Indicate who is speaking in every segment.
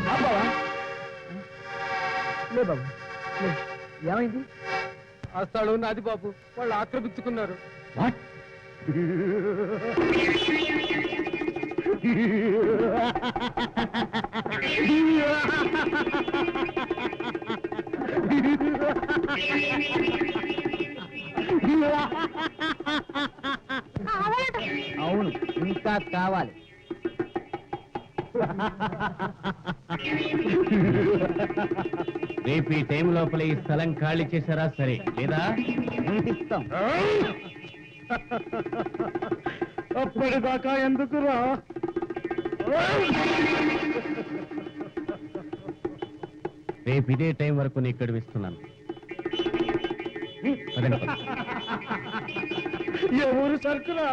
Speaker 1: బాబా లే బాబు లే. ఏమైంది?
Speaker 2: ఆ స్థలం నాది బాబు, వాళ్ళు ఆక్రమించుకున్నారు.
Speaker 1: వాట్? అవును, ఇంకా కావాలి.
Speaker 3: రేపు ఈ టైం లోపల ఈ స్థలం ఖాళీ చేశారా సరే, లేదా
Speaker 1: ఇస్తాం.
Speaker 2: అప్పటిదాకా ఎందుకురా?
Speaker 3: రేపు ఇదే టైం వరకు నీకు గడువిస్తున్నాను. పదండి.
Speaker 2: ఎవరు సరుకురా?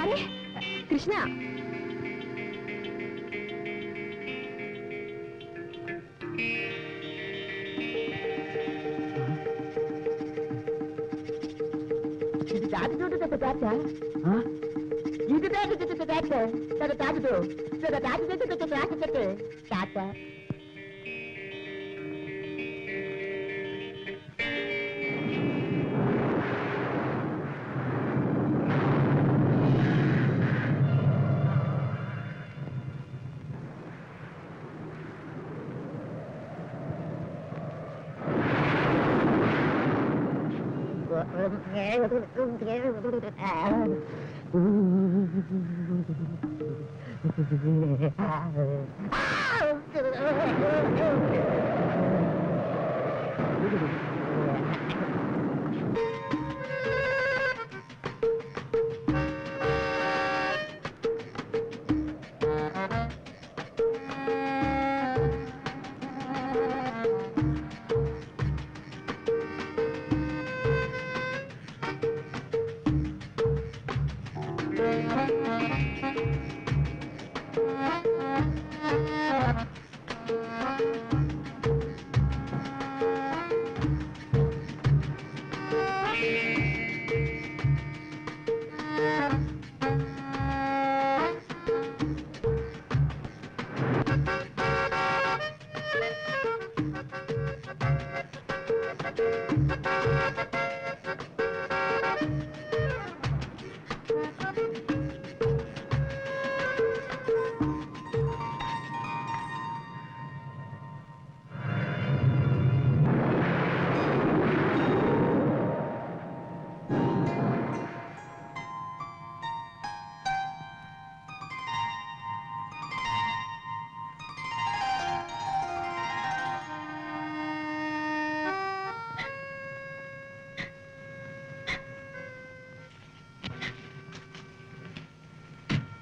Speaker 4: అరే కృష్ణ,
Speaker 1: ఇది తాగుతూ తాత ఇది తాగుతూ తాత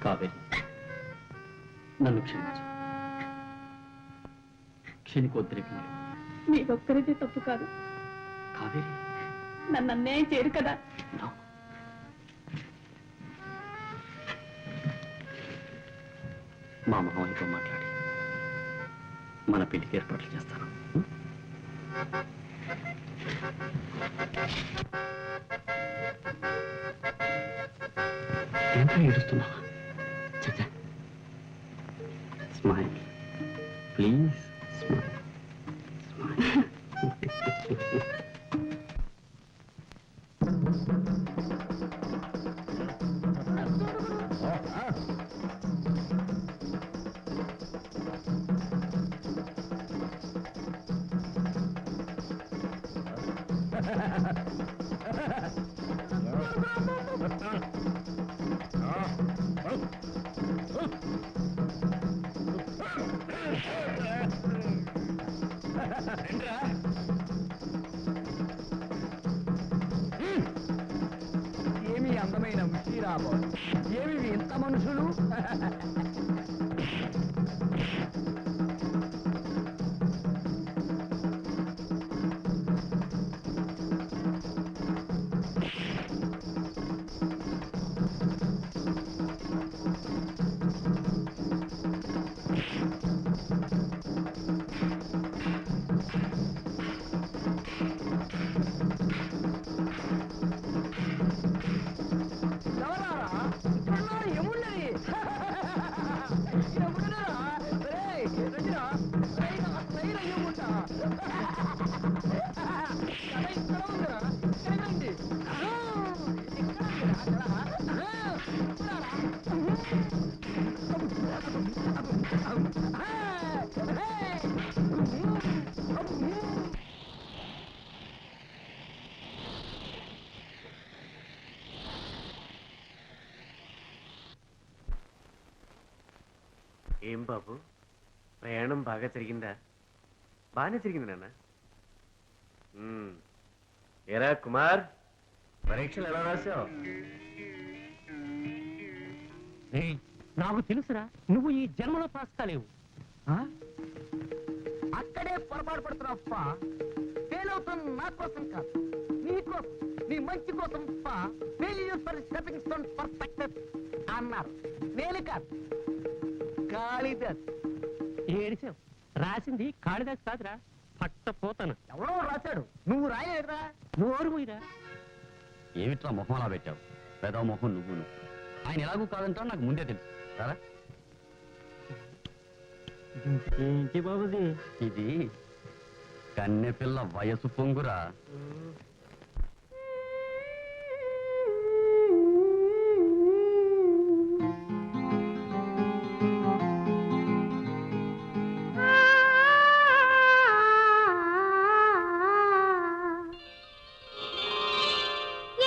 Speaker 3: కావేరి నన్ను క్షమించు. క్షణికోద్రేకం లేదు.
Speaker 4: మీదొక్కరిదే తప్పు కాదు.
Speaker 3: కావేరి
Speaker 4: నన్ను అన్యాయం చేయరు కదా.
Speaker 3: no. మా మామయ్యతో మాట్లాడి మన పెళ్లికి ఏర్పాట్లు చేస్తాను. ఎంత ఏడుస్తున్నావా? Smile please, smile.
Speaker 2: ఏమి అందమైన ముషీరాబో, ఏమి ఇంత మనుషులు.
Speaker 3: ఏం బాబు, ప్రయాణం బాగా జరిగిందా? బాగానే జరిగింది నాన్న. ఏరా కుమార్, పరీక్షలు ఎలా రాశావు?
Speaker 5: నాకు తెలుసురా, నువ్వు ఈ జన్మలో పాస్ కాలేవు.
Speaker 1: అక్కడే పొరపాటు పడుతున్నావప్ప. ఫెయిల్ అవుతున్న నా కోసం కాదు, నీ కోసం, నీ మంచి కోసం. Failure for stepping stone for success అన్నారు. నేను కాదు, కాళిదాస్.
Speaker 5: ఏడిసావు, రాసింది కాళిదాస్ కాదురా, పట్టపోతాను.
Speaker 1: ఎవరో రాశాడు, నువ్వు రాయలేదురా.
Speaker 5: నోరు పోయిరా.
Speaker 3: ఏమిట్రా మొహం అలా పెట్టావు? పెద్ద మొహం నువ్వును. ఆయన ఎలాగూ కాదంటావు నాకు ముందే తెలుసు. సరే,
Speaker 5: ఏంటి బాబుది?
Speaker 3: ఇది కన్నెపిల్ల వయసు పొంగురా.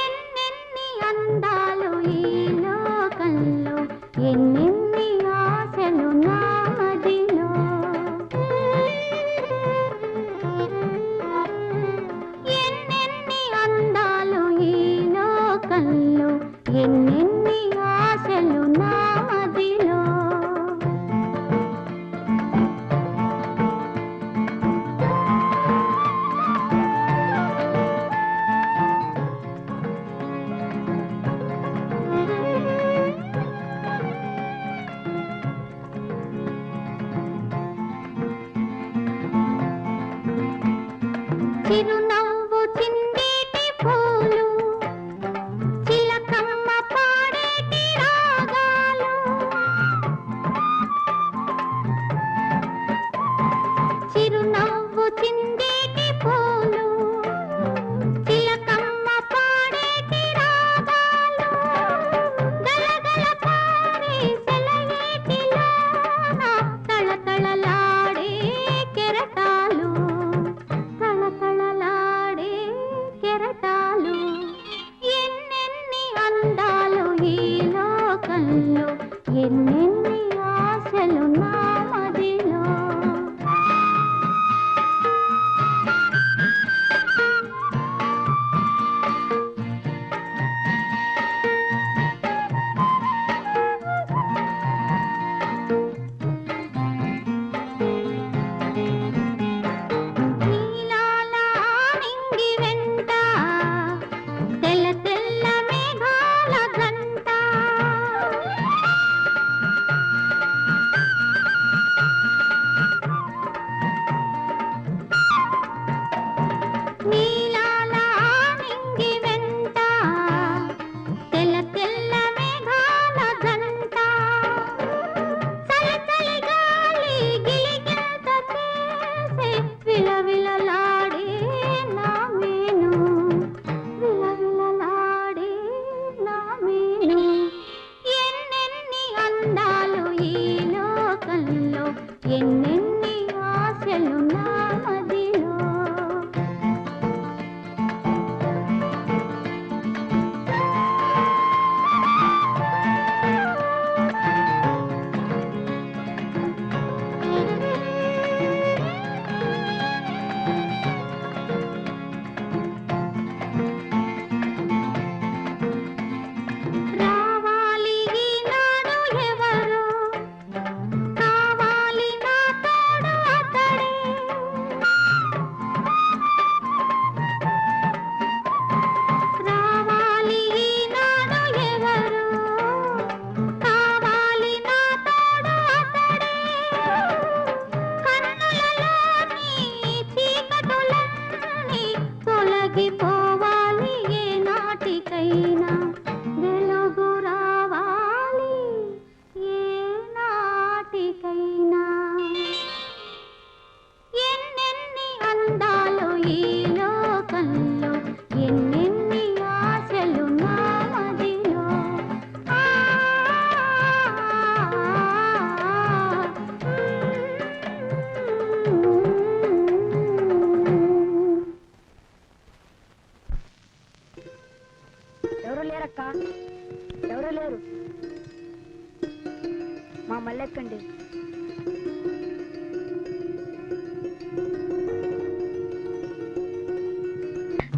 Speaker 6: ఎన్నెన్ని అందాలు ఈ లోకంలో, ఎన్నెన్ని ఆశలు నా మదిలో. ఎన్నెన్ని అందాలు ఈ లోకంలో, ఎన్నెన్ని ఆశలు నా మదిలో. చిరునవ్వు చిందేటి పూలు, చిలకమ్మ పాడేటి రాగాలు. చిరునవ్వు చిందేటి పూలు, చిలకమ్మ పాడేటి రాగాలు. గలగల పారే సెలయేటిలోన తళతళలాడే కెరటాలు. తళతళలాడే ఎన్నెన్ని ఆశలు నా మదిలో. రావాలి ఈనాడు ఎవరు, కావాలి నా తోడు అతడే. రావాలి ఈనాడు ఎవరు, కావాలి నా తోడు అతడే. కన్నులలోని చీకటులన్నీ తొలగిపోవాలి ఏ నాటికైనా. వెలుగు రావాలి ఏ నాటికైనా. ఎన్నెన్ని అందాలు ఈ లోకంలో, ఎన్నెన్ని ఆశలు నా మదిలో. ఆ,
Speaker 7: ఎవరు లేరక్క, ఎవరు లేరు. మా మల్లెక్కండి.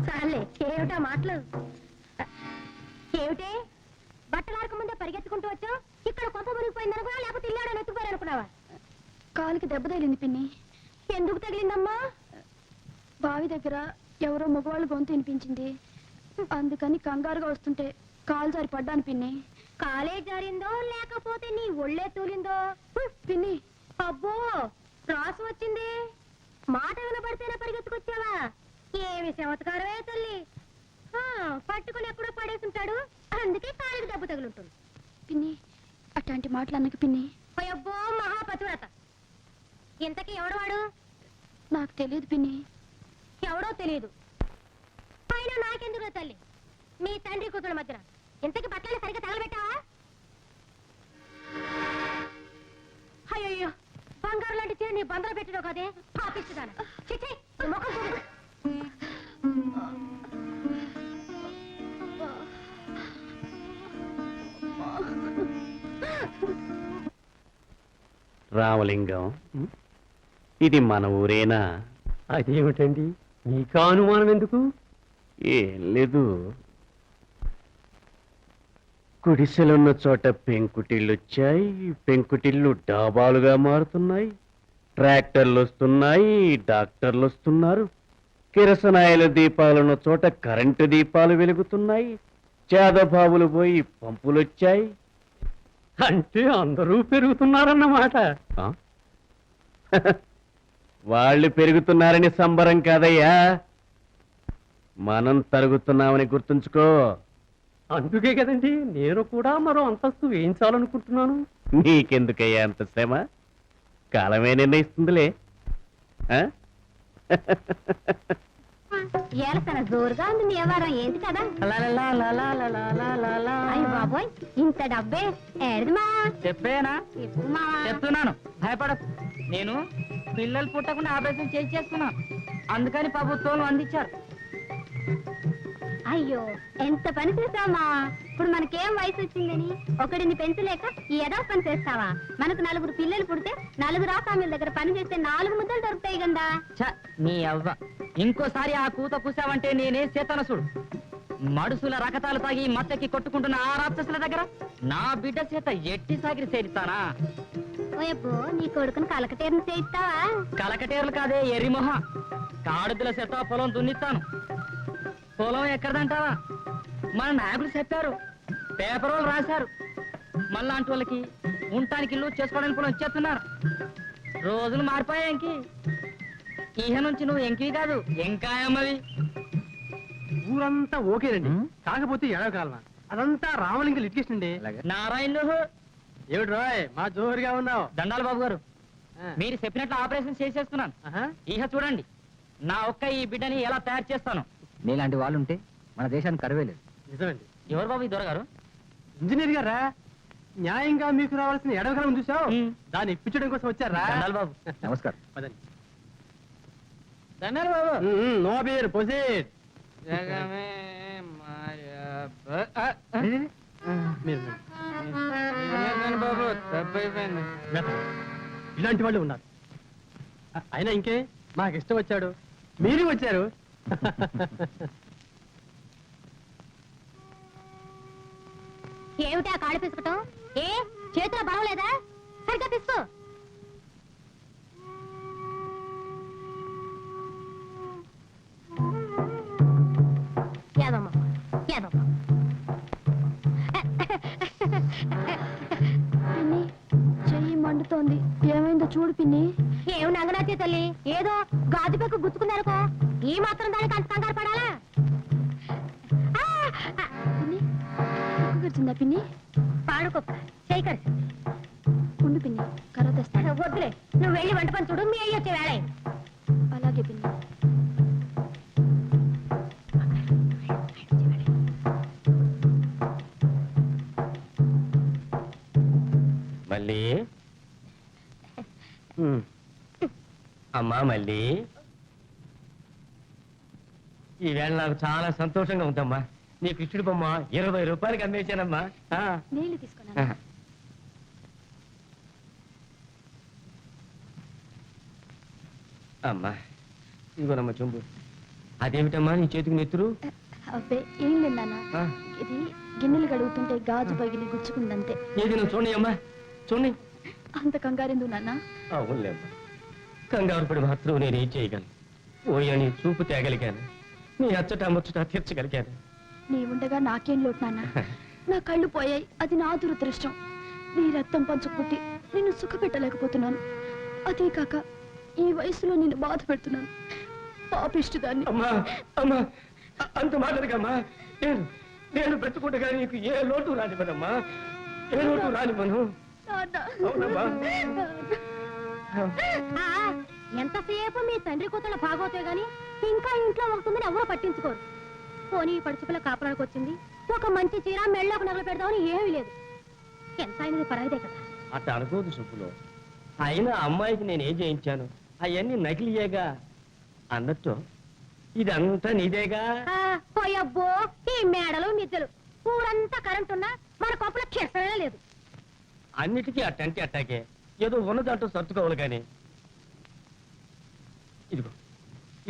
Speaker 6: చాలే, ఏమిటా మాటలు? ఏమిటే బట్టలు ఆరకముందే పరిగెత్తుకుంటూ వచ్చావు? ఇక్కడ కొంత మునిగిపోయిందనుకున్నా, లేకపోతే ఇల్లాడని ఎత్తుకుపోయారనుకున్నావా?
Speaker 7: కాలుకి దెబ్బ తగిలింది పిన్ని.
Speaker 6: ఎందుకు తగిలిందమ్మా?
Speaker 7: బావి దగ్గర ఎవరో మగవాళ్ళు గొంతు వినిపించింది. అందుకని కంగారుగా వస్తుంటే కాలు జారి పడ్డాను పిన్ని.
Speaker 6: కాలే జారిందో లేకపోతే నీ ఒళ్ళే తూలిందో?
Speaker 7: పిన్ని,
Speaker 6: అబ్బో, రాసు వచ్చింది. మాట వినబడితేనే పరిగెత్తుకొచ్చావా? ఏమి చమత్కారమే తల్లి. పట్టుకుని ఎప్పుడో పడేసుంటాడు, అందుకే కాలికి దెబ్బ తగులుంటుంది.
Speaker 7: పిన్ని అట్లాంటి మాటలు అన్నకి పిన్ని.
Speaker 6: అబ్బో, మహాపతివ్రత. ఇంతకీ ఎవడవాడు?
Speaker 7: నాకు తెలియదు పిన్ని.
Speaker 6: ఎవడో తెలియదు. అయినా నాకెందుకు తల్లి? మీ తండ్రి కూతురు మధ్యన ఇంతకీ బట్టలు సరిగ్గా తగలబెట్టావా? అయ్యో, బంగారు లాంటి చీర నీ బందర పెట్టినావు కదే, పాపిస్తుదాను. చిచ్చి, నీ ముఖం చూడు.
Speaker 2: రామలింగం, ఇది మన ఊరేనా?
Speaker 5: అదేమిటండి మీకు అనుమానం ఎందుకు?
Speaker 2: ఏం లేదు, గుడిసెలున్న చోట పెంకుటిళ్ళు వచ్చాయి, పెంకుటిళ్ళు డాబాలుగా మారుతున్నాయి, ట్రాక్టర్లు వస్తున్నాయి, డాక్టర్లు వస్తున్నారు, కిరసనాయిల దీపాలున్న చోట కరెంటు దీపాలు వెలుగుతున్నాయి, చేదబాబులు పోయి పంపులొచ్చాయి.
Speaker 5: అంటే అందరూ పెరుగుతున్నారన్నమాట.
Speaker 2: ఆ? వాళ్ళు పెరుగుతున్నారని సంబరం కాదయ్యా, మనం తరుగుతున్నామని గుర్తుంచుకో.
Speaker 5: అందుకే కదండి నేను కూడా మరో అంతస్తు వేయించాలనుకుంటున్నాను.
Speaker 2: నీకెందుకయ్యా అంత శ్రమ? కాలమే నిర్ణయిస్తుందిలే. ఆ?
Speaker 6: ఏలసన జోరుగా ఉంది మీ వ్యవహారం, ఏంటి కదా? అయ్య బాబోయ్, ఇంత డబ్బే ఏడదిమా?
Speaker 1: చెప్పేనా?
Speaker 6: చెప్పుమా.
Speaker 1: చెప్తున్నాను, భయపడకు. నేను పిల్లలు పుట్టకుండా ఆపరేషన్ చేసుకున్నాను, అందుకని ప్రభుత్వం అందించారు.
Speaker 6: అయ్యో, ఎంత పని చేస్తావమ్మా. ఇప్పుడు మనకేం వయసు వచ్చిందని ఒకడిని పెంచలేక ఈ ఏదో పని చేస్తావా? మనకు 4 పిల్లలు పుడితే 4 ఆసామీల దగ్గర పని చేస్తే 4 ముద్దలు దొరుకుతాయి గందా.
Speaker 1: నీ అవ్వ, ఇంకోసారి ఆ కూత కూసావంటే నేనే చేతనసుడు. మడుసుల రకతాలు తాగి మత్తకి కొట్టుకుంటున్న ఆ రాక్షసుల దగ్గర నా బిడ్డ చేత ఎట్టి సాగిరి చేరిస్తానా?
Speaker 6: ఓయబ్బో, నీ కొడుకుని కలకటేరుని చేయిస్తావా?
Speaker 1: కలకటేరులు కాదే, ఎర్రిమొహ. కాడుద్దుల చేత పొలం దున్నిస్తాను. పొలం ఎక్కడదంటావా? మన నాయకులు చెప్పారు, పేపర్ వాళ్ళు రాశారు. మళ్ళాంటి వాళ్ళకి ఉండటానికి ఇల్లు చేసుకోవడానికి కూడా వచ్చేస్తున్నారు. రోజులు మారిపోయాయి. ఇంకి ఈహ నుంచి నువ్వు ఎంకి కాదు, ఎంకాయమ్మవి.
Speaker 5: ఊరంతా ఓకేనండి, కాకపోతే ఎడవకాలమ అదంతా రామలింగ లిటికేషన్ అండి.
Speaker 1: నారాయణ,
Speaker 5: ఏమిటి రాయ్ మా జోరుగా ఉన్నావు?
Speaker 1: దండాలు బాబు గారు, మీరు చెప్పినట్లు ఆపరేషన్ చేసేస్తున్నాను. ఈహ చూడండి, నా ఒక్క ఈ బిడ్డని ఎలా తయారు చేస్తాను.
Speaker 3: నీలాంటి వాళ్ళు ఉంటే మన దేశానికి కరువే లేదు.
Speaker 5: నిజమండి.
Speaker 1: ఎవరు బాబు ఈ దొరగారు?
Speaker 5: ఇంజనీర్ గారా, న్యాయంగా మీకు రావాల్సిన ఎడవకరం చూసావు దాన్ని ఇప్పించడం కోసం వచ్చారా
Speaker 2: బాబు నమస్కారం.
Speaker 5: పదండి.
Speaker 1: ధన్యాలు బాబు.
Speaker 5: నో బీర్ పొజిట్
Speaker 1: జగమే
Speaker 5: మీరు
Speaker 1: బాబు తప్పైపోయింది.
Speaker 5: ఇలాంటి వాళ్ళు ఉన్నారు. అయినా ఇంకే మాకు ఇష్టం వచ్చాడు, మీరు వచ్చారు.
Speaker 6: ఏమిటి ఆ కాళ్ళు పిసుకటం? ఏ చేతిలో బలవలేదా? సరిగ్గా పిసుకో. యాదమ్మ యాదమ్మ.
Speaker 7: పిన్ని చెయ్యి మండుతోంది, ఏమైందో చూడు పిన్ని.
Speaker 6: ఏమి నంగనాచే తల్లి, ఏదో గాజు పెక్కు గుచ్చుకున్నారుకో, ఈ మాత్రం దానికి అంత కంగారు పడాలా?
Speaker 7: పిన్ని కుక్క కరిచిందా పిన్ని?
Speaker 6: పాడుకొక్క చేయి కరిచింది.
Speaker 7: ఉండు పిన్ని, కర్ర తెస్తాను.
Speaker 6: వద్దులే, నువ్వు వెళ్ళి వంట పని చూడు, మీ అయ్యి వచ్చే వేళ.
Speaker 7: అలాగే పిన్ని.
Speaker 5: మళ్ళీ అమ్మా మళ్ళీ ఈవేళ నాకు చాలా సంతోషంగా ఉందమ్మా. నీ కృష్ణుడి బొమ్మ 20 రూపాయలకి అమ్మేశానమ్మా.
Speaker 7: నీళ్లు తీసుకున్నాను.
Speaker 5: అమ్మా ఇదిగోనమ్మా చెంబు. అదేమిటమ్మా నీ చేతికి నెత్తురు?
Speaker 7: అబ్బే ఏం లేదు నాన్న, ఇది గిన్నెలు కడుగుతుంటే గాజు పగిలి గుచ్చుకుందంతే.
Speaker 5: ఏది నువ్వు చూడండి అమ్మా, చూడండి.
Speaker 7: అంత కంగారెందుకు నాన్న?
Speaker 5: అవునులేమ్మా, కంగారు పడి మాత్రం నేనేం చేయగలను? ఓయని చూపు తేగలిగాను, నీ అచ్చట ముచ్చట తీర్చగలిగాను.
Speaker 7: నీ ఉండగా నాకేం లోటు నాన్న. నా కళ్ళు పోయాయి, అది నా దురదృష్టం. నీ రక్తం పంచుకుట్టి నిన్ను సుఖపెట్టలేకపోతున్నాను. అదే కాక ఈ వయసులో నిన్ను బాధ పెడుతున్నాను. పాపిష్టిదాన్ని.
Speaker 5: అమ్మా అమ్మా అంత మాటనికమ్మా. నేను బ్రతుకుండగా నీకు ఏ లోటు రానివ్వనమ్మా, ఏ లోటు రానివ్వను. అవునమ్మా.
Speaker 6: ఎంతసేపు మీ తండ్రి కూతుళ్ళ భాగవతే గాని ఇంకా ఇంట్లో ఒకటుందని ఎవరో పట్టించుకోరు. పోనీ పడుచుకుల కాపురానికి వచ్చింది, ఒక మంచి చీర మెళ్ళకు నగలు పెడదామని ఏమీ లేదు. ఎంత అయినది పరాయిదే కదా.
Speaker 5: అట్లా అనుకోదు సుబ్బులో. అయినా అమ్మాయికి నేనేం చేయించాను, అవన్నీ నకిలియేగా. అన్నట్టు ఇదంతా నీదేగా.
Speaker 6: పోయబ్బో, ఈ మేడలు మిద్దెలు ఊరంతా కరెంట్ ఉన్నా మన కొప్పల క్షేత్రమే లేదు.
Speaker 5: అన్నిటికీ అట్టంటే అట్టాకే, ఏదో ఉన్నదంటూ సర్దుకోవాలి కానీ. ఇదిగో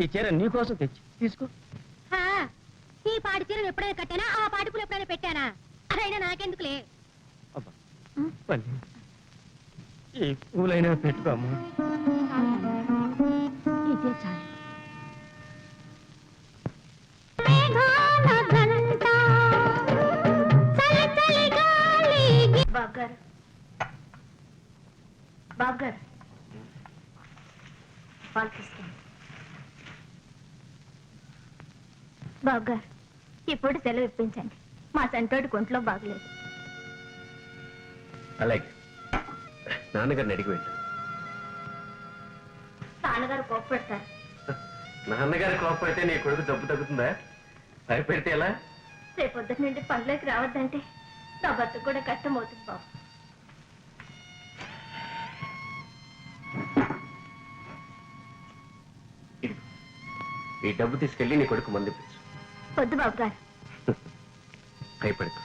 Speaker 5: ఈ చీర నీకోసం తెచ్చి తీసుకో.
Speaker 6: ఈ పాటి చీరలు ఎప్పుడైనా కట్టానా, ఆ పాటికులు ఎప్పుడైనా పెట్టానా? అయినా నాకెందుకులే.
Speaker 5: అబ్బా మళ్ళీ ఈ పూలైనా పెట్టుకోమ్మా.
Speaker 6: ఇదే చాలు. బాబుగారు, బాబుగారు పాలు తీసుకోండి. బాబుగారు ఇప్పుడు సెలవు ఇప్పించండి, మా సంటోడి కొంట్లో బాగలేదు.
Speaker 5: అలాగే నాన్నగారిని అడిగి వెళ్ళు.
Speaker 6: నాన్నగారు కోప్పడతారు.
Speaker 5: నాన్నగారు కోపడితే నీ కొడుకు జబ్బు తగ్గుతుందా? భయపెడితే ఎలా?
Speaker 6: రేపొద్దు నుండి పనిలోకి రావద్దంటే నా బతుకు కూడా కష్టమవుతుంది బాబు.
Speaker 5: ఈ డబ్బు తీసుకెళ్ళి నీ కొడుకు మందిపించు.
Speaker 6: వద్దు బాబు గారు.
Speaker 5: భయపడకు,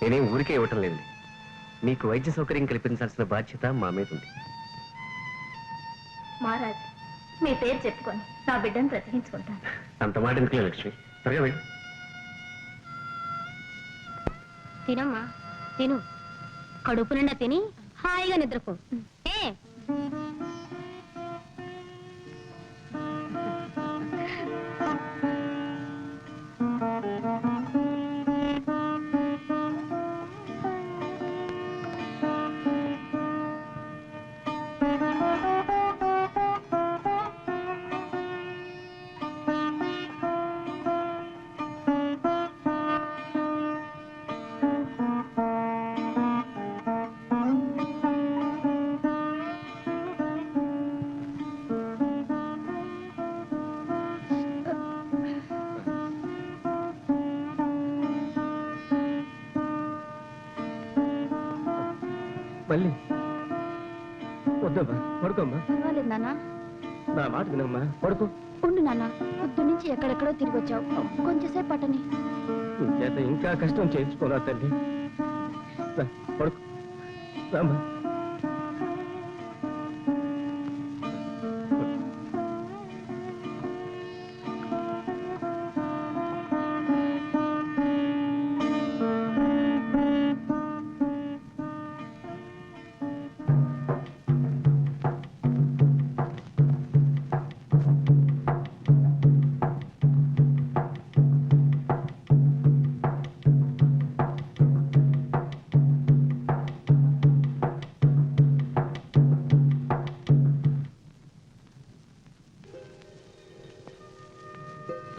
Speaker 5: నేనేం ఊరికే ఇవ్వటం లేదు. నీకు వైద్య సౌకర్యం కల్పించాల్సిన బాధ్యత మా మీద ఉంది.
Speaker 6: మహారాజు, మీ పేరు చెప్పుకొని నా బిడ్డను బ్రతికించుకుంటాను.
Speaker 5: అంత మాట ఎందుకులే లక్ష్మి, త్వరగా వెళ్ళు.
Speaker 6: తినమ్మా తిను, కడుపు నిండా తిని హాయిగా నిద్రపో.
Speaker 5: మళ్ళీ వద్దమ్మా, పడుకోమ్మా.
Speaker 7: పర్వాలేదు నాన్న.
Speaker 5: నా మాట వినమ్మా, పడుకో.
Speaker 7: ఉండు నాన్న, పొద్దు నుంచి ఎక్కడెక్కడో తిరిగి వచ్చావు, కొంచెంసేపు పట్టని.
Speaker 5: నీ చేత ఇంకా కష్టం చేయించుకోరా తల్లి. రా, పడుకో. రామ్మా.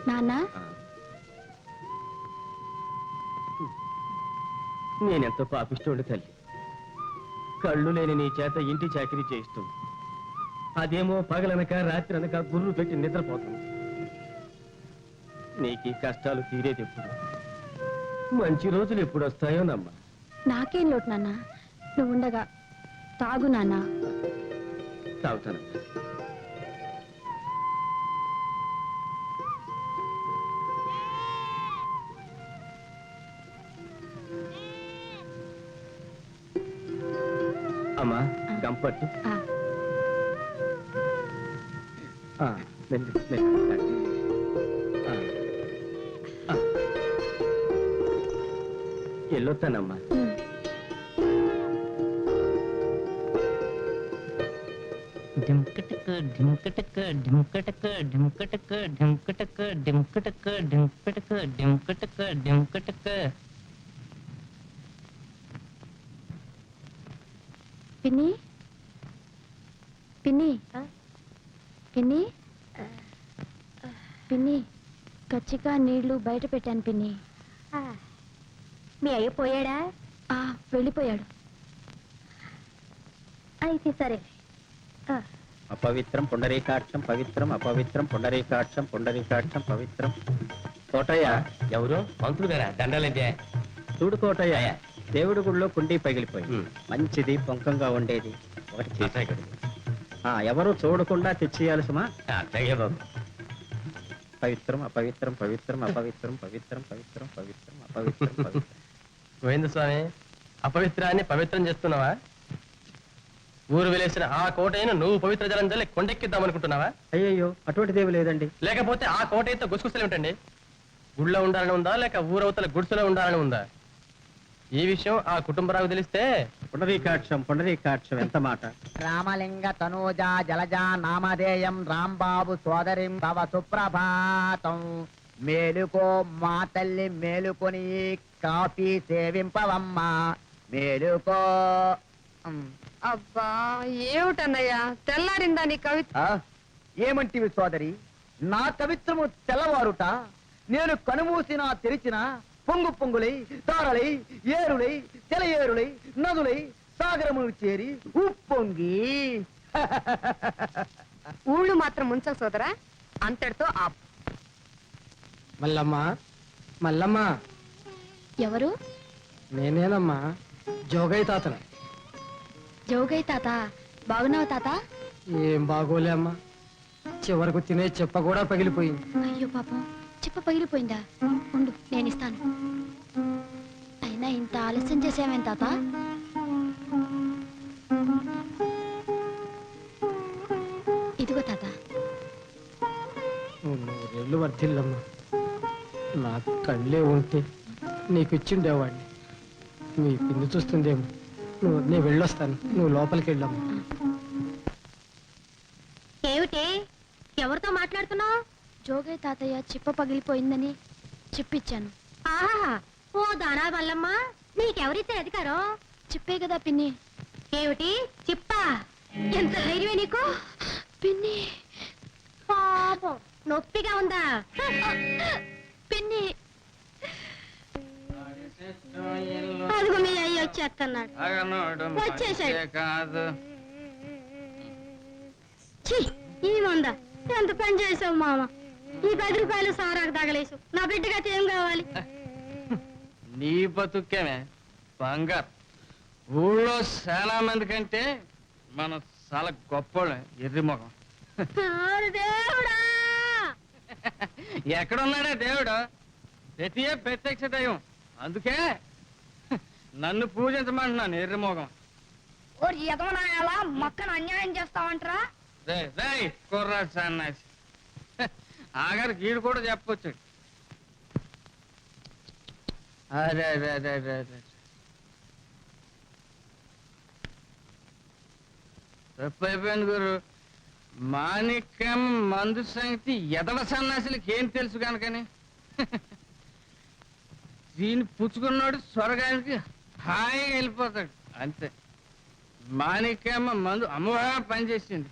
Speaker 7: నాన్న,
Speaker 5: నేనెంతో పాపిస్తోండి తల్లి. కళ్ళు లేని నీ చేత ఇంటి చాకరీ చేయిస్తుంది. అదేమో పగలనక రాత్రి అనక గుర్రు పెట్టి నిద్రపోతుంది. నీకు ఈ కష్టాలు తీరేది ఎప్పుడు? మంచి రోజులు ఎప్పుడు వస్తాయో నమ్మా.
Speaker 7: నాకేం లోటు నాన్న, నువ్వు ఉండగా. తాగు నాన్న.
Speaker 5: తాగుతానమ్మా. అమ్మా, గంపట్టు. వెళ్ళొస్తానమ్మా.
Speaker 1: ఢింకటక ఢింకటక ఢింకటక ఢింకటక ఢింకటక ఢింకటక ఢింకటక ఢింకటక ఢింకటక.
Speaker 7: పిన్ని, పిన్ని, పిన్ని, పిన్ని, కచ్చిక నీళ్లు బయట పెట్టాను పిన్ని.
Speaker 6: మీ అయ్య పోయాడా?
Speaker 7: వెళ్ళిపోయాడు.
Speaker 6: అయితే సరే.
Speaker 8: అపవిత్రం పుండరీకాక్షం పవిత్రం అపవిత్రం పుండరీకాక్షం పుండరీకాక్షం పవిత్రం. కోటయ్య.
Speaker 5: ఎవరు? మంత్రులు గారా? దండాలంటే.
Speaker 8: చూడు కోటయ్య, దేవుడి గుడిలో కుండీ పగిలిపోయి మంచిది పొంకంగా ఉండేది ఒకటి చేసాయి. ఎవరు చూడకుండా తెచ్చేయాలి సుమా. పవిత్రం అపవిత్రం పవిత్రం అపవిత్రం పవిత్రం పవిత్రం పవిత్రం అపవిత్రం పవిత్రం.
Speaker 5: గోవింద స్వామి, అపవిత్రాన్ని పవిత్రం చేస్తున్నావా? ఊరు వెలేసిన ఆ కోటైన నువ్వు పవిత్ర జలం జల్లి కొండెక్కిద్దాం అనుకుంటున్నావా?
Speaker 8: అయ్యయ్యో, అటువంటిదేమి లేదండి.
Speaker 5: లేకపోతే ఆ కోటైతో గుసగుసలు ఏమిటండి? గుళ్ళో ఉండాలని ఉందా లేక ఊరవతల గుడిసెలో ఉండాలని ఉందా? ఈ విషయం ఆ కుటుంబరావు తెలిస్తే.
Speaker 8: పుండరీకాక్షం పుండరీకాక్షం ఎంత మాట.
Speaker 1: రామలింగ తనూజా జలజా నామధేయం రాంబాబు సోదరిం తవ సుప్రభాతం. మేలుకో మా తల్లి మేలుకొని కాఫీ సేవింపవమ్మా మేలుకో.
Speaker 9: అబ్బా ఏమిటన్నయ్యా, తెల్లారిందా నీ కవిత?
Speaker 1: ఏమంటివి సోదరి? నా కవిత్రము తెల్లవారుట. నేను కనుమూసినా తెరిచిన పొంగు పొంగులై తారలై ఏరులై తెలయేరులై నదులై సాగరములు చేరి ఉప్పొంగి.
Speaker 9: ఊళ్ళు మాత్రం ముంచ సోదరా, అంతటితో ఆ.
Speaker 5: మల్లమ్మ, మల్లమ్మ.
Speaker 7: ఎవరు?
Speaker 5: నేనేనమ్మా, జోగయ్య తాతను.
Speaker 7: జోగయ్య తాత, బాగున్నావు తాత?
Speaker 5: ఏం బాగోలే అమ్మా, చివరకు తినే చెప్ప కూడా పగిలిపోయింది.
Speaker 7: అయ్యో పాపం, చెప్ప పగిలిపోయిందా? ఉండు, నేను ఇస్తాను. అయినా ఇంత ఆలస్యం చేసావేం తాత? ఇదిగో తాత.
Speaker 5: నూరేళ్ళు వర్ధిల్లమ్మా. నా కళ్ళే ఉంటే నీకు ఇచ్చిండేవాడిని. మీ పిన్ని చూస్తుందేమో. నేను వెళ్ళొస్తాను, నువ్వు లోపలికి వెళ్ళమ్మా.
Speaker 6: ఏమిటి? ఎవరితో మాట్లాడుతున్నావు?
Speaker 7: జోగయ్య తాతయ్య చిప్ప పగిలిపోయిందని చెప్పిచ్చాను.
Speaker 6: ఆహా, ఓ దానా వల్లమ్మ, నీకెవరిస్తే అధికారం?
Speaker 7: చిప్పే కదా పిన్ని.
Speaker 6: ఏమిటి చిప్పా? ఎంత ధైర్యమే నీకు?
Speaker 7: పిన్ని,
Speaker 6: పాపం నొప్పిగా ఉందా?
Speaker 7: పిన్ని.
Speaker 6: అదిగో మీ అయ్య వచ్చేస్తున్నాడు. వచ్చేసాడు. ఛీ, ఈ మంద ఎంత పని చేసావు మామ. ఈ 10 రూపాయలు సారాకు తగలేసు. నా బిడ్డగా ఏం కావాలి?
Speaker 3: నీ బతుకేమే బంగారు.
Speaker 5: ఊళ్ళో చాలా మంది కంటే మనం చాలా గొప్పోళ్ళం ఎర్రి మొగం
Speaker 6: దేవుడా
Speaker 5: ఎక్కడున్నాడే దేవుడు ప్రతియే ప్రత్యక్ష దైవం అందుకే నన్ను పూజించమంటున్నాను ఎర్రి మొగం
Speaker 6: ఎలా మొక్కను అన్యాయం చేస్తావంటరా
Speaker 5: కుర్రాడు సన్నాసి ఆగారు గీడు కూడా చెప్పొచ్చు అదే అదే అదే అదే అదే తప్పు అయిపోయింది గురు మాణిక్యం మందు సంగతి ఎదవ సన్నాసులకి ఏం తెలుసు కనుకని దీన్ని పుచ్చుకున్నాడు స్వర్గానికి హాయిగా వెళ్ళిపోతాడు అంతే మాణిక్యమ్మ మందు అమ్మగా పనిచేసింది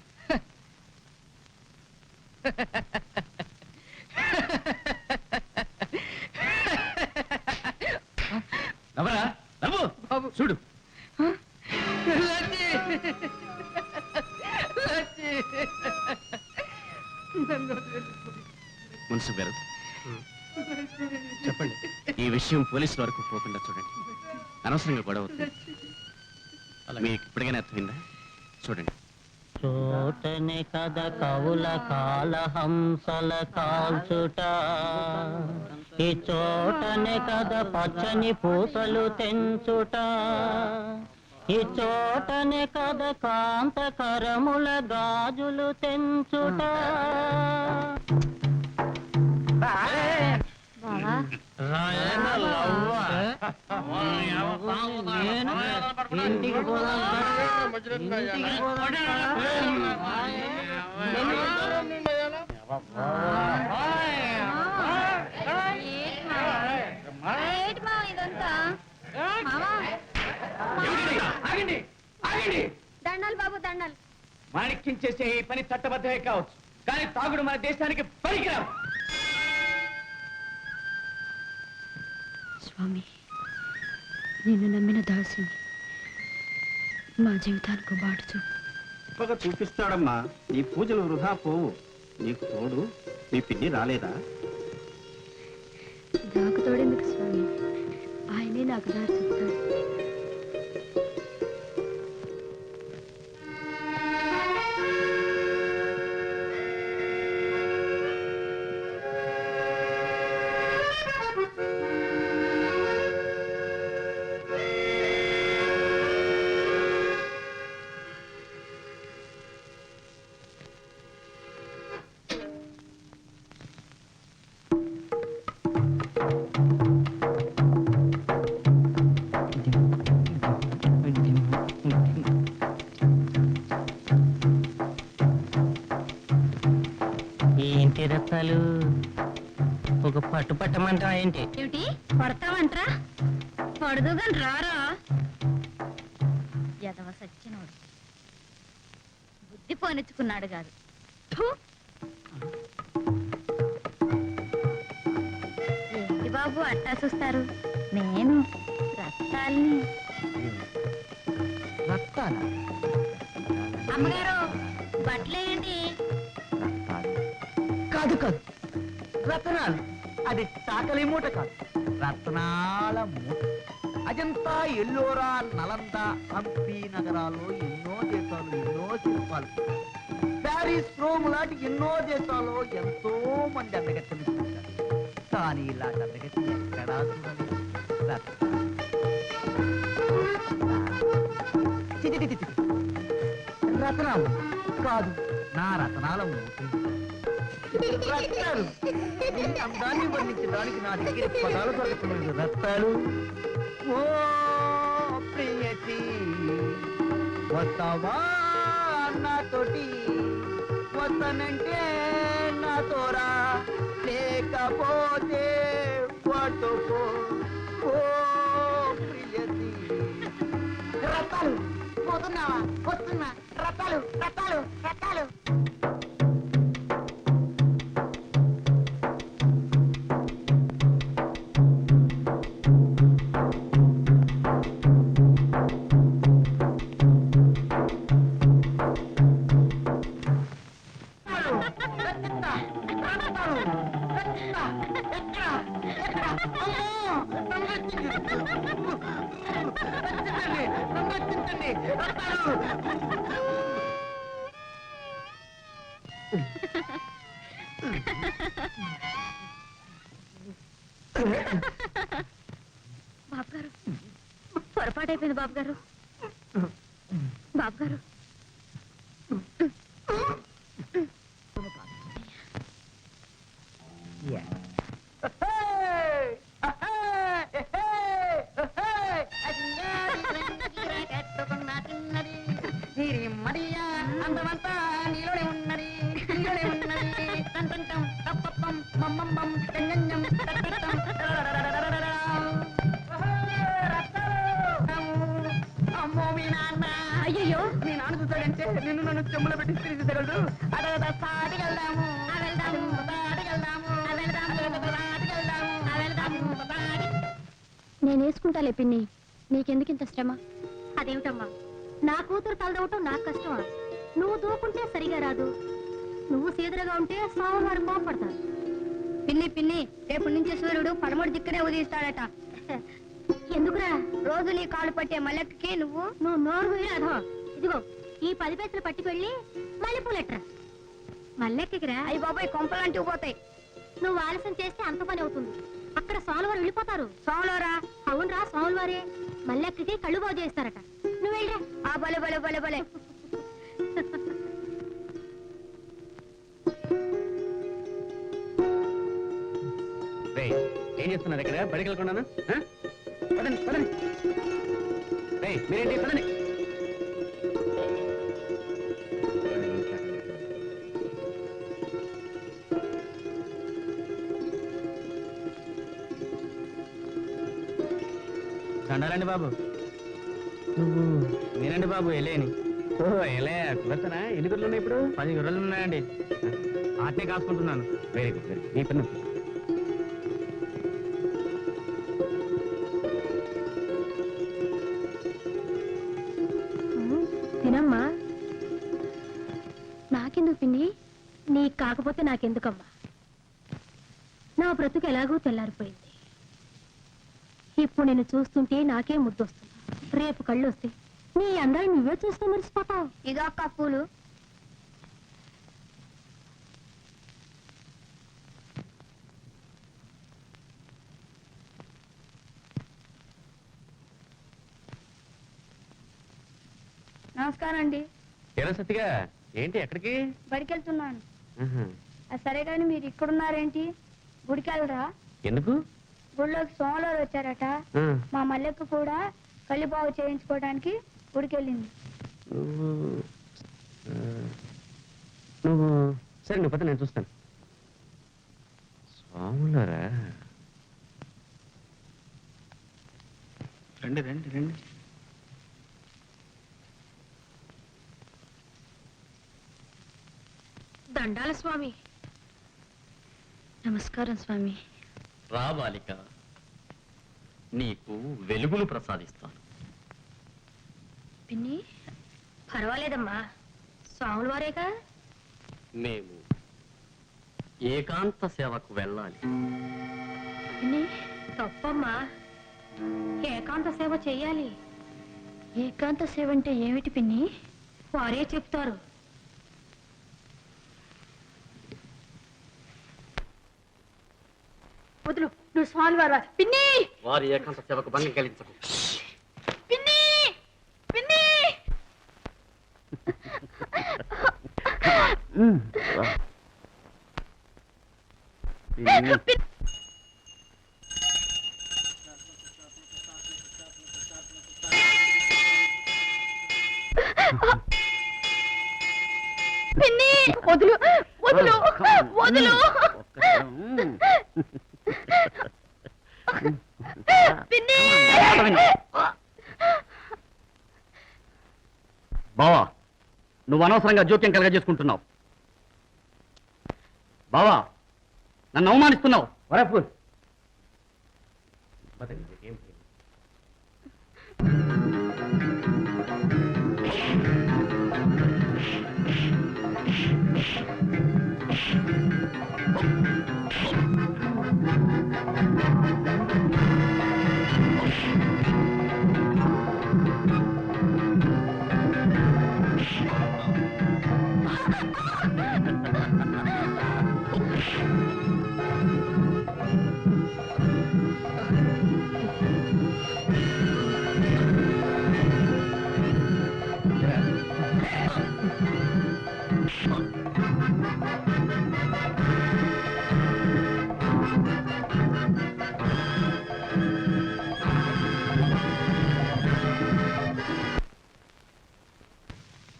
Speaker 3: బాబు చూడు మున్సిపల్ గారు చెప్పండి ఈ విషయం పోలీసుల వరకు పోకుండా చూడండి అనవసరంగా గొడవ అవుతుంది మీకు ఇప్పటికైనా అర్థమైందా చూడండి
Speaker 1: చోటనే కథ కవుల కాలహంసల కాల్చుట ఈ చోటనే కథ పచ్చని పూసలు తెంచుట ఈ చోటనే కథ కాంతకరముల గాజులు తెంచుట ఇంటికి
Speaker 6: దండాలు బాబు దండాలు.
Speaker 2: మాణిక్యం చేసే ఈ పని చట్టబద్ధమే కావచ్చు కానీ తాగుడు మన దేశానికి పనికిరాదు.
Speaker 7: స్వామి నిన్ను నమ్మిన దాసిని మా జీవితానికి బాటు చూపు.
Speaker 8: గొప్పగా చూపిస్తాడమ్మా నీ పూజలు వృధా పోవు. నీకు తోడు నీ పిన్ని రాలేదా?
Speaker 7: నాకు తోడేందుకు స్వామి, ఆయనే నాకు దారి చెప్తాడు.
Speaker 1: ఏంటి రత్నాలు ఒక పట్టు పట్టమంటా ఏంటి?
Speaker 6: ఏమిటి పడతావంట్రా? పడదుగాని రారా ఎదవ సచ్చినోడు బుద్ధి పోనిచ్చుకున్నాడు కాదు. ఏంటి బాబు అట్టా చూస్తారు? నేను రత్తాల్ని. అమ్మగారు బట్టలేయండి.
Speaker 1: కాదు కాదు రత్నాలు, అది తాకలి మూట కాదు, రత్నాల మూట. అజంతా, ఎల్లోరా, నలంద, హంపి నగరాల్లో ఎన్నో దేశాలు, ఎన్నో శిల్పాలు, ప్యారిస్, రోమ్ లాంటి ఎన్నో దేశాల్లో ఎంతో మంది అందగత్తెలు చూశారు. కానీ ఇలాంటి అందగత్తి ఎక్కడా చూడలేదు. రత్నాలు కాదు, నా రత్నాల మూట. రత్నాలు, నీ అందాన్ని వర్ణించడానికి నా దగ్గర పదాలు దొరకలేదు. రత్నాలు, ఓ ప్రియతి వస్తావా నాతోటి, వస్తానంటే నాతోరా, లేకపోతే పట్టుకో ఓ ప్రియతి. రత్నాలు పోతున్నావా? వస్తున్నా. రత్నాలు రత్నాలు రత్నాలు.
Speaker 6: బాబు గారు పొరపాటు అయిపోయింది బాబు గారు. బాబు గారు
Speaker 1: మరియా అందమంతా నీలోనే ఉన్నది, నీలోనే ఉన్నది. టంటంటం, టప్పప్పం, మమ్మమ్మం, టంగంజం, టట్టట్టం, అమ్మో మీ నాన్న.
Speaker 6: అయ్యయ్యో
Speaker 1: మీ నాన్న చూసాడంటే నిన్ను నన్ను చెమ్ములో పెట్టి తీసేయగలడు. అదే సాటికి వెళ్దాము, వెళ్దాము, సాటికి వెళ్దాము, వెళ్దాము, సాటికి వెళ్దాము, వెళ్దాము,
Speaker 6: నేను వేసుకుంటాలే పిన్ని, నీకెందుకు ఇంత శ్రమ? అదేమిటమ్మా, నా కూతురు తలదవటం నాకు కష్టమా? నువ్వు దూకుంటే సరిగా రాదు, నువ్వు సీదరగా ఉంటే సోమవారం కోపడతాను.
Speaker 7: పిన్ని పిన్ని, రేపు నుంచి సూర్యుడు పడమటి దిక్కునే ఉదయిస్తాడట.
Speaker 6: ఎందుకురా?
Speaker 7: రోజు నీ కాలు పట్టే మల్లెక్కకి నువ్వు
Speaker 6: నోరు రాధో. ఇదిగో ఈ 10 పైసలు పట్టుకెళ్ళి మల్లెపూలెట్రా. మల్లెక్కకిరా.
Speaker 7: అయ్యి బాబాయ్ కొంపలంటూ పోతాయి.
Speaker 6: నువ్వు ఆలస్యం చేస్తే అంత పని అవుతుంది. అక్కడ సోమవారం వెళ్ళిపోతారు.
Speaker 7: సోమలోరా?
Speaker 6: అవునరా సోమవారే. మల్లెక్కకి కళ్ళు బాగు చేస్తారట. నువ్వు వెళ్ళరా.
Speaker 7: ఆ బలే బలే బలే బలే.
Speaker 3: ఏం చేస్తున్నారు ఇక్కడ? బడికి వెళ్ళకున్నాను. పదండి పదండి. మీరేంటి? పదండి. దండాలండి బాబు. నేనండి బాబు ఎలేని. ఓ ఎలా కుదరతనా? ఎన్ని గొర్రెలు ఉన్నాయి ఇప్పుడు? 10 గొర్రెలు ఉన్నాయండి. ఆటనే కాసుకుంటున్నాను. Very good very good. మీ పని
Speaker 6: తినమ్మా. నాకెందుకు పిన్ని? నీకు కాకపోతే నాకెందుకమ్మా? నా బ్రతుకు ఎలాగూ తెల్లారిపోయింది. ఇప్పుడు నేను చూస్తుంటే నాకే ముద్దొస్తుంది. రేపు కళ్ళు వస్తే నీ అందరూ నువ్వే చూస్తూ మురిసిపోతావు.
Speaker 7: ఇదో అక్క పూలు. నమస్కారం అండి.
Speaker 3: ఎలా సత్తిగా ఏంటి ఎక్కడికి?
Speaker 7: బడికి వెళ్తున్నాను. సరే కానీ మీరు ఇక్కడున్నారేంటి? గుడికి వెళ్ళరా?
Speaker 3: ఎందుకు?
Speaker 7: గుడిలోకి సోమవారం వచ్చారట. మా మల్లెక్క కూడా కళ్ళు బాగు చేయించుకోవడానికి గుడికి వెళ్ళింది.
Speaker 3: నువ్వు సరే నువ్వు పద, నేను చూస్తాను. స్వాములారా రండి రండి రండి.
Speaker 6: దండాల స్వామి.
Speaker 7: నమస్కారం స్వామి.
Speaker 3: రా బాలిక, నీకు వెలుగులు ప్రసాదిస్తాను.
Speaker 7: పిన్ని
Speaker 6: పర్వాలేదమ్మా, స్వాముల వారేగా.
Speaker 3: మేము ఏకాంత సేవకు వెళ్ళాలి.
Speaker 7: పిన్ని
Speaker 6: తప్పమ్మా, ఏకాంత సేవ చెయ్యాలి.
Speaker 7: ఏకాంత సేవ అంటే ఏమిటి పిన్ని?
Speaker 6: వారే చెప్తారు.
Speaker 7: వదులు, నువ్వు స్వామి వారా? పిన్ని
Speaker 3: వారి ఏకాంత సేవకు భంగం కలిగించకు.
Speaker 7: పిన్ని పిన్ని. పిన్ని వదులు వదులు వదులు.
Speaker 8: బావా, నువ్వు అనవసరంగా జోక్యం కలగజేసుకుంటున్నావు. బావా, నన్ను అవమానిస్తున్నావు. వరపు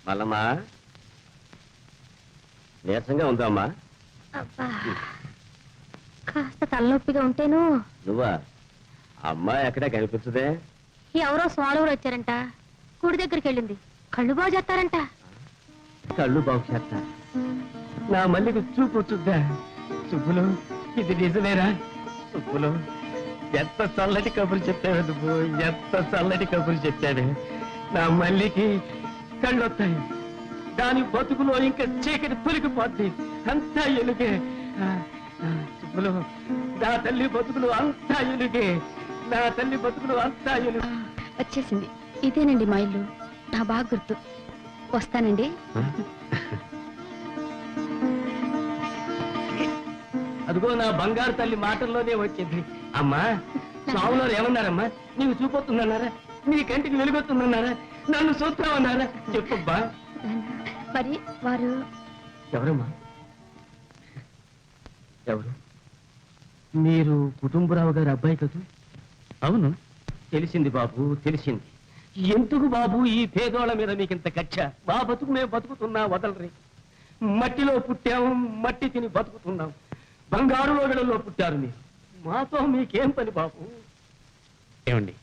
Speaker 5: మల్లమ్మా నీరసంగా ఉందమ్మా.
Speaker 6: అబ్బా కాస్త తలనొప్పిగా ఉంటేను
Speaker 5: నువ్వా? అమ్మాయి ఎక్కడా కనిపించదే.
Speaker 6: ఎవరో స్వాలుగురు వచ్చారంట, గుడి దగ్గరికి వెళ్ళింది. కళ్ళు బాగు చేస్తారంట.
Speaker 5: కళ్ళు బాగు చేస్తా. నా మల్లికి చూపు వచ్చుద్దా? సుబ్బులు, ఇది నిజమేరా? సుబ్బులు, ఎంత చల్లటి కబురు చెప్పావు నువ్వు, ఎంత చల్లటి కబురు చెప్పావు. నా మల్లికి కళ్ళు వస్తాయి, దాని బతుకులో ఇంకా చీకటి తొలిగిపోద్ది, అంతా ఎలుగే. సుబ్బులు, నా తల్లి బతుకులు అంతా ఎలుగే, నా తల్లి బతుకులు అంతా ఎలుగు.
Speaker 7: వచ్చేసింది. ఇదేనండి మా ఇల్లు. నా బాగా గుర్తు. వస్తానండి.
Speaker 5: అదిగో నా బంగారు తల్లి మాటల్లోనే వచ్చింది. అమ్మా, స్వాములో ఏమన్నారమ్మా? నీకు చూపొస్తుందన్నారా? నీ కంటికి వెలుగొస్తుందన్నారా? నన్ను చూస్తామన్నారా? చెప్పబ్బా.
Speaker 7: మరి వారు
Speaker 5: ఎవరమ్మా? ఎవరు? మీరు కుటుంబరావు గారి అబ్బాయి కదూ?
Speaker 3: అవును.
Speaker 5: తెలిసింది బాబు, తెలిసింది. ఎందుకు బాబు ఈ పేదోళ్ళ మీద మీకింత కక్ష? మా బతుకు మేము బతుకుతున్నా వదలరి. మట్టిలో పుట్టాము, మట్టి తిని బతుకుతున్నాం. బంగారు లోగడల్లో పుట్టారు మీరు. మాతో మీకేం పని బాబు?
Speaker 3: ఏమండి,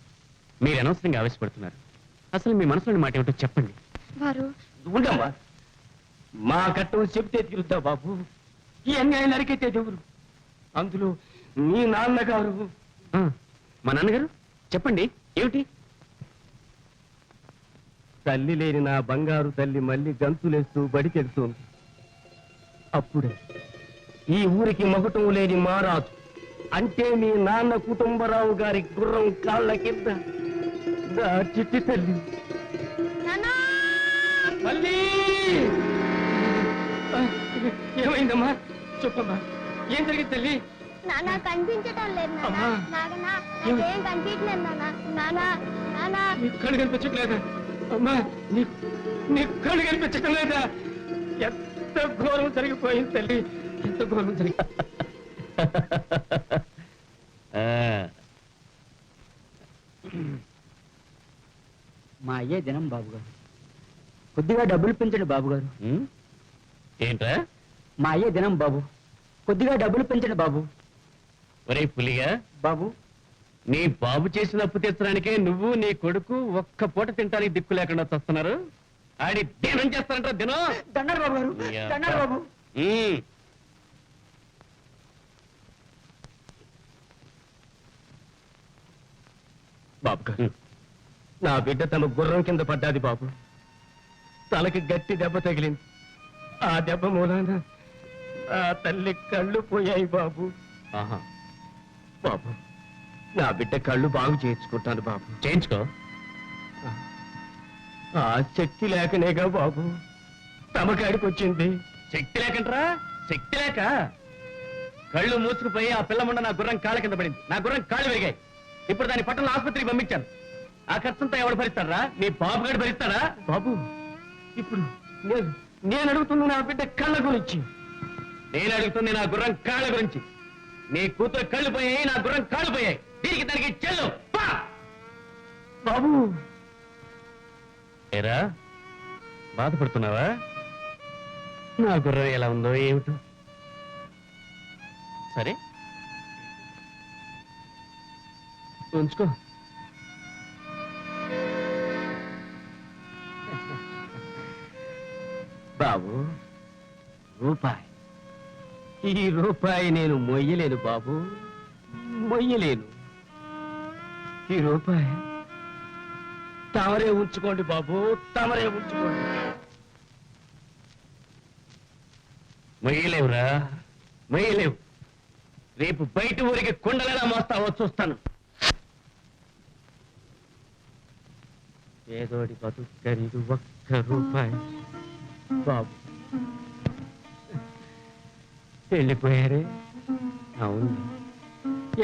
Speaker 3: మీరు అనవసరంగా ఆవేశపడుతున్నారు. అసలు మీ మనసులోని మాట ఏమిటో చెప్పండి.
Speaker 7: వారు
Speaker 5: ఉండమ్మా, మా కట్టం చెప్తే తిరుగుతా బాబు. ఈ అన్యాయం నరికైతే దేవుడు. అందులో మీ నాన్నగారు.
Speaker 3: ఆ, మా నాన్నగారు చెప్పండి, ఏమిటి?
Speaker 5: తల్లి లేని నా బంగారు తల్లి మళ్ళీ గంతులేస్తూ బడికెడుతోంది. అప్పుడే ఈ ఊరికి మగుటం లేని మారాజు అంటే మీ నాన్న కుటుంబరావు గారి గుర్రం కాళ్ళ కింద నా చిట్టి తల్లి మళ్ళీ. ఏమైందమ్మా? చెప్పమ్మా, ఏం జరిగింది తల్లి?
Speaker 6: నాన్న కనిపించటం లేదు
Speaker 5: అమ్మా.
Speaker 6: నాకేం కనిపించలేదు నాన్న.
Speaker 5: నీ కళ్ళు కనిపించట్లేదా? అమ్మా, నీ కళ్ళు కనిపించటం లేదా? ఎంత ఘోరం జరిగిపోయింది తల్లి, ఎంత ఘోరం జరిగి.
Speaker 8: మా అయ్యే దినం బాబు గారు. కొద్దిగా డబ్బులు పెంచండి బాబు గారు.
Speaker 3: ఏంట్రా?
Speaker 8: మా అయ్యే దినం బాబు, కొద్దిగా డబ్బులు పెంచండి బాబు.
Speaker 3: ఒరే పులిగా,
Speaker 8: బాబు
Speaker 3: నీ బాబు చేసిన అప్పు తీర్చడానికే నువ్వు నీ కొడుకు ఒక్క పూట తింటానికి దిక్కు లేకుండా వస్తున్నారు. ఆడి దినం చేస్తారంట. దినం
Speaker 8: దండారు బాబు గారు, దండారు బాబు.
Speaker 5: బాబు గారు, నా బిడ్డ తమ గుర్రం కింద పడ్డాది బాబు. తలకి గట్టి దెబ్బ తగిలింది. ఆ దెబ్బ మూలాన ఆ తల్లి కళ్ళు పోయాయి బాబు.
Speaker 3: ఆహా,
Speaker 5: బాబు, నా బిడ్డ కళ్ళు బాగు చేయించుకుంటాను బాబు.
Speaker 3: చేయించుకో.
Speaker 5: ఆ శక్తి లేకనేగా బాబు తమకాడికి వచ్చింది.
Speaker 3: శక్తి లేకంట్రా? శక్తి లేక కళ్ళు మూసుకుపోయి ఆ పిల్లముండ నా గుర్రం కాళ్ళ కింద పడింది. నా గుర్రం కాళ్ళు పెరిగాయి. ఇప్పుడు దాని పట్టణంలో ఆసుపత్రికి పంపించాను. ఆ ఖర్చంతా ఎవడు భరిస్తారా? నీ బాబు గడు భరిస్తాడా?
Speaker 5: బాబు, ఇప్పుడు నేను అడుగుతున్న నా బిడ్డ కళ్ళ గురించి.
Speaker 3: నేను అడుగుతుంది నా గుర్రం కాళ్ళ గురించి. నీ కూతురు కళ్ళు పోయాయి, నా గుర్రం కాళ్ళు పోయాయి. దీనికి దానికి చెల్లు.
Speaker 5: బాబు,
Speaker 3: ఏరా, బాధపడుతున్నావా? నా గుర్రం ఎలా ఉందో ఏమిటో. సరే,
Speaker 5: ఉంచుకో. బాబు, రూపాయి, ఈ రూపాయి నేను మొయ్యలేను బాబు, మొయ్యలేను. ఈ రూపాయి తమరే ఉంచుకోండి బాబు, తమరే ఉంచుకోండి.
Speaker 3: మొయ్యలేవురా, మొయ్యలేవు. రేపు బయట ఊరికి కుండలేలా మోస్తావో చూస్తాను.
Speaker 5: పేదోడి బతుకు ఖరీదు ఒక్క రూపాయి. బాబు, వెళ్ళిపోయారే. అవును,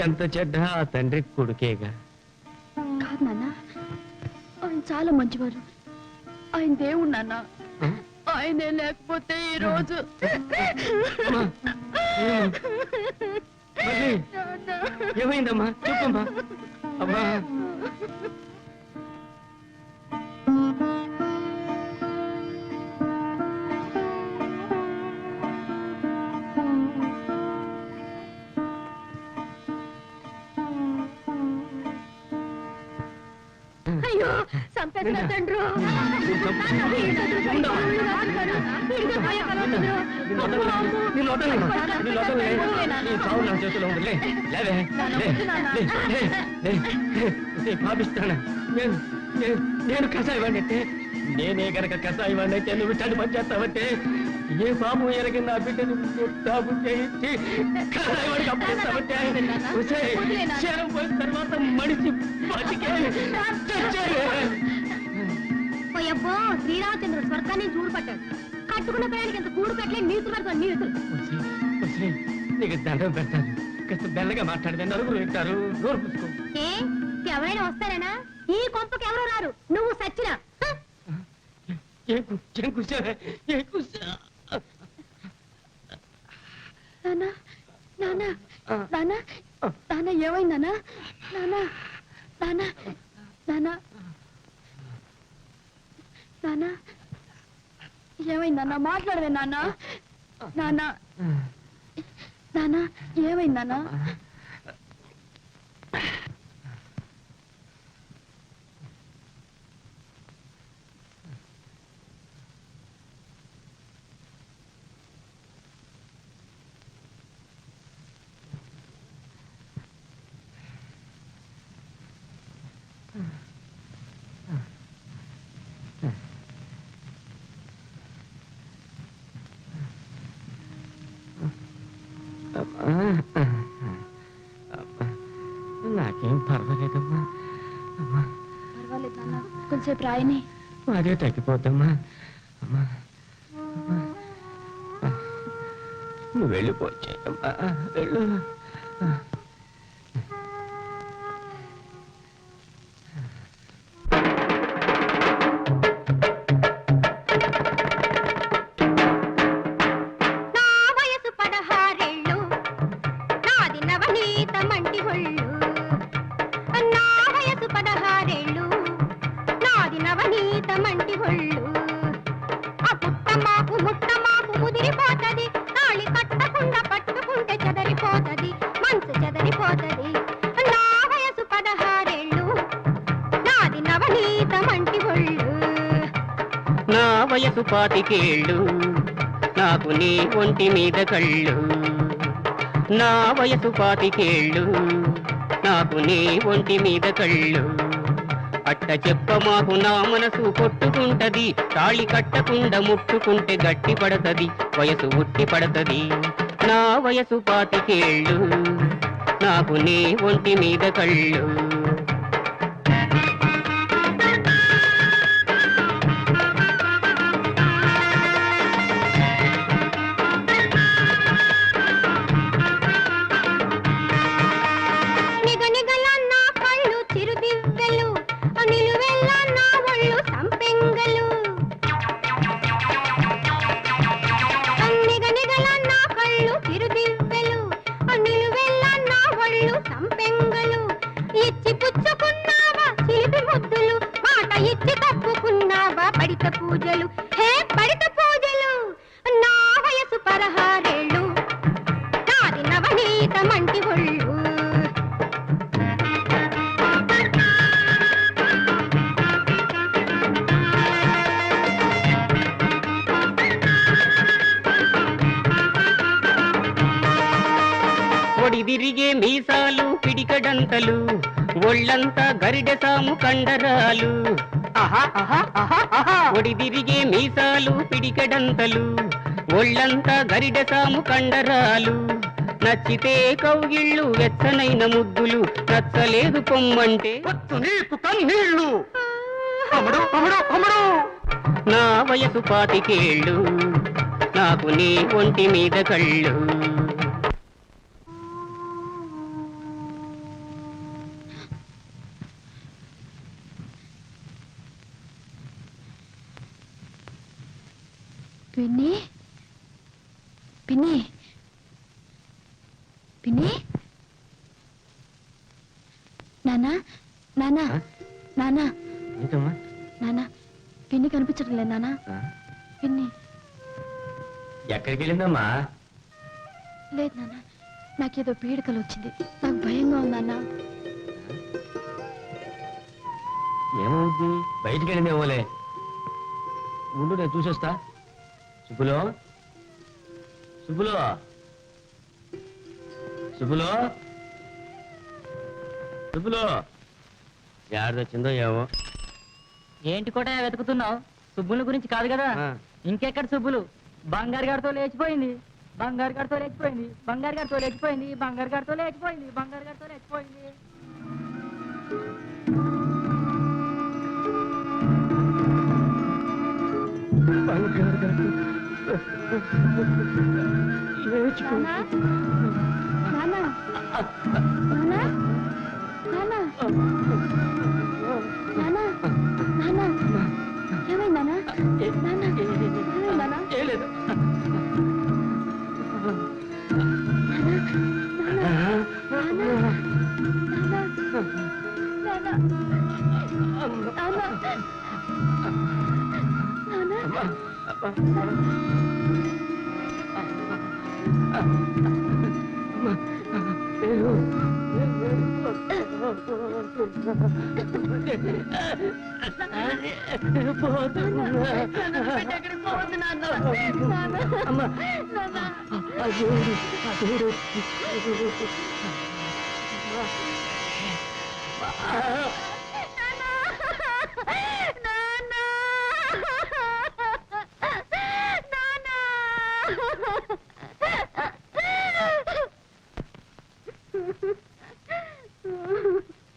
Speaker 5: ఎంత చెడ్డ ఆ తండ్రి కొడుకేగా.
Speaker 7: కాదు నాన్న, ఆయన చాలా మంచివారు. ఆయన దేవుడు నాన్న. ఆయనే లేకపోతే ఈ రోజు
Speaker 5: ఏమైందమ్మా చెప్పమ్మా. అమ్మా
Speaker 6: అయ్యో చంపేసిన తండ్రు
Speaker 5: పాపిస్తానా నేను కషాయవాడిని అయితే నేనే గనక కషాయవాడిని అయితే నువ్వు చని పని చేస్తావంటే ఏ పాము ఎరగి నా బిడ్డను తాగు చేయించి కషాయవాడికి అప్పగిస్తావంటే క్షణం పోయిన తర్వాత మనిషి బతికే
Speaker 6: పోయబ్బో శ్రీరామచంద్రుడు స్వర్గాన్ని చూడు పట్టాడు. కట్టుకున్న పిల్లలకి ఎంత కూడు పెట్టలే నీతులు పడతాను నీతులు.
Speaker 5: నీకు దండం పెడతాను. కాస్త బెల్లగా మాట్లాడితే నలుగురు వింటారు. నోరు పుసుకో.
Speaker 6: ఏ ఎవరైనా వస్తారేనా? ఈ కొంపకి ఎవరు రారు. నువ్వు సచ్చినా
Speaker 7: నాన్న నాన్న నాన్న నాన్న ఏమైందన్నా? నాన్న నాన్న నాన్న నాన్న ఏమైందన్నా? మాట్లాడవే నాన్న. నాన్న నాన్న ఏమైందన్నా?
Speaker 5: నాకేం పర్వాలేదమ్మా.
Speaker 7: పర్వాలేదు నాన్న, కొంచెంసేపు రాయని.
Speaker 5: అదే తగ్గిపోద్దమ్మా. అమ్మా నువ్వు వెళ్ళిపోవచ్చేయమ్మా. వెళ్ళు.
Speaker 10: నా వయసు 25 నాకు నీ ఒంటి మీద కళ్ళు. నా వయసు 25 నాకు నీ ఒంటి మీద కళ్ళు. అట్ట చెప్ప మాకు నా మనసు కొట్టుకుంటది. తాళి కట్టకుండా ముట్టుకుంటే గట్టి పడతది, వయసు ఉట్టి పడతది. నా వయసు 25 నాకు నీ ఒంటి మీద కళ్ళు.
Speaker 6: పూజలు హే పడిత పూజలు. నా వయసు 16 నాది నవనీత మంటి ఒళ్ళు.
Speaker 10: ఒడి విరిగే మీసాలు పిడికడంతలు, ఒళ్ళంతా గరిడె సాము కండరాలు. ఒడి తిరిగే మీసాలు పిడికెడంతలు, ఒళ్ళంతా గరిడె సాము కండరాలు. నచ్చితే కౌగిళ్ళు వెచ్చనైన ముద్దులు, నచ్చలేదు పొమ్మంటే
Speaker 5: నీకు కన్నీళ్ళు.
Speaker 10: నా వయసు 25 నాకు నీ ఒంటి మీద కళ్ళు.
Speaker 7: పిన్ని పిన్ని పిన్ని నానా నానా నానా
Speaker 5: ఏంటమ్మా
Speaker 7: నానా పిన్ని కనిపించడం లేదు నానా పిన్ని
Speaker 5: ఎక్కడికి వెళ్ళిందమ్మా?
Speaker 7: లేదు నాన్న నాకేదో పీడకలు వచ్చింది నాకు భయంగా ఉందన్నా
Speaker 5: ఏమవుద్ది? బయటికి వెళ్ళిందేమోలే. ఉండు నేను చూసొస్తా. సుబ్బులో సుబ్బులో సుబ్బులో సుబ్బులో యాడదొచ్చిందో ఏమో.
Speaker 1: ఏంటి కూడా వెతుకుతున్నావు? సుబ్బుల గురించి కాదు కదా. ఇంకెక్కడ సుబ్బులు? బంగారు గారితో లేచిపోయింది, బంగారు గారితో లేచిపోయింది, బంగారు గారితో లేచిపోయింది, బంగారు గారితో లేచిపోయింది, బంగారు గారితో లేచిపోయింది.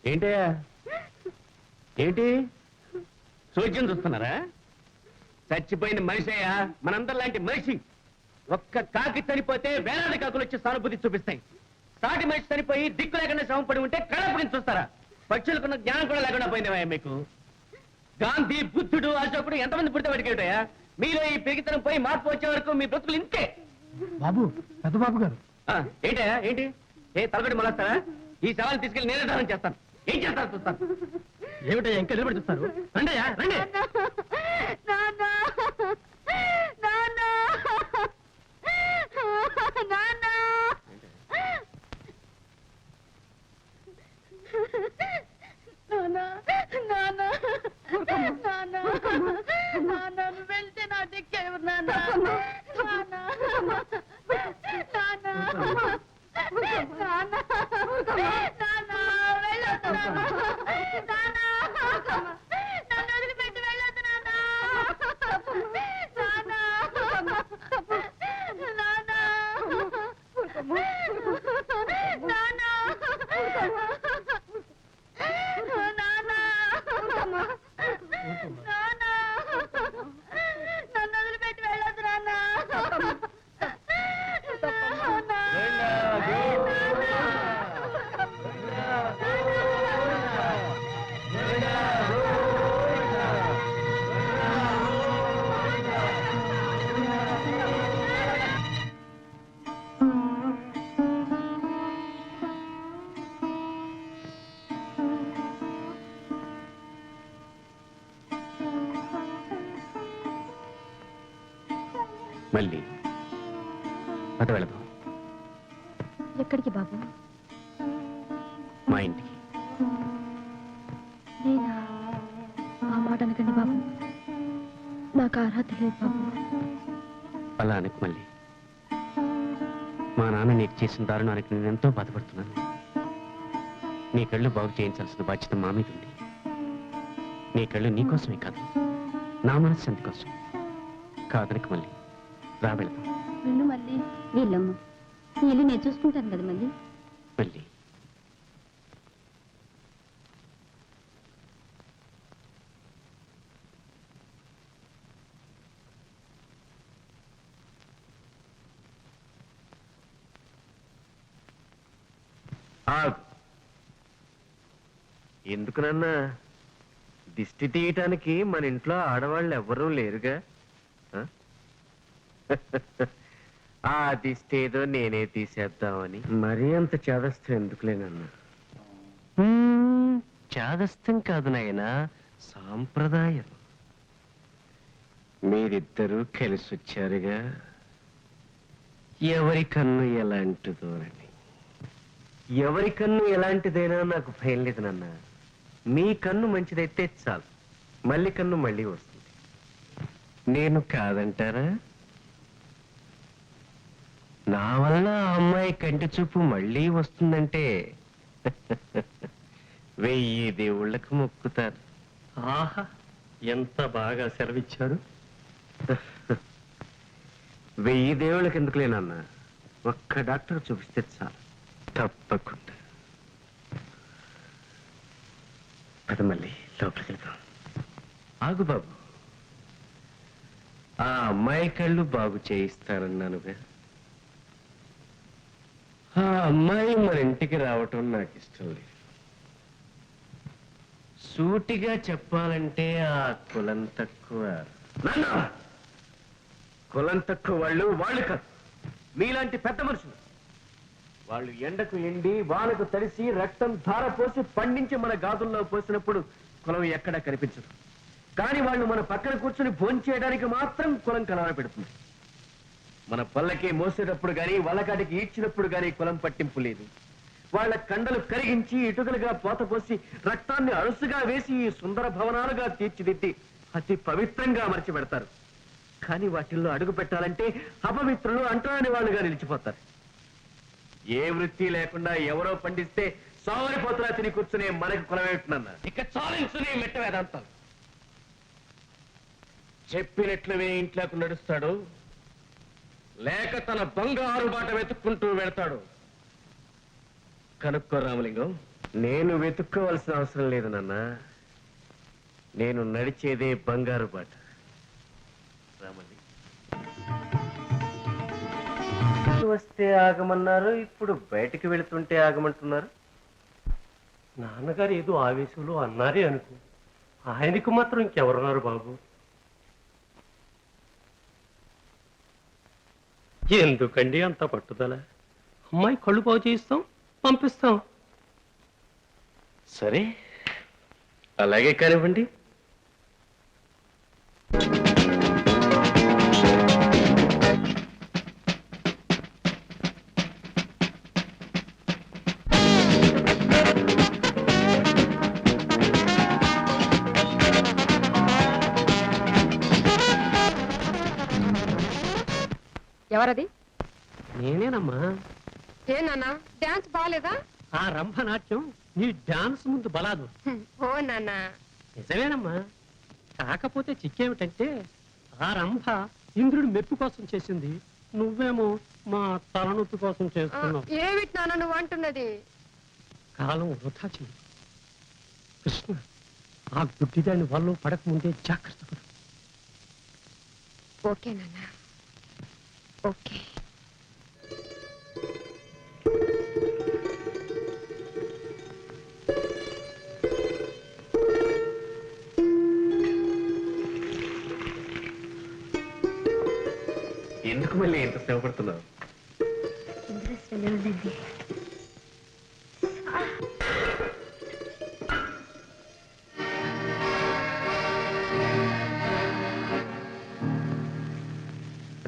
Speaker 3: ఏంటయ్యా ఏంటి సోద్యం చూస్తున్నారా? చచ్చిపోయిన మనిషి అయ్యా, మనందరిలాంటి మనిషి. ఒక్క కాకి చనిపోతే వేలాది కాకులు వచ్చి సానుభూతి చూపిస్తాయి. సాటి మనిషి చనిపోయి దిక్కు లేకుండా శవం పడి ఉంటే కళ్ళప్పగించి చూస్తారా? పక్షులకున్న జ్ఞానం కూడా లేకుండా పోయిందేమయ్యా మీకు. గాంధీ, బుద్ధుడు, అశోకుడు ఎంతమంది పుడితే పడికేటయా? మీలో ఈ పెరిగితనం పోయి మార్పు వచ్చే వరకు మీ బ్రతుకులు ఇంతే.
Speaker 2: బాబు పెద్ద బాబు గారు
Speaker 3: ఏంటయ్యా ఏంటి? తలగడి మొలస్తారా? ఈ శవాన్ని తీసుకెళ్లి నేనే దానం చేస్తాను. ఏం చేస్తారు చూస్తాను. ఏమిటయ్యా ఇంకా నిలబడి చూస్తారు? రండయ్యా రండి.
Speaker 7: వెళ్తే నా దిక్కేవు
Speaker 3: మళ్ళీ పద వెళదాం.
Speaker 7: ఎక్కడికి బాబు?
Speaker 3: మా ఇంటికి.
Speaker 7: నేనా? ఆ మాట అనకండి బాబు, నాకు అర్హత లేదు బాబు.
Speaker 3: అలా అనకు మళ్ళీ. మా నాన్న నీకు చేసిన దారుణానికి నేను ఎంతో బాధపడుతున్నాను. నీ కళ్ళు బాగు చేయించాల్సిన బాధ్యత మా మీద ఉంది. నీ కళ్ళు నీకోసమే కాదు, నా మనశ్శాంతి కోసం. కాదనకు మళ్ళీ. రా వెళ్దాం.
Speaker 7: వెళ్ళు మళ్ళీ.
Speaker 6: వీళ్ళమ్మ నీ ఇల్లు నేను చూసుకుంటాను కదా మళ్ళీ.
Speaker 3: మళ్ళీ
Speaker 5: ఎందుకునన్నా దిష్టి తీయటానికి మన ఇంట్లో ఆడవాళ్ళు ఎవ్వరూ లేరుగా? ఆ తీస్తేదో నేనే తీసేద్దామని. మరీ అంత చేదస్థం ఎందుకులేనన్నా. చేదస్థం కాదు నాయనా, సాంప్రదాయం. మీరిద్దరూ కలిసి వచ్చారుగా, ఎవరి కన్ను ఎలాంటిదో అని. ఎవరి కన్ను ఎలాంటిదైనా నాకు భయం లేదు నాన్న. మీ కన్ను మంచిదైతే చాలు, మళ్ళీ కన్ను మళ్ళీ వస్తుంది. నేను కాదంటారా? నా వల్ల ఆ అమ్మాయి కంటి చూపు మళ్ళీ వస్తుందంటే 1000 దేవుళ్ళకు మొక్కుతారు.
Speaker 3: ఆహా, ఎంత బాగా సెలవిచ్చారు.
Speaker 5: 1000 దేవుళ్ళకి ఎందుకు లేనన్నా, ఒక్క డాక్టర్ చూపిస్తే చాలు. తప్పకుండా. అది మళ్ళీ లోపలికి వెళ్తాం. ఆగు బాబు, ఆ అమ్మాయి కళ్ళు బాగు చేయిస్తానన్నానుగా. ఆ అమ్మాయి మన ఇంటికి రావటం నాకు ఇష్టం లేదు. సూటిగా చెప్పాలంటే ఆ కులం తక్కువ. కులం తక్కువ వాళ్ళు కాదు, మీలాంటి పెద్ద మనుషులు. వాళ్ళు ఎండకు ఎండి వానకు తడిసి రక్తం ధార పోసి పండించి మన గాదుల్లో పోసినప్పుడు కులం ఎక్కడా కనిపించదు. కానీ వాళ్ళు మన పక్కన కూర్చుని భోంచేయడానికి మాత్రం కులం కలవర పెడుతుంది. మన పల్లకి మోసేటప్పుడు గాని వలకాటికి ఈడ్చినప్పుడు గాని కులం పట్టింపు లేదు. వాళ్ళ కండలు కరిగించి ఇటుకలుగా పోతపోసి రక్తాన్ని అరుసుగా వేసి ఈ సుందర భవనాలుగా తీర్చిదిద్ది అతి పవిత్రంగా అమర్చి పెడతారు. కానీ వాటిల్లో అడుగు పెట్టాలంటే అపవిత్రులు, అంటరాని వాళ్ళుగా నిలిచిపోతారు. ఏ వృత్తి లేకుండా ఎవరో పండిస్తే సోమరిపోతులా తిని కూర్చునే మనకు కులమేమిటన్నా. ఇక చాలించునే మెట్ట వేదాంతాలు. చెప్పినట్లువే ఇంట్లోకి నడుస్తాడు, లేక తన బంగారు బాట వెతుక్కుంటూ వెళ్తాడు. కనుక్కో రామలింగం. నేను వెతుక్కోవలసిన అవసరం లేదు నాన్న, నేను నడిచేదే బంగారు బాట. రామలింగం వస్తే ఆగమన్నారు, ఇప్పుడు బయటికి వెళుతుంటే ఆగమంటున్నారు.
Speaker 3: నాన్నగారు ఏదో ఆవేశంలో అన్నారే అనుకో, ఆయనకు మాత్రం ఇంకెవరున్నారు బాబు? ఎందుకండి అంత పట్టుదల? అమ్మాయి కళ్ళు బాగు చేయిస్తాం, పంపిస్తాం.
Speaker 5: సరే, అలాగే కానివ్వండి.
Speaker 9: ఎవరది?
Speaker 3: నేనేనమ్మా.
Speaker 9: నాన్న డాన్స్ బాగాలేదా?
Speaker 3: ఆ రంభనాట్యం నీ డాన్స్ ముందు బలాదు.
Speaker 9: ఓ నాన్న,
Speaker 3: నిజమేనమ్మా. కాకపోతే చిక్కేమిటంటే ఆ రంభ ఇంద్రుడు మెప్పు కోసం చేసింది, నువ్వేమో మా తలనొప్పి కోసం చేస్తున్నావు.
Speaker 9: ఏమిటి నాన్న నువ్వు అంటున్నది?
Speaker 3: కాలం వృధా చెయ్యి కృష్ణ. ఆ గుడ్డిదాన్ని వాళ్ళు పడకముందే జాగ్రత్త పడు.
Speaker 9: ఓకే నాన్న, ఓకే.
Speaker 5: ఎందుకు మళ్ళీ ఎంత సేవపడుతున్నావు?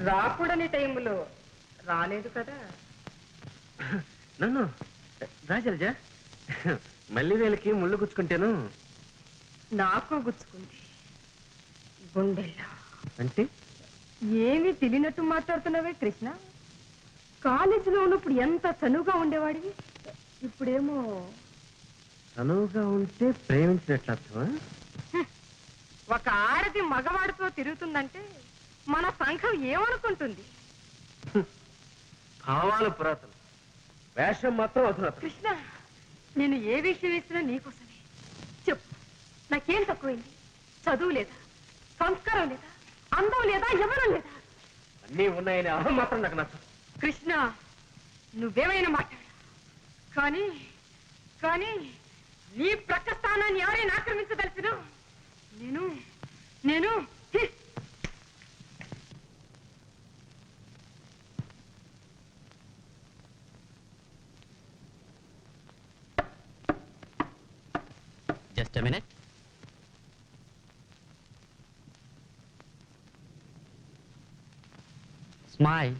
Speaker 9: రాకూడని టైంలో రాలేదు కదా.
Speaker 5: నన్ను రాజరాజా, మళ్ళీ వేలకి ముళ్ళు గుచ్చుకుంటాను.
Speaker 9: నాకు గుచ్చుకుంది గుండెల్లో.
Speaker 5: అంటే
Speaker 9: ఏమీ తెలియనట్టు మాట్లాడుతున్నావే కృష్ణ? కాలేజీలో ఉన్నప్పుడు ఎంత చనువుగా ఉండేవాడివి, ఇప్పుడేమో
Speaker 5: చనువుగా ఉంటే ప్రేమించినట్లు అర్థమా?
Speaker 9: ఒక ఆడది మగవాడితో తిరుగుతుందంటే మన సంఘం ఏమనుకుంటుంది?
Speaker 5: భావాలు పురాతనం, వేషం మాత్రం అధునాతనం.
Speaker 9: కృష్ణ, నేను ఏ విషయం ఇచ్చినా నీకోసమే. చెప్పు, నాకేం తక్కువైంది? చదువు లేదా, సంస్కారం లేదా, అందం లేదా, ఎవరం లేదా?
Speaker 5: అన్నీ ఉన్నాయని అహం మాత్రం నాకు నచ్చదు.
Speaker 9: కృష్ణ, నువ్వేమైనా మాట్లాడు, కానీ కానీ నీ ప్రక్క స్థానాన్ని ఎవరైనా ఆక్రమించదలిసిన నేను నేను
Speaker 10: just a minute. Smile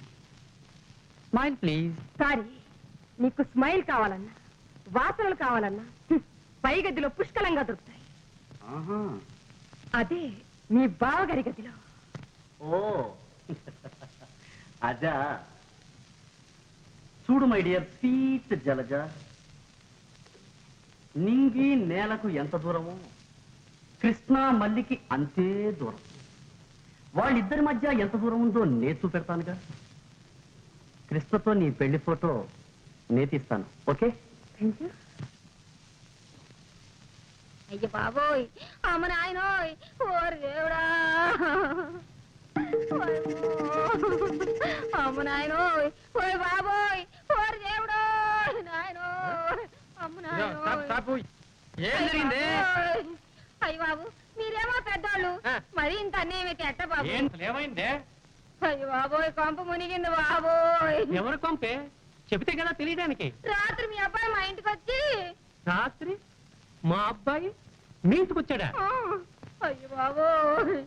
Speaker 10: smile please.
Speaker 9: Sorry, నీకు స్మైల్ కావాలన్నా వాసనలు కావాలన్నా పై గదిలో పుష్కలంగా దొరుకుతాయి. అదే మీ బావగారి గదిలో.
Speaker 5: ఓ అదా. చూడు మై డియర్ స్వీట్ జలజ, నింగి నేలకు ఎంత దూరమో కృష్ణా మల్లికి అంతే దూరం. వాళ్ళిద్దరి మధ్య ఎంత దూరం ఉందో నే చూపెడతానుగా. కృష్ణతో నీ పెళ్లి ఫోటో నేతిస్తాను. ఓకే?
Speaker 9: Thank you.
Speaker 6: అయ్య బాబోయ్, అమ్మ నాయనోయ్, ఓరి దేవుడా, అమ్మ నాయనోయ్, ఓయ్ బాబోయ్, ఓరి దేవుడా, నాయనోయ్, అమ్మ నాయనోయ్.
Speaker 3: ఏం జరిగింది?
Speaker 6: అయ్య బాబు, మీరేమో పెద్దోళ్ళు, మరి ఇంత అన్నేమైతే ఎట్ట బాబు?
Speaker 3: ఏమైందే?
Speaker 6: అయ్య బాబోయ్, కొంప మునిగింది బాబోయ్.
Speaker 10: ఎవరు కొంపే చెబితే కదా తెలియడానికి.
Speaker 6: రాత్రి మీ అబ్బాయి మా ఇంటికి వచ్చి.
Speaker 10: రాత్రి మా అబ్బాయి మీ ఇంటికి వచ్చాడా?
Speaker 6: అయ్య బాబోయ్,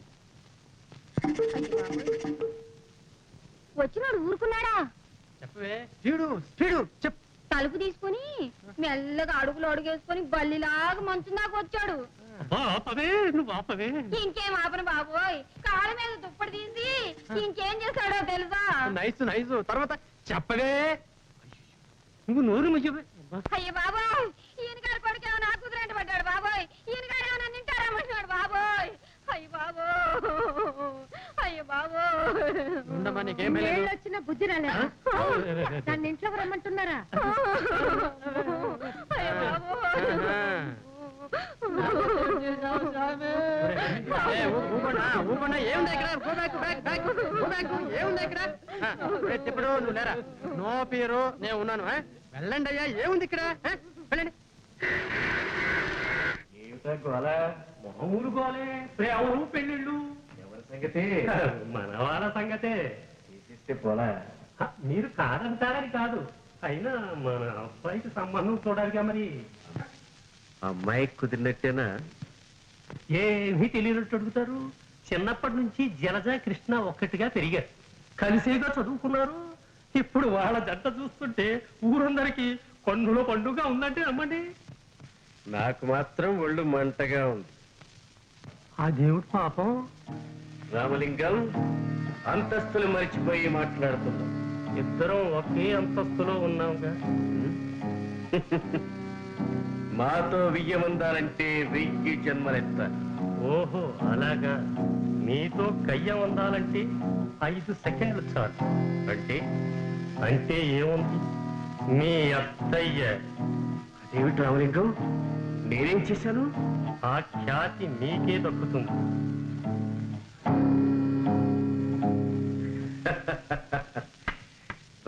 Speaker 6: వచ్చినాడు ఊరుకున్నాడా?
Speaker 3: చెప్పవే. స్పీడు స్పీడు చెప్పు.
Speaker 6: తలుపు తీసుకుని మెల్లగా అడుగులు అడుగేసుకుని బల్లిలాగా మంచం దాకా వచ్చాడు.
Speaker 10: ఆపవే, నువ్వు ఆపవే.
Speaker 6: ఇంకేం ఆపను బాబోయ్, కాళ్ళ మీద దుప్పటి తీసి ఇంకేం చేశాడో తెలుసా?
Speaker 3: Nice nice. తర్వాత చెప్పవే.
Speaker 10: నువ్వు నోరు ముయ్యవే.
Speaker 6: అయ్య బాబోయ్, ఈయన గారి కొడుకేమో నా కుదిరేంట పడ్డాడు బాబోయ్, ఈయన గారేమో నన్ను తింటారామంటున్నాడు బాబోయ్. అయ్య బాబో, అయ్య బాబో,
Speaker 3: ఉండమ్మా, నీకేం లేదు.
Speaker 6: వచ్చిన బుద్ధి రాలేదు. నన్ను ఇంట్లోకి రమ్మంటున్నారా? అయ్య బాబో,
Speaker 3: ఊపండా ఏముంది ఇక్కడ? ఏముంది ఇక్కడ? ఇప్పుడు నువ్వు లేరా? నో పేరు, నేను ఉన్నాను. వెళ్ళండి అయ్యా, ఏముంది ఇక్కడ? వెళ్ళండి.
Speaker 5: మామూలు గోలే, ప్రేమలు పెళ్ళిళ్ళు. ఎవరి సంగతి? మన వాళ్ళ సంగతే. తీసిస్తే పోలా. మీరు కాదంటారని కాదు, అయినా మన అబ్బాయికి సంబంధం చూడాలిగా మరి. అమ్మాయికి కుదిరినట్టేనా? ఏమీ తెలియనట్టు అడుగుతారు. చిన్నప్పటి నుంచి జలజ కృష్ణ ఒక్కటిగా పెరిగారు, కలిసేగా చదువుకున్నారు. ఇప్పుడు వాళ్ళ జంట చూస్తుంటే ఊరందరికీ కన్నుల పండుగ ఉందంటే నమ్మండి. నాకు మాత్రం ఒళ్ళు మంటగా ఉంది. ఆ దేవుడు పాపం. రామలింగం, అంతస్తులు మరిచిపోయి మాట్లాడుతున్నాం. ఇద్దరం ఒకే అంతస్తులో ఉన్నాంగా. మాతో వియ్యమందాలంటే 1000 జన్మలెత్తాలి. ఓహో అలాగా. మీతో కయ్యం అందాలంటే 5 సెకండ్లు చాలు. అంటే అంటే ఏముంది? మీ అత్తయ్య. అదేమిటి రామలింగం, నేనేం చేశాను? ఆ ఖ్యాతి మీకే దక్కుతుంది.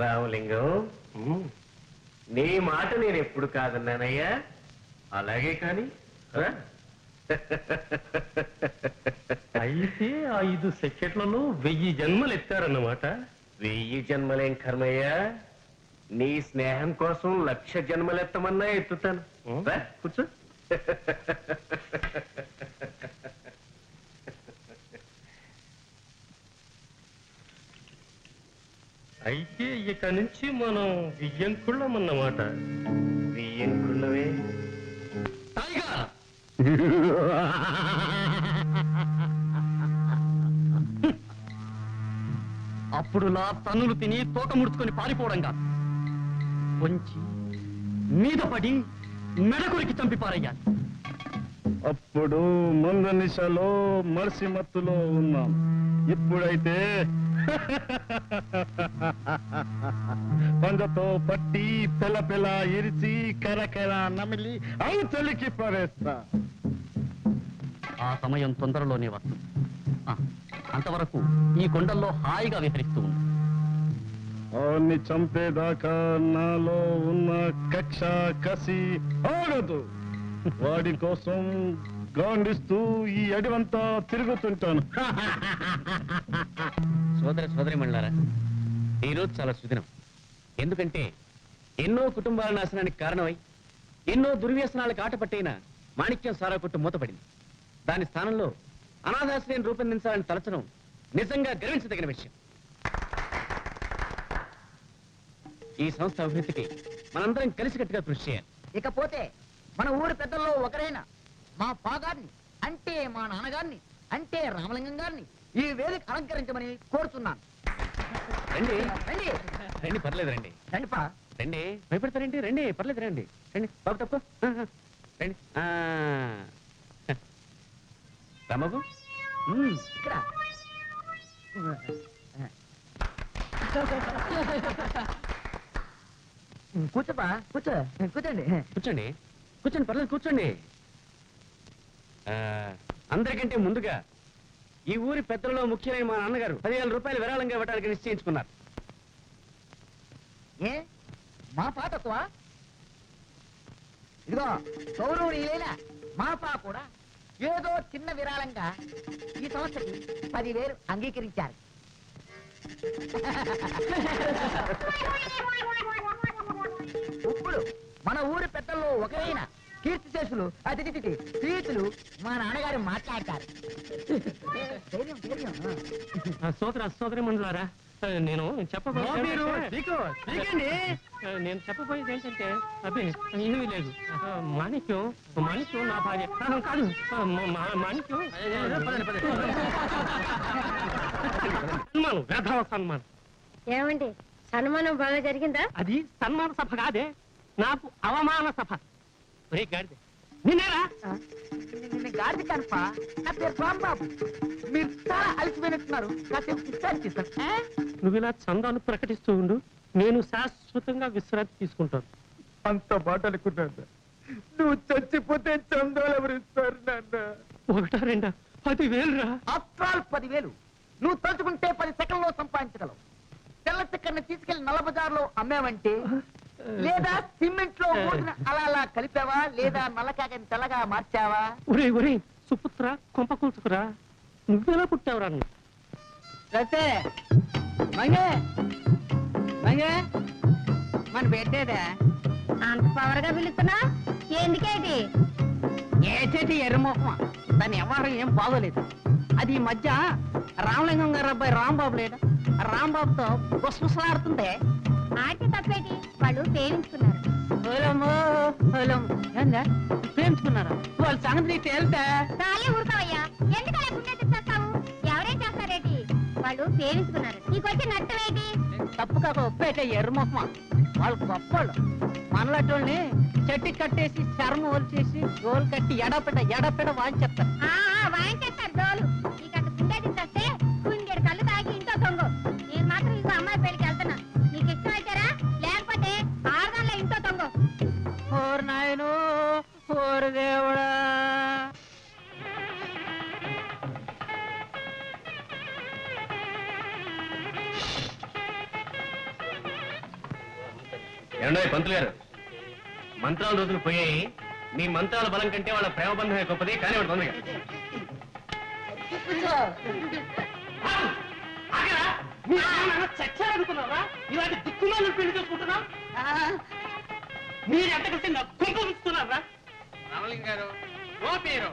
Speaker 5: రామలింగం, నీ మాట నేను ఎప్పుడు కాదన్నానయ్యా. అలాగే కాని అయితే 5 సెకండ్లలో 1000 జన్మలు ఎత్తారన్నమాట. 1000 జన్మలేం కర్మయ్యా, నీ స్నేహం కోసం 1,00,000 జన్మలెత్తమన్నా ఎత్తుతాను. కూర్చో. అయితే ఇక నుంచి మనం వియ్యంకుళ్ళమన్నమాట. వియ్యంకుళ్ళవే.
Speaker 3: అప్పుడు నా తన్నులు తిని తోక ముడుచుకొని పారిపోవడం కాదు, కొంచి మీద పడి మెడకురికి చంపి పారయ్యాలి.
Speaker 2: అప్పుడు మంద నిశలో మర్సి మత్తులో ఉన్నాం. ఇప్పుడైతే పంజతో పట్టి పెల పెల ఇరిచి కరకెర నమిలి అవతలికి పరేస్తా.
Speaker 3: ఆ సమయం తొందరలోనే వస్తుంది. అంతవరకు ఈ కొండల్లో హాయిగా విహరిస్తూ ఉంది.
Speaker 2: అవన్నీ చంపేదాకా నాలో ఉన్న కక్ష కసి ఆగదు. వాడి కోసం గాండిస్తూ ఈ అడివంతా తిరుగుతుంటాను.
Speaker 3: సోదర సోదరి మండలారా, ఈరోజు చాలా సుదినం. ఎందుకంటే ఎన్నో కుటుంబాల నాశనానికి కారణమై ఎన్నో దుర్వ్యసనాలకు ఆటపట్టైన మాణిక్యం సారా కొట్టు మూతపడింది. దాని స్థానంలో అనాథాశ్రయం రూపొందించాలని తలచడం నిజంగా గర్వించదగిన విషయం. ఈ సంస్థ అభివృద్ధికి మనందరం కలిసికట్టుగా కృషి చేయాలి.
Speaker 1: ఇకపోతే మన ఊరి పెద్దల్లో ఒకరైన మా పాగారిని అంటే మా నాన్నగారిని అంటే రామలింగం గారిని ఈ వేదిక అలంకరించమని కోరుతున్నాను.
Speaker 3: రండి
Speaker 1: రండి
Speaker 3: రండి, పర్లేదు రండి.
Speaker 1: రండిపా.
Speaker 3: రండి, భయపడతారేంటి? రండి, పర్లేదు రండి. రండి బాబు, తప్ప రండి. రాంబాబు
Speaker 1: ఇక్కడ కూర్చోపా, కూర్చో, కూర్చోండి.
Speaker 3: కూర్చోండి కూర్చోండి, పర్లేదు కూర్చోండి. అందరికంటే ముందుగా ఈ ఊరి పెద్దలలో ముఖ్యమైన మా నాన్నగారు 10,000 రూపాయలు విరాళంగా ఇవ్వడానికి నిశ్చయించుకున్నారు.
Speaker 1: ఏ మా పా తక్కువ? ఇదిగో గౌరవనీయులైన మా పా కూడా ఏదో చిన్న విరాళంగా ఈ సంస్థకి 10,000 అంగీకరించారు. ఇప్పుడు మన ఊరి పెద్దల్లో ఒకరైన కీర్తిశేషులు అతిథి స్నేహితులు మా నాన్నగారు మాట్లాడతారు. ధైర్యం, ధైర్యం.
Speaker 10: సోదరి మందులారా, నేను చెప్పబోయేది ఏంటంటే అదే ఏమీ లేదు. మాణిక్యం నా భార్య కాదు. మాణిక్యం సన్మానం, వేధవ సన్మానం.
Speaker 6: ఏమండి సన్మానం బాగా జరిగిందా?
Speaker 10: అది సన్మాన సభ కాదే, నాకు అవమాన సభ. గాడిదే నిన్నేరా?
Speaker 1: గాడి కనుప నా పేరు రాంబాబు. మీరు చాలా అలసిపోయినట్టున్నారు. కాసేపు విశ్రాంతి తీస్తాను.
Speaker 10: నువ్వు ఇలా చందాలు ప్రకటిస్తూ ఉండు, నేను శాశ్వతంగా విశ్రాంతి తీసుకుంటాను.
Speaker 5: అంత మాట అనుకున్నాను. నువ్వు చచ్చిపోతే చందాలు ఎవరిస్తారు నాన్న?
Speaker 10: 1 2 10,000 రా.
Speaker 1: ఆఫ్టర్ 10,000 నువ్వు తలుచుకుంటే 10 సెకండ్లో సంపాదించగలవు. తెల్ల చక్కెరని తీసుకెళ్లి నల్ల బజార్లో అమ్మావంటే, లేదా సిమెంట్ లో అలా అలా కలిపావా, లేదా నల్లకాకని తెల్లగా మార్చావా?
Speaker 10: ఒరే సుపుత్ర, కొంప కూల్చుకురా. నువ్వెలా పుట్టావురా?
Speaker 1: మన పెట్టేదా
Speaker 6: అంత పవర్ గా పిలుస్తున్నా? ఎందుకేటి?
Speaker 1: ఏ చెట్టు ఎర్రమోహమా, దాని వ్యవహారం ఏం బాగోలేదు. అది ఈ మధ్య రామలింగం గారు అబ్బాయి రాంబాబు లేడు, రాంబాబుతో గుసగుసలాడుతుందే.
Speaker 6: ఆటి తప్పేటి? వాళ్ళు ప్రేమించుకున్నారు.
Speaker 1: ప్రేమించుకున్నారా? వాళ్ళ సంగతి నీకు తేలుతా?
Speaker 6: చాలే ఊరుకోవయ్యా, ఎందుకలా గుండె తెచ్చేస్తావు? ఎవరేం చేస్తారేటి? వాళ్ళు ప్రేమించుకున్నారు, నీకొచ్చి నట్టమేటి?
Speaker 1: తప్పు కాక ఒప్పేటే ఎర్రమొహమా, వాళ్ళు గొప్పవాళ్ళు. మనలాంటి చెట్టు కట్టేసి చర్మం ఒలిచేసి గోలు కట్టి ఎడపెడ వాయించేస్తారు.
Speaker 6: వాయించేస్తారు డోలు. నీకంత గుండె తెచ్చేస్తే గుండెడు కళ్ళు తాగి ఇంట్లో తొంగు. నేను మాత్రం ఇంకో అమ్మాయి పెళ్లికి వెళ్తున్నా. నీకు ఇష్టమైతేరా, లేకపోతే ఆరుగాల్లో ఇంట్లో తొంగు.
Speaker 1: ఓరు నాయను, ఓరు దేవుడా.
Speaker 3: ఏమండో పంతులు గారు, మంత్రాల రోజులు పోయాయి. మీ మంత్రాల బలం కంటే వాళ్ళ ప్రేమ బంధమే గొప్పది. కానీ వాడు తొందరగా
Speaker 10: చచ్చారనుకున్నావా? ఇలాంటి దిక్కుమాలను పెళ్లి చేసుకుంటున్నా? మీరు ఎంత కలిసి కుంప ఉంచుతున్నారా?
Speaker 3: రామలింగ గారు,
Speaker 10: ఓ పేరు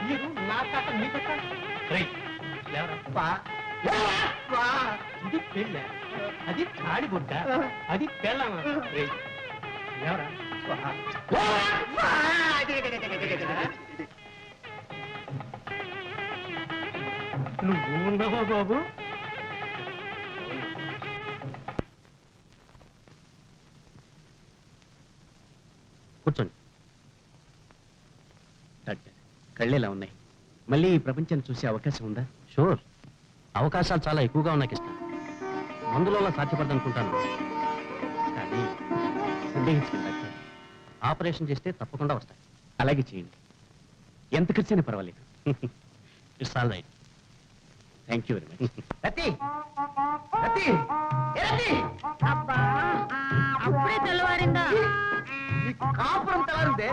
Speaker 10: మీరు నా కాక మీ పెట్టాలి. ఇది పెళ్ళ, అది తాడిగుడ్డ, అది పెళ్ళమా? నువ్వు ఉన్నావా బాబు?
Speaker 3: కూర్చోండి. కళ్ళు ఎలా ఉన్నాయి? మళ్ళీ ఈ ప్రపంచాన్ని చూసే అవకాశం ఉందా? షూర్, అవకాశాలు చాలా ఎక్కువగా ఉన్నాయి కృష్ణ. మందులో సాధ్యపడదనుకుంటాను, కానీ సందేహించండి డాక్టర్. ఆపరేషన్ చేస్తే తప్పకుండా వస్తాయి. అలాగే చేయండి, ఎంత ఖర్చైనా పర్వాలేదు. It's all right. Thank you very much.
Speaker 1: రతి, రతి, ఏ రతి!
Speaker 6: అబ్బా, అప్పుడే తెల్లవారిందా?
Speaker 1: నీ కాపురం తెలారిందే,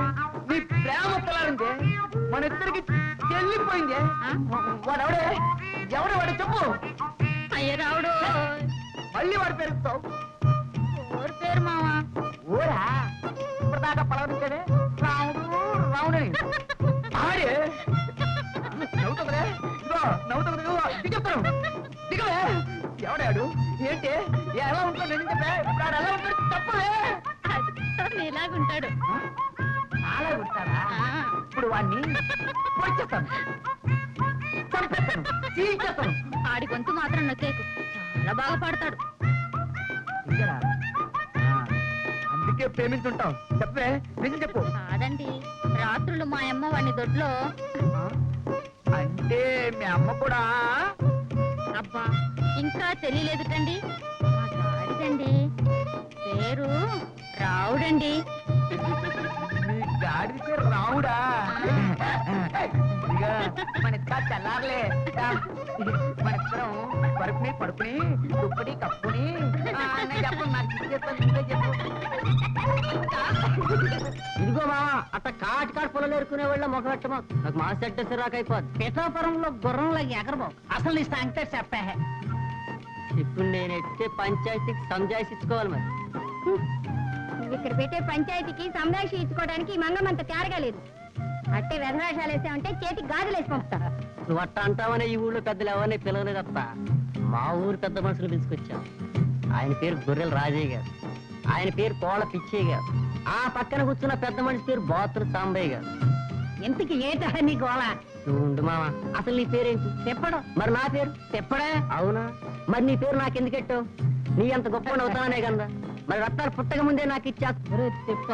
Speaker 1: నీ ప్రేమ తెలారిందే, మన ఇద్దరికి చెల్లిపోయిందే. వాడెవడే? ఎవడే చెప్పు.
Speaker 6: అయ్య రావుడు,
Speaker 1: మళ్ళీ వాడు పెరుగుతావు.
Speaker 6: ఊరు పేరు మావా.
Speaker 1: ఊరా? ఇప్పటిదాకా పలవరించాడే రాముడు చంపేస్తాను దిగవే ఎవడాడు ఏంటి ఎలా ఉంటాడు నేను చెప్పే వాడు ఎలా ఉంటాడు తప్పవే
Speaker 6: నీలాగుంటాడు
Speaker 1: అలా ఉంటాడా ఇప్పుడు వాడిని పొడిచేస్తాను చంపేస్తాను చీల్చేస్తాను
Speaker 6: ఆడి గొంతు మాత్రం నొక్కేకు చాలా బాగా పాడతాడు
Speaker 1: ఇంకేనా? అందుకే ప్రేమించుంటావు చెప్పే నిజం చెప్పు
Speaker 6: కాదండి రాత్రులు మా అమ్మ వాడిని దొడ్లో
Speaker 1: అంటే మీ అమ్మ కూడా
Speaker 6: అబ్బా ఇంకా తెలియలేదుటండి మా గాడిదండి పేరు రావుడండి
Speaker 1: మీ గాడి పేరు రావుడా ఇదిగా మన ఇక్క చల్లారలే మన ఇద్దరం పరుపుని పడుకుని దుప్పటి కప్పుని నేను చెప్పు నాకు ఇచ్చేస్తాను నువ్వే చెప్పు
Speaker 8: ఇదిగో మామ అట్ట కాటి పొలం ఏరుకునే వాళ్ళ మొగట్టమా నాకు మా సెట్ సిరాకైపోద్ది
Speaker 1: పిఠాపురంలో గుర్రంలాగా ఎగరబావు అసలు నీ సంగతే చెప్పే
Speaker 8: ఇప్పుడు నేను ఎట్టే పంచాయతీకి సంజాయిషించుకోవాలి మరి
Speaker 6: నువ్వు ఇక్కడ పెట్టే పంచాయతీకి సంరక్షణ ఇచ్చుకోవడానికి ఈ మంగమంత తేరగా లేదు అట్టే వ్యధరాశాలు వేసామంటే చేతికి గాజులు వేసి పంపుతా
Speaker 8: నువ్వు అట్ట అంటావనే ఈ ఊళ్ళో పెద్దలు ఎవరిని పిలవలేదప్ప మా ఊరు పెద్ద మనుషులు పిలుచుకొచ్చాం ఆయన పేరు గొర్రెల రాజయ్య గారు ఆయన పేరు కోళ్ళ పిచ్చయ్య గారు ఆ పక్కన కూర్చున్న పెద్ద మనిషి పేరు బాతులు సాంబయ్య గారు
Speaker 1: ఇంతకి ఏటా నీ గోళ
Speaker 8: నువ్వు ఉండు మామ అసలు నీ పేరేంటి
Speaker 1: చెప్పడం
Speaker 8: మరి నా పేరు
Speaker 1: చెప్పడే
Speaker 8: అవునా మరి నీ పేరు నాకెందుకెట్టావు నీ అంత గొప్ప అవుతావనే కదా మరి రత్నాలు పుట్టక ముందే నాకు ఇచ్చేస్తా
Speaker 1: చెప్ప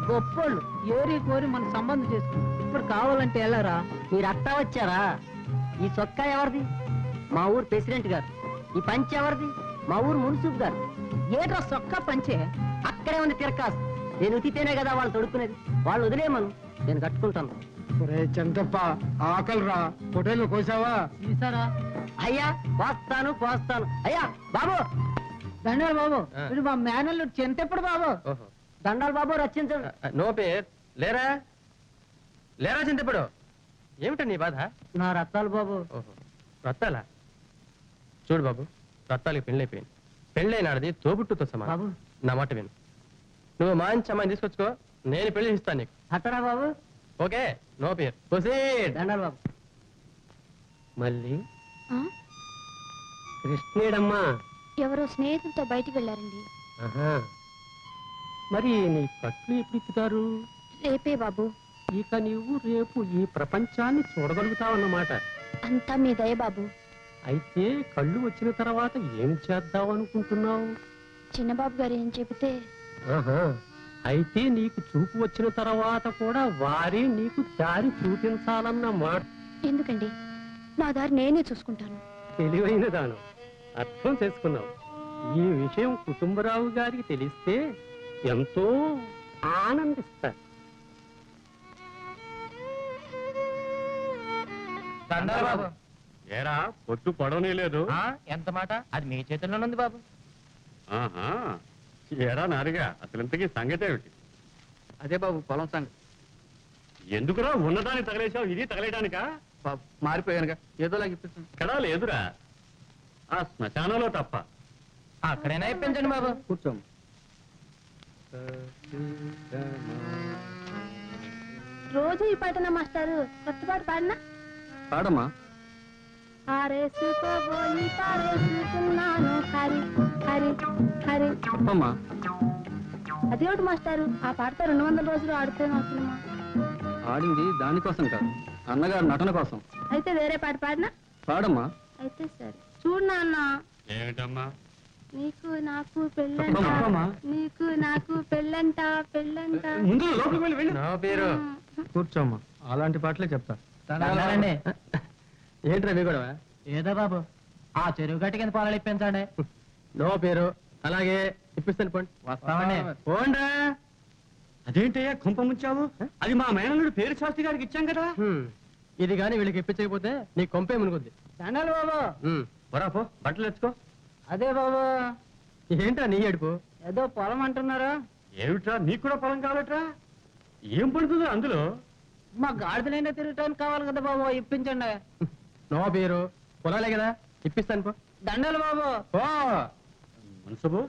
Speaker 1: గొప్పోళ్ళు ఏరి కోరి మన సంబంధం చేసుకున్నాం ఇప్పుడు కావాలంటే వెళ్ళరా
Speaker 8: మీరు అత్తా వచ్చారా ఈ చొక్కా ఎవరిది మా ఊరు ప్రెసిడెంట్ గారు ఈ పంచ ఎవరిది మా ఊరు మున్సిప్ గారు
Speaker 1: ఏట్రా సొక్కా పంచే
Speaker 8: అక్కడే ఉంది తిరకాసు నేను ఉతితేనే కదా వాళ్ళు తొడుక్కునేది వాళ్ళు వదిలేమను నేను కట్టుకుంటాను
Speaker 2: చంటప్ప ఆకలి రా పొటేలు కోసావా
Speaker 1: తీసారా
Speaker 8: అయ్యా పోస్తాను అయ్యా బాబు
Speaker 1: దండాలు బాబు ఇది మా మేనల్లు చెంతెప్పుడు బాబు
Speaker 8: దండాలు బాబు రచించండి
Speaker 3: నో పేరు లేరా లేరా చింతప్పుడు ఏమిటా నీ బాధ
Speaker 8: నా రత్తాలు బాబు
Speaker 3: ఓహో రత్తాలా చూడు బాబు రత్తాలకి పెళ్ళైపోయింది పెళ్ళైనాడది తోబుట్టుతో సమానం
Speaker 8: బాబు.
Speaker 3: నా మాట విను నువ్వు మంచి అమ్మాయిని తీసుకొచ్చుకో నేను పెళ్లి ఇస్తాను నీకు
Speaker 8: అట్టరా బాబు
Speaker 3: ఓకే నో పేరు ప్రొసీడ్
Speaker 8: దండాలు బాబు మళ్ళీ
Speaker 7: ఆ?
Speaker 8: కృష్ణుడమ్మా
Speaker 7: ఎవరో స్నేహితులతో బయటికి వెళ్ళారండి
Speaker 8: ఆహా. మరి నీ కట్లు ఎప్పుడు ఇప్పుతారు
Speaker 7: రేపే బాబు
Speaker 8: ఇక నీవు రేపు ఈ ప్రపంచాన్ని చూడగలుగుతావన్నమాట
Speaker 7: అంతా మీ దయ బాబు
Speaker 8: అయితే కళ్ళు వచ్చిన తర్వాత ఏం చేద్దాం అనుకుంటున్నావు
Speaker 7: చిన్నబాబు గారు ఏం చెబితే
Speaker 8: ఆహా. అయితే నీకు చూపు వచ్చిన తర్వాత కూడా వారే నీకు దారి చూపించాలన్న మాట
Speaker 7: ఎందుకండి నా దారి నేనే చూసుకుంటాను
Speaker 8: తెలివైన దాను అర్థం చేసుకున్నావు ఈ విషయం కుటుంబరావు గారికి తెలిస్తే ఎంతో ఆనందిస్తారు
Speaker 3: బాబు
Speaker 2: ఏరా పొట్టు పొడవనే లేదు
Speaker 3: ఎంత మాట అది మీ చేతుల్లోనే ఉంది బాబు
Speaker 2: ఆహా ఏరా నారిగా అసలు ఇంతకీ సంగతి ఏమిటి
Speaker 3: అదే బాబు పొలం సంగతి
Speaker 2: ఎందుకురా ఉన్నదాన్ని తగలేసావు ఇది తగలేయడానికా
Speaker 3: బాబు మారిపోయానుగా ఏదో లాగిప్పిస్తాను
Speaker 2: ఎక్కడా లేదురా ఆ శ్మశానంలో తప్ప
Speaker 3: అక్కడైనా ఇప్పించండి బాబు
Speaker 8: కూర్చోము
Speaker 6: రోజు ఈ పాటన మాస్టారు కొత్త పాట పాడినా
Speaker 8: పాడమ్మా
Speaker 6: ఆరేసుకోబోయి పారేసుకున్నాను హరి హరి హరి
Speaker 8: చెప్పమ్మా
Speaker 6: అదేమిటి మాస్టారు ఆ పాటతో 200 రోజులు ఆడితే నా సినిమా
Speaker 8: ఆడింది దానికోసం కాదు అన్నగారు నటన కోసం
Speaker 6: అయితే వేరే పాట పాడినా
Speaker 8: పాడమ్మా
Speaker 6: అయితే సరే చూడు నాన్న
Speaker 2: ఏమిటమ్మా
Speaker 6: నీకు నాకు పెళ్ళంట
Speaker 8: చెప్పమ్మా.
Speaker 6: నీకు నాకు పెళ్ళంట పెళ్ళంట
Speaker 8: ముందు లోపలికి వెళ్ళి వెళ్ళి
Speaker 3: నా పేరు
Speaker 8: కూర్చోమ్మా అలాంటి పాటలే చెప్తా
Speaker 1: దండాలండి.
Speaker 8: ఏంటి రవి కూడా
Speaker 1: ఏదో బాబు ఆ చెరువు గట్టి కింద పొలాలు ఇప్పించండి
Speaker 8: నో పేరు అలాగే ఇప్పిస్తాను పండి
Speaker 1: వస్తామండి
Speaker 8: పోండా
Speaker 2: అదేంటయ్యా కుంప ముంచావు అది మా మేనల్లుడు పేరు శాస్త్రి గారికి ఇచ్చాం కదా
Speaker 8: ఇది కానీ వీళ్ళకి ఇప్పించకపోతే నీ కొంపే మునుగుద్ది
Speaker 1: దండాలు బాబు
Speaker 2: పోరా పో బట్టలు ఎత్తుకో
Speaker 1: అదే బాబు
Speaker 8: ఏంటా నీ ఏడుపు
Speaker 1: ఏదో పొలం అంటున్నారు
Speaker 2: ఏమిట్రా నీకు కూడా పొలం కావాలట్రా ఏం పడుతుందో అందులో
Speaker 1: మా గాడిదలైనా తిరగటానికి కావాలి కదా బాబు ఇప్పించండి
Speaker 8: నో పేరు పొలాలే కదా ఇప్పిస్తాను పో
Speaker 1: దండాలు బాబు
Speaker 8: ఓ
Speaker 2: మున్సబు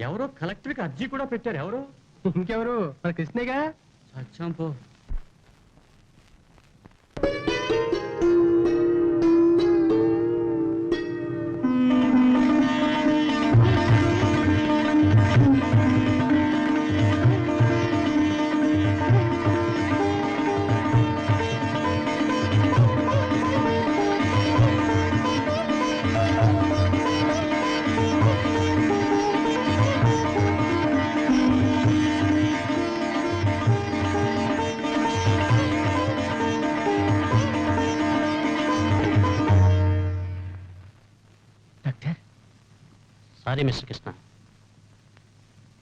Speaker 2: ఎవరో కలెక్టర్కి అర్జీ కూడా పెట్టారు ఎవరు
Speaker 8: ఇంకెవరు మన కృష్ణేగా
Speaker 2: సత్యం పో
Speaker 10: సారీ మిస్టర్ కృష్ణ,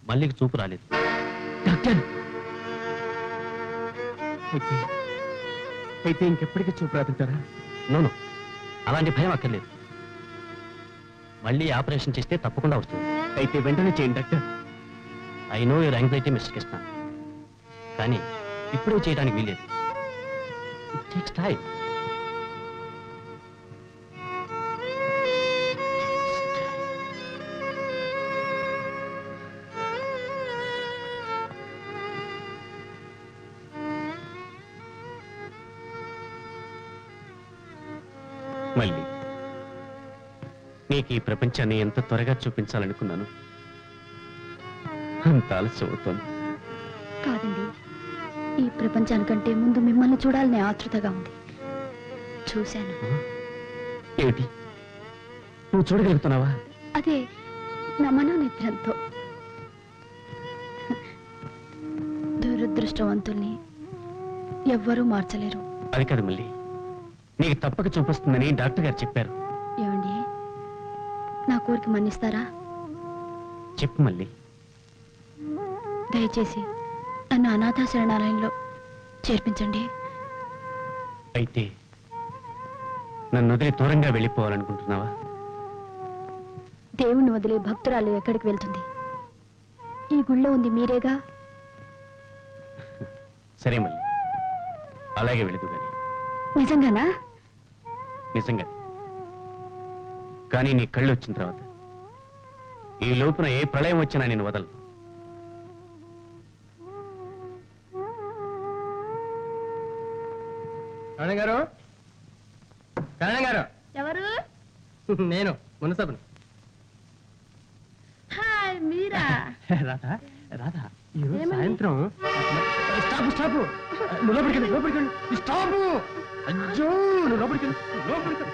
Speaker 10: మళ్ళీకి చూపు రాలేదు.
Speaker 5: డాక్టర్, అయితే ఇంకెప్పటికీ చూపు రాదంటారా?
Speaker 10: నోను, అలాంటి భయం అక్కర్లేదు. మళ్ళీ ఆపరేషన్ చేస్తే తప్పకుండా వస్తుంది.
Speaker 5: అయితే వెంటనే చేయండి doctor.
Speaker 10: I know your anxiety mister Krishna, కానీ ఇప్పుడే చేయడానికి వీలేదు. It takes time. మళ్ళీ నీకు ఈ ప్రపంచాన్ని ఎంత త్వరగా చూపించాలనుకున్నాను, అంత ఆలస్యం అవుతోంది.
Speaker 7: కాదండి, ఈ ప్రపంచానికంటే ముందు మిమ్మల్ని చూడాలనే ఆతృతగా ఉంది. చూశాను.
Speaker 10: ఏమిటి, నువ్వు చూడగలుగుతున్నావా?
Speaker 7: అదే నా మనోనేత్రంతో. దురదృష్టవంతుల్ని ఎవ్వరూ మార్చలేరు.
Speaker 10: అది కాదు మళ్ళీ, నీకు తప్పక చూపిస్తుందని డాక్టర్ గారు చెప్పారు.
Speaker 7: ఏమండి, నా కోరిక మన్నిస్తారా?
Speaker 10: చెప్పు మళ్ళీ.
Speaker 7: దయచేసి నన్ను అనాథ శరణాలయంలో చేర్పించండి.
Speaker 10: అయితే నన్ను వదిలి దూరంగా వెళ్ళిపోవాలనుకుంటున్నావా?
Speaker 7: దేవుణ్ణి వదిలి భక్తురాలు ఎక్కడికి వెళ్తుంది? ఈ గుళ్ళో ఉంది మీరేగా.
Speaker 10: సరే మళ్ళీ, అలాగే వెళుదు గాని.
Speaker 7: నిజంగానా?
Speaker 10: నిజంగా. కానీ నీ కళ్ళు వచ్చిన తర్వాత ఈ లోపున ఏ ప్రళయం వచ్చినా నేను వదలను.
Speaker 5: కరణం గారు, కరణం గారు.
Speaker 7: ఎవరు?
Speaker 5: నేను మునసబును.
Speaker 7: హాయ్ మీరా?
Speaker 5: రాధా, రాధా, ఈరోజు సాయంత్రం. స్టాప్, స్టాప్, నువ్వు లోపలికి లోపలికి స్టాప్. అయ్యో, నువ్వు లోపలికి లోపలికి.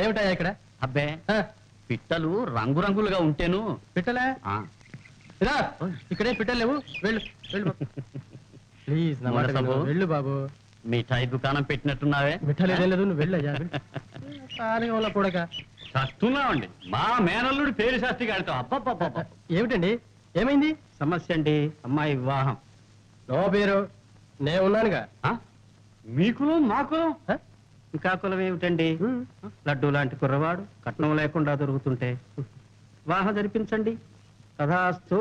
Speaker 5: ఏమిటా ఇక్కడ?
Speaker 10: అబ్బే, పిట్టలు రంగురంగులుగా ఉంటేను.
Speaker 5: పిట్టలే? రా, ఇక్కడే పిట్టలు లేవు. వెళ్ళు వెళ్ళు ప్లీజ్, నా మాట విను. వెళ్ళు బాబు.
Speaker 10: మిఠాయి దుకాణం పెట్టినట్టున్నావే.
Speaker 5: మిఠాయి లేదు, నువ్వు వెళ్ళయ్యా. వల్ల కూడా
Speaker 10: కస్తున్నామండి. మా మేనల్లుడు పేరు శాస్త్రి గారితో. అబ్బబ్బబ్బ,
Speaker 5: ఏమిటండి, ఏమైంది?
Speaker 10: సమస్య అండి, అమ్మాయి వివాహం.
Speaker 5: నో పేరు, నేను ఉన్నానుగా.
Speaker 10: మీకులో మాకులో ఇంకా కులం ఏమిటండి? లడ్డు లాంటి కుర్రవాడు కట్నం లేకుండా దొరుకుతుంటే వివాహం జరిపించండి. తదాస్తు.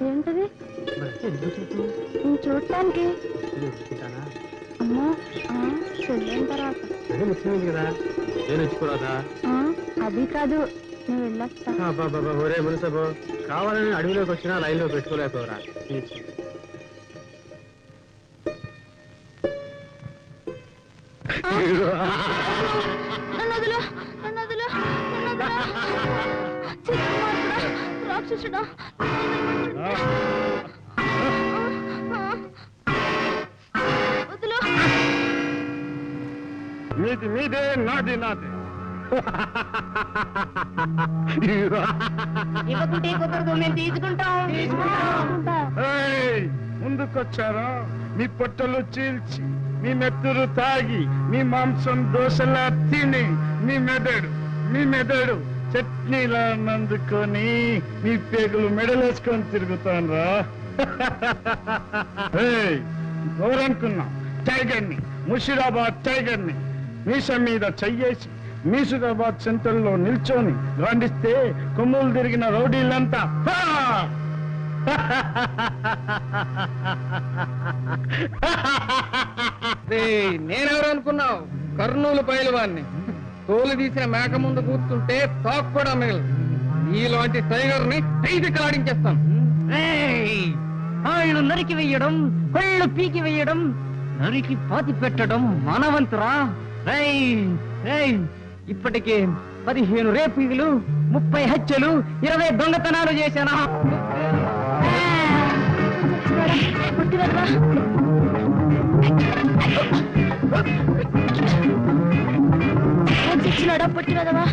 Speaker 7: ఏంటది? చూడటానికి. అమ్మా, పెళ్ళైన తర్వాత
Speaker 5: ముఖ్యమైనది కదా, నేను వచ్చుకోరాదా?
Speaker 7: అది కాదు, నేను వెళ్ళొస్తా.
Speaker 5: ఒరే మునసబు, కావాలని అడవిలోకి వచ్చినా లైన్లో పెట్టుకోలేకపోరా.
Speaker 7: రాక్షసుడా,
Speaker 2: మీది మీదే, నాది నాదే. ముందుకొచ్చారా? మీ పొట్టలు చీల్చి, మీ మెత్తురు తాగి, మీ మాంసం దోశలా తిని, మీ మెదడు చట్నీలా నందుకొని, మీ పేగులు మెడలేసుకొని తిరుగుతాను రా. ఎవరనుకున్నాం? టైగర్ని, ముషిరాబాద్ టైగర్ని. మీస మీద చెయ్యేసి మీసురాబాద్ సెంటర్లో నిల్చొని గాండిస్తే కొమ్ములు తిరిగిన రౌడీలంతా
Speaker 1: నేనెవరు అనుకున్నావు? కర్నూలు పైలవాన్ని. తోలు తీసిన మేక ముందు కూర్చుంటే తాక్ కూడా మిగలదు. నీలాంటి టైగర్ ని టైదికలాడించేస్తాను.
Speaker 8: ఆయన నరికి వెయ్యడం, కళ్ళు పీకి వెయ్యడం, నరికి పాతి పెట్టడం మానవంతురా. ఇప్పటికే 15 రేపులు, 30 హత్యలు, 20 దొంగతనాలు చేశానా?
Speaker 7: పుట్టినవా చచ్చినాడా పుట్టినదవా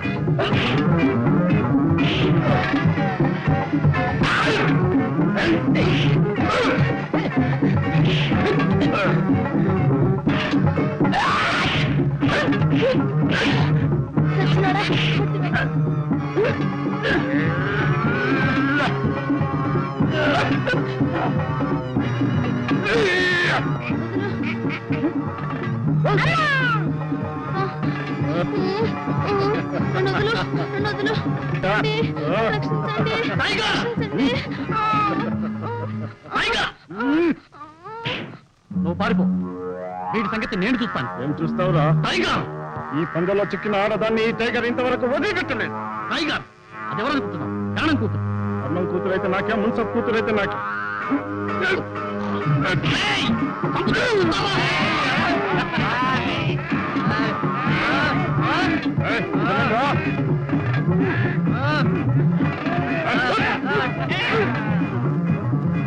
Speaker 7: చచ్చినాడా
Speaker 3: నువ్వు పారిపో, వీటి సంగతి నేను చూస్తాను.
Speaker 2: ఏం చూస్తావురా?
Speaker 3: టైగర్,
Speaker 2: ఈ పంగలో చిక్కిన ఆడదాన్ని ఈ టైగర్ ఇంతవరకు వదిలిపెట్టలేదు.
Speaker 3: టైగర్ అది ఎవరనుకుంటున్నావు? ప్రాణం కూతురు.
Speaker 2: అన్నం కూతురైతే నాకే, మున్సబ్ కూతురైతే నాకే.
Speaker 3: ఏయ్!
Speaker 2: ఏయ్, రా.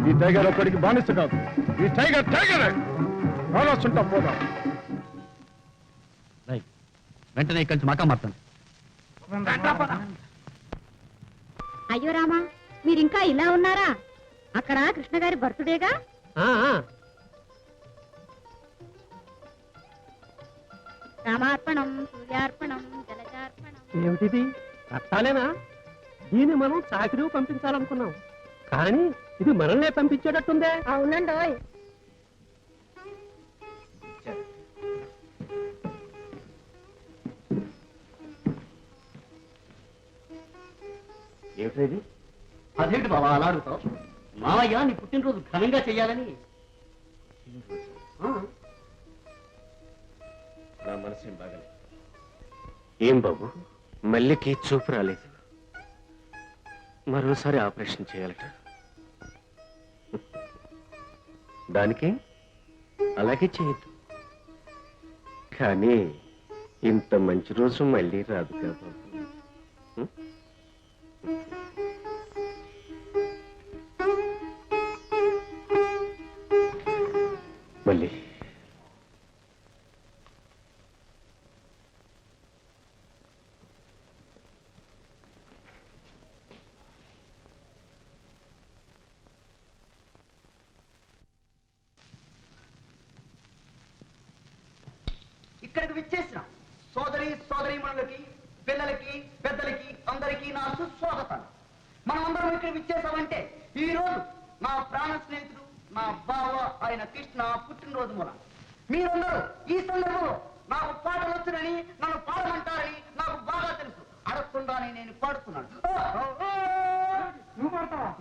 Speaker 2: ఈ టైగర్ ఒక్కడికి బానిస కాదు. ఈ టైగర్ టైగరే. ఆలోచుంటా పోదాం.
Speaker 3: వెంటనే ఇక్కడి నుంచి మకా మారుతాను.
Speaker 6: అయ్యో రామా, మీరింకా ఇలా ఉన్నారా? అక్కడ కృష్ణ గారి బర్త్డేగా. రామార్పణం, సూర్యార్పణం, జలజార్పణం.
Speaker 5: ఏమిటిది? కట్టాలేనా? దీన్ని మనం చాకరీ పంపించాలనుకున్నాం, కానీ ఇది మనల్నే పంపించేటట్టుందే.
Speaker 6: అవునండి.
Speaker 3: ఏమిటి? అదేంటి బాబా అలా అడుగుతావు? మావయ్య నీ పుట్టినరోజు ఘనంగా చెయ్యాలని.
Speaker 5: నా మనసేం బాగలేదు. ఏం బాబు, మల్లికి చూపు రాలేదు, మరోసారి ఆపరేషన్ చేయాలట. దానికే అలాగే చేయొద్దు, కానీ ఇంత మంచి రోజు మళ్ళీ రాదు కదా బాబు. మళ్ళీ
Speaker 1: ఇక్కడికి విచ్చేసిన సోదరీమణులకి, పిల్లలకి, పెద్దలకి అందరికీ నా సుస్వాగతాలు. మనమందరం ఇక్కడ విచ్చేసామంటే ఈ రోజు నా ప్రాణ స్నేహితుడు, నా బావ అయిన కృష్ణ పుట్టినరోజు మూల. మీరందరూ ఈ సందర్భంలో నాకు పాటలు వచ్చునని, నన్ను పాడమంటారని నాకు బాగా తెలుసు. అడగకుండానే నేను పాడుతున్నాను.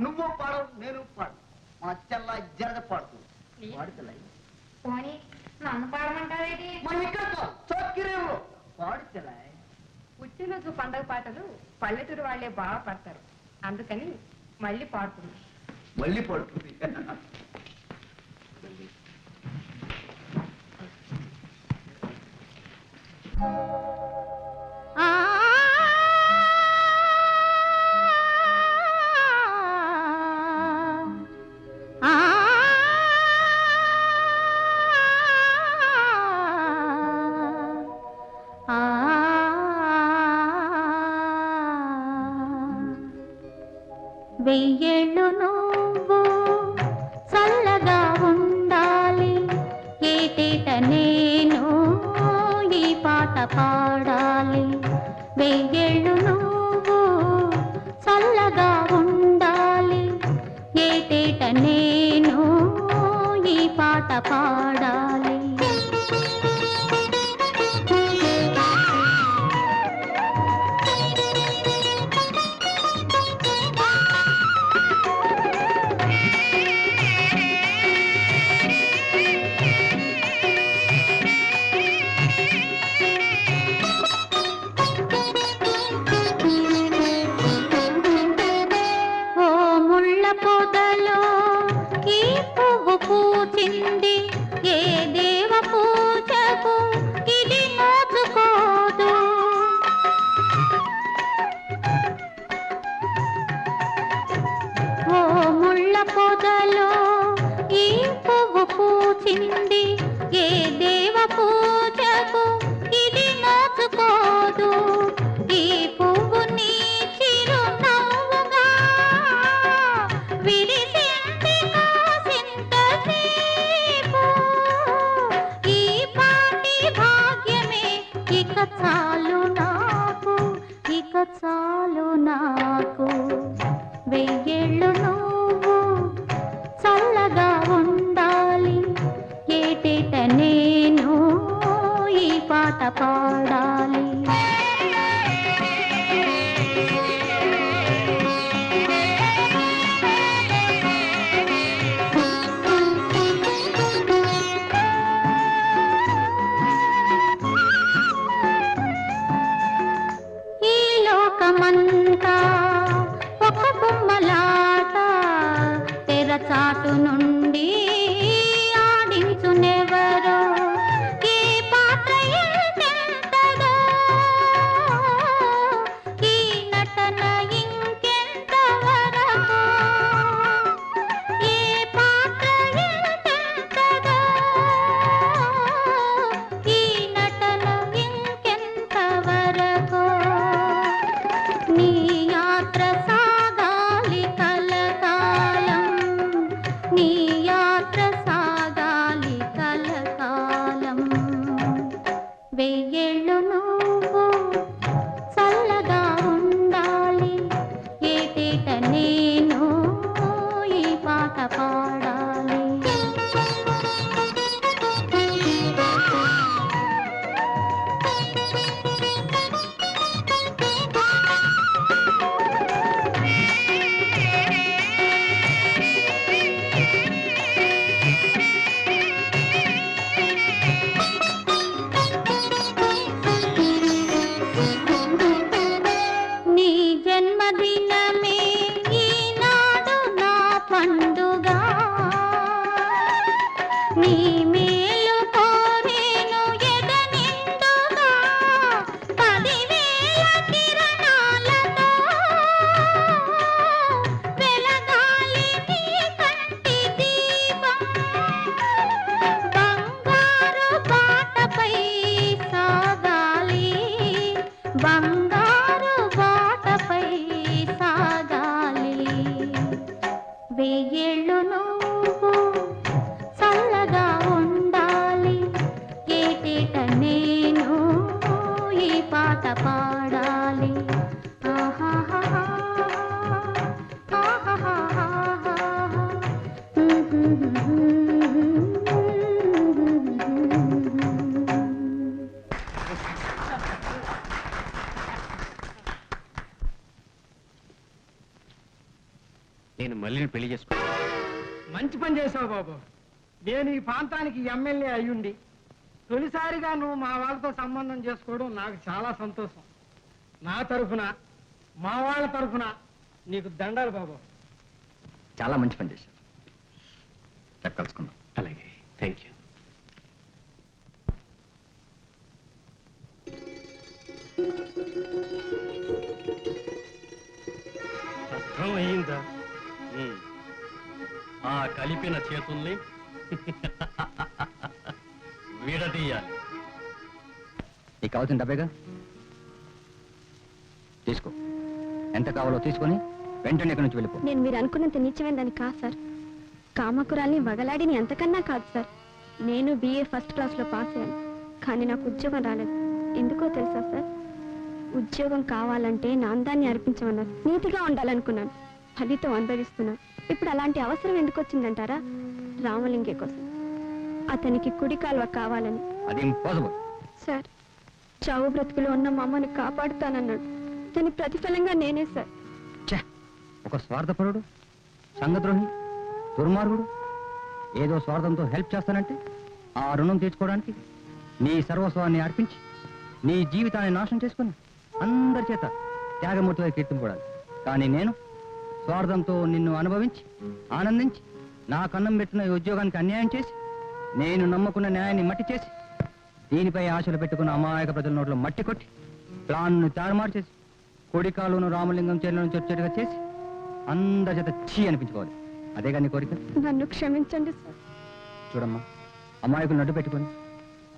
Speaker 1: నువ్వు పాడవు, నేను పాడు. మా చెల్ల జరగ పాడుతుంది.
Speaker 9: నన్ను పాడమంటారేంటి?
Speaker 1: మనం ఇక్కడ చక్కిరేవులో పాడు చెల్ల.
Speaker 9: పుట్టినరోజు పండగ పాటలు పల్లెటూరు వాళ్ళే బాగా పడతారు, అందుకని మళ్ళీ పాడుతున్నాను.
Speaker 1: మళ్ళీ పడుతుంది.
Speaker 6: వెయ్యేళ్ళు నువ్వు చల్లగా ఉండాలి, ఏటేట నేను ఈ పాట పాడాలి. వెయ్యేళ్ళు నువ్వు చల్లగా ఉండాలి, ఏటేట నేను ఈ పాట పాడాలి. పొదలో ఈ విరిసింది ఏ దేవ పూజకు ఇది నోచుకోదు ఈ పువ్వు నీ చిరునవ్వుగా విరిసింది కాసింతసేపు ఈ పాటి భాగ్యమే ఇక చాలు నాకు ఇక చాలు నాకు వెయ్యేళ్ళు నువ్వు చల్లగా ఉండాలి ఏటేట నేను ఈ పాట పాడాలి ఈ లోకమంతా ఒక బొమ్మలాట తెరచాటు నుండి ఆడించునెవరో ఈ పాత్ర ఎంతెంతదో ఈ నటన ఇంకెంతవరకు ఈ పాత్ర ఎంతెంతదో ఈ నటన ఇంకెంతవరకు నీ యాత్ర సాగాలి కలకాలం నీ యాత్ర సాగాలి కలకాలం వెయ్యేళ్ళు నువ్వు చల్లగా ఉండాలి ఏటేట నేను ఈ పాట పాడాలి నీ జన్మదినమే ఈనాడు నా పండుగ నీ మేలు కోరేను ఎదనిండుగా 10,000 కిరణాలతో వెలగాలి నీ కంటి దీపం బంగారు బాటపై సాగాలి బంగారు బాటపై సాగాలి వెయ్యేళ్ళు నువ్వు చల్లగా ఉండాలి ఏటేట నేను ఈ పాట పాడాలి ఆహాహా
Speaker 3: నేను మళ్ళీ పెళ్లి చేసుకున్నాను.
Speaker 1: మంచి పని చేసావు బాబు. నేను ఈ ప్రాంతానికి ఎమ్మెల్యే అయ్యుండి తొలిసారిగా నువ్వు మా వాళ్ళతో సంబంధం చేసుకోవడం నాకు చాలా సంతోషం. నా తరఫున మా వాళ్ళ తరఫున నీకు దండాలు బాబు.
Speaker 5: చాలా మంచి పని చేశారు. రేపు కలుసుకుందాం.
Speaker 3: అలాగే, థ్యాంక్ యూ.
Speaker 2: అర్థం అయిందా? ఆ కలిపిన చేతుల్ని విడదీయాలి.
Speaker 5: నీకు కావాల్సిన డబ్బేగా తీసుకో. ఎంత కావాలో తీసుకొని వెంటనే ఇక్కడి నుంచి వెళ్ళిపో.
Speaker 7: నేను మీరు అనుకున్నంత నీచమైందని కాదు సార్. కామకురాల్ని వగలాడిని ఎంతకన్నా కాదు సార్. నేను BA ఫస్ట్ క్లాస్లో పాస్ అయ్యాను, కానీ నాకు ఉద్యోగం రాలేదు. ఎందుకో తెలుసా సార్? ఉద్యోగం కావాలంటే నా అందాన్ని అర్పించమన్నారు. నీతిగా ఉండాలనుకున్నాను, ఫలితం అనుభవిస్తున్నాను. ఇప్పుడు అలాంటి అవసరం ఎందుకు వచ్చిందంటారా? రామలింగే కోసం. అతనికి కుడి కాలువ కావాలని.
Speaker 5: అది ఇంపాసిబుల్.
Speaker 7: సార్, చావు బ్రతుకులో ఉన్న మా అమ్మని కాపాడుతానన్నాడు. దాని ప్రతిఫలంగా నేనే సార్.
Speaker 5: ఒక స్వార్థపరుడు, సంఘద్రోహి, దుర్మార్గుడు ఏదో స్వార్థంతో హెల్ప్ చేస్తానంటే ఆ రుణం తీర్చుకోవడానికి నీ సర్వస్వాన్ని అర్పించి నీ జీవితాన్ని నాశనం చేసుకుని అందరి చేత త్యాగమూర్తిగా కీర్తింపడాలి. కానీ నేను స్వార్థంతో నిన్ను అనుభవించి ఆనందించి నా కన్నం పెట్టిన ఈ ఉద్యోగానికి అన్యాయం చేసి నేను నమ్ముకున్న న్యాయాన్ని మట్టి చేసి దీనిపై ఆశలు పెట్టుకున్న అమాయక ప్రజల నోట్లో మట్టి కొట్టి ప్లాన్ను తారుమారు చేసి కొడికాలును రామలింగం చేరులను చొచ్చేట్టుగా చేసి అందరి చేత చీ అనిపించుకోవాలి. అదేగా నీ కోరిక?
Speaker 7: నన్ను క్షమించండి సార్.
Speaker 5: చూడమ్మా, అమాయకులు నడ్డు పెట్టుకొని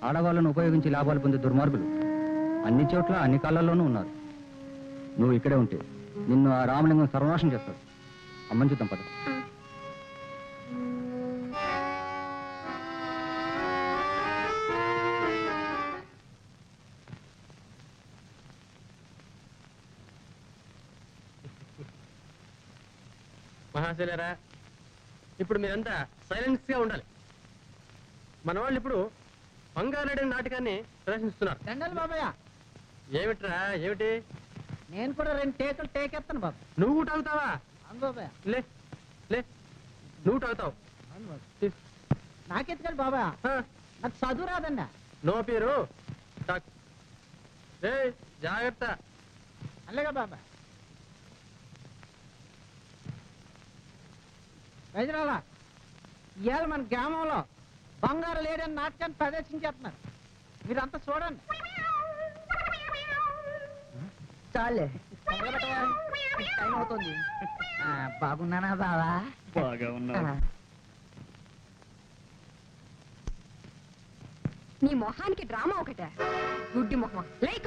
Speaker 5: ఆడవాళ్ళను ఉపయోగించి లాభాలు పొందే దుర్మార్గులు అన్ని చోట్ల అన్ని కాలాల్లోనూ ఉన్నారు. నువ్వు ఇక్కడే ఉంటే నిన్ను ఆ రామలింగం సర్వనాశనం చేస్తాడు. అమ్మని చూద్దాం పద.
Speaker 3: మహాశైలరా, ఇప్పుడు మీరంతా సైలెన్స్ గా ఉండాలి. మన వాళ్ళు ఇప్పుడు బంగారెడ్డి నాటకాన్ని ప్రదర్శిస్తున్నారు.
Speaker 1: దండలు బాబాయ్,
Speaker 3: ఏమిట్రా ఏమిటి?
Speaker 1: నేను కూడా 2 టేకులు టేకెత్తాను బాబు.
Speaker 3: నువ్వు తాగుతావా?
Speaker 1: అవును బాబాయ్.
Speaker 3: లే లే, నువ్వు తాగుతావు.
Speaker 1: అవును బాబు. నాకెత్తుకెళ్ళి బాబాయ్, నాకు చదువు రాదండి.
Speaker 3: నో పేరు జాగ్రత్త.
Speaker 1: అలాగే బాబాయ్. వైద్యరాల, ఇవాళ మన గ్రామంలో బంగారు లేడని నాట్యాన్ని ప్రదర్శించేస్తున్నారు. మీరంతా చూడండి. చాలే, టైం అవుతుంది. బాగున్నానా బావా?
Speaker 2: బాగా ఉన్నా.
Speaker 9: నీ మొహానికి డ్రామా ఒకటే, గుడ్డి మొహం. లేక